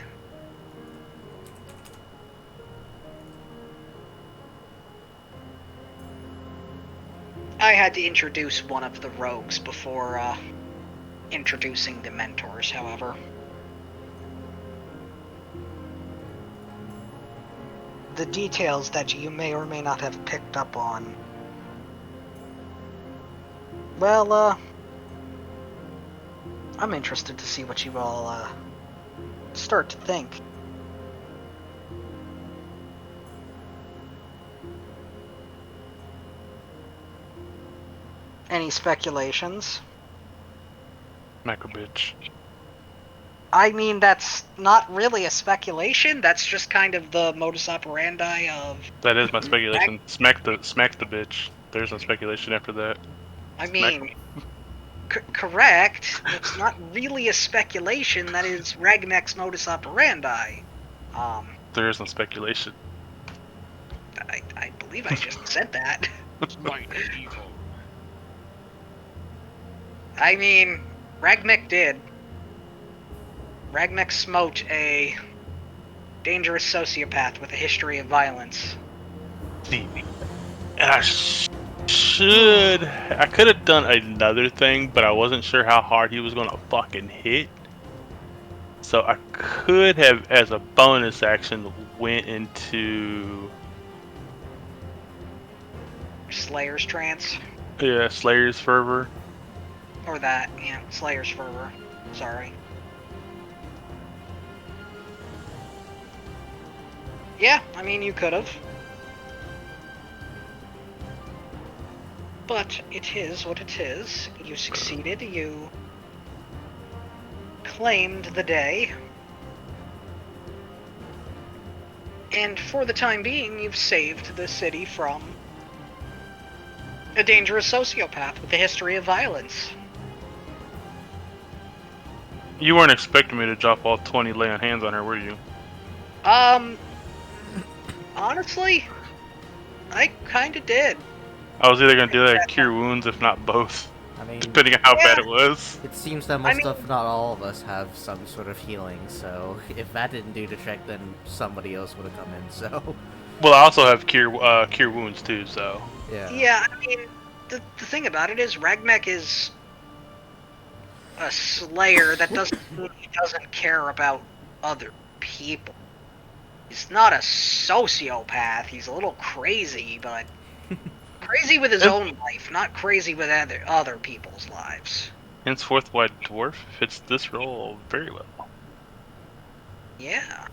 I had to introduce one of the rogues before, introducing the mentors, however. The details that you may or may not have picked up on. Well, I'm interested to see what you all, start to think. Any speculations? Macro bitch. I mean, that's not really a speculation. That's just kind of the modus operandi of... That is my speculation. Smack the bitch. There's no speculation after that. I mean, correct. It's not really a speculation. That is Ragmek's modus operandi. There is no speculation. I believe I just said that. Might is evil. I mean, Ragmek did. Ragmek smote a dangerous sociopath with a history of violence. See, and I could have done another thing, but I wasn't sure how hard he was gonna fucking hit. So I could have, as a bonus action, went into Slayer's Trance? Slayer's Fervor. Or that, yeah, Slayer's Fervor. Sorry. Yeah, I mean, you could have. But it is what it is. You succeeded, you claimed the day. And for the time being, you've saved the city from a dangerous sociopath with a history of violence. You weren't expecting me to drop all 20 laying hands on her, were you? Honestly, I kinda did. I was either gonna do that or cure wounds, if not both. I mean, depending on how Yeah. bad it was. it seems that I most mean- if not all of us have some sort of healing, so if that didn't do the trick, then somebody else would have come in, so... Well, I also have cure wounds too, so Yeah, I mean, the thing about it is Ragmek is a slayer that doesn't mean he doesn't care about other people. He's not a sociopath. He's a little crazy, but crazy with his own life, not crazy with other people's lives. henceforth, White Dwarf fits this role very well. Yeah.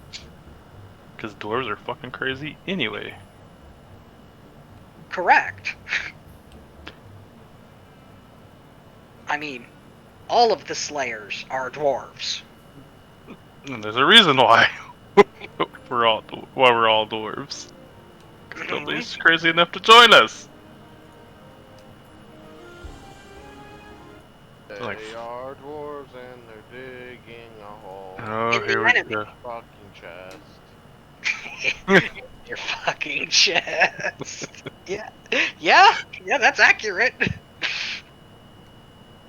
Because dwarves are fucking crazy anyway. Correct. I mean, all of the slayers are dwarves. And there's a reason why we're all dwarves. 'Cause nobody's crazy enough to join us. They Like- are dwarves and they're digging a hole. Oh, In the here we enemy. go. Fucking chest. Your fucking chest. Yeah. Yeah, that's accurate.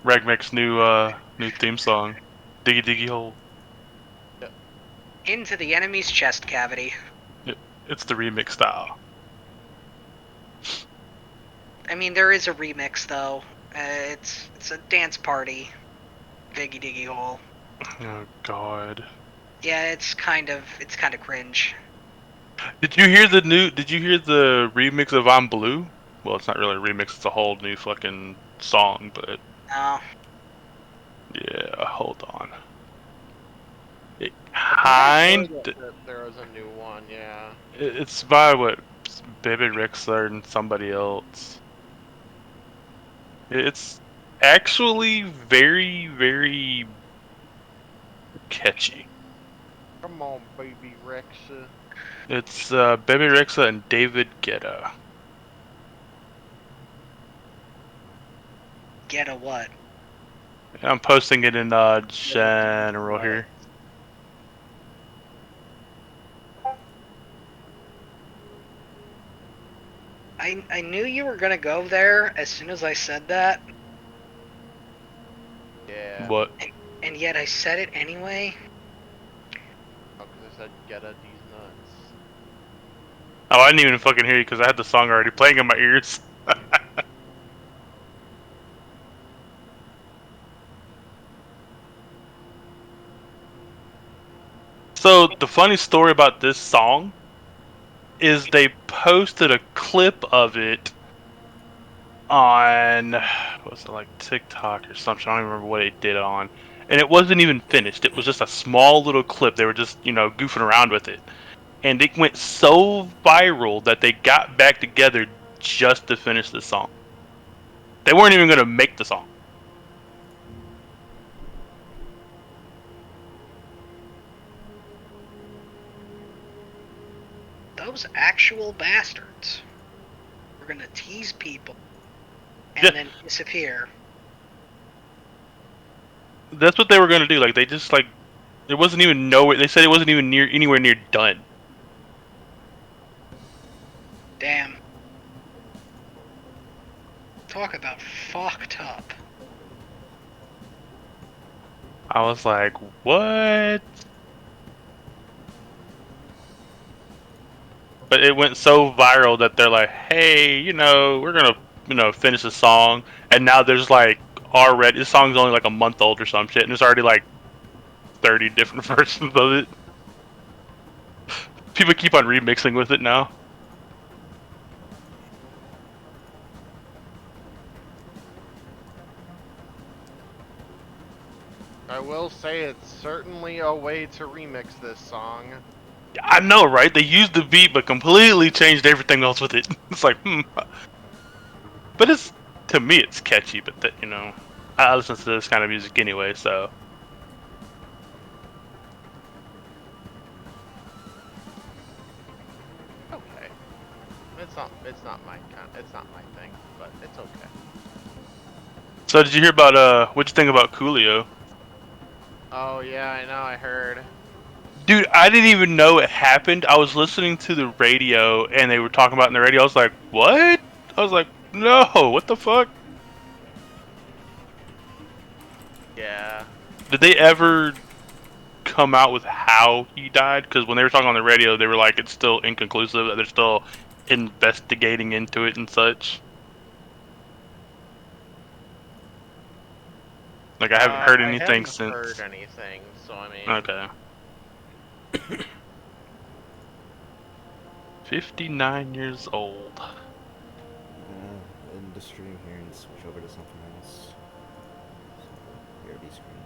Ragmek's new theme song, Diggy Diggy Hole. Into the enemy's chest cavity. It's the remix style. I mean, there is a remix though. It's a dance party. Diggy diggy hole. Oh God. Yeah, it's kind of cringe. Did you hear the remix of I'm Blue? Well, it's not really a remix, it's a whole new fucking song, but No. yeah, hold on. It I kind heard that there was a new one, yeah. it's by what Baby Rexler and somebody else. It's actually very, very catchy. Come on, baby Rexa. It's Baby Rexa and David Guetta. Get a what? I'm posting it in general here. I knew you were gonna go there as soon as I said that, Yeah. What? and yet I said it anyway. Oh, 'cause I said get a these nuts. Oh, I didn't even fucking hear you because I had the song already playing in my ears. So the funny story about this song is they posted a clip of it on what was it, like TikTok or something? I don't even remember what it did on. And it wasn't even finished. It was just a small little clip. They were just, goofing around with it. And it went so viral that they got back together just to finish the song. They weren't even going to make the song. Those actual bastards. We're gonna tease people and Yeah. then disappear. That's what they were going to do. Like, they just, like, it wasn't even nowhere. They said it wasn't even anywhere near done. Damn. Talk about fucked up. I was like, what? But it went so viral that they're like, hey, we're gonna, finish the song. And now there's like already, this song's only like a month old or some shit, and there's already like 30 different versions of it. People keep on remixing with it now. I will say it's certainly a way to remix this song. I know, right? They used the beat, but completely changed everything else with it. It's like, But to me, it's catchy, but I listen to this kind of music anyway, so. Okay. It's not my thing, but it's okay. So did you hear about, what'd you think about Coolio? Oh yeah, I know, I heard. Dude, I didn't even know it happened. I was listening to the radio, and they were talking about it in the radio. I was like, what? I was like, no, what the fuck? Yeah. Did they ever come out with how he died? Because when they were talking on the radio, they were like, it's still inconclusive, that they're still investigating into it and such. Like, I haven't heard I anything hadn't since. heard anything, so I mean. Okay. 59 years old. End the stream here and switch over to something else. So, BRB screen.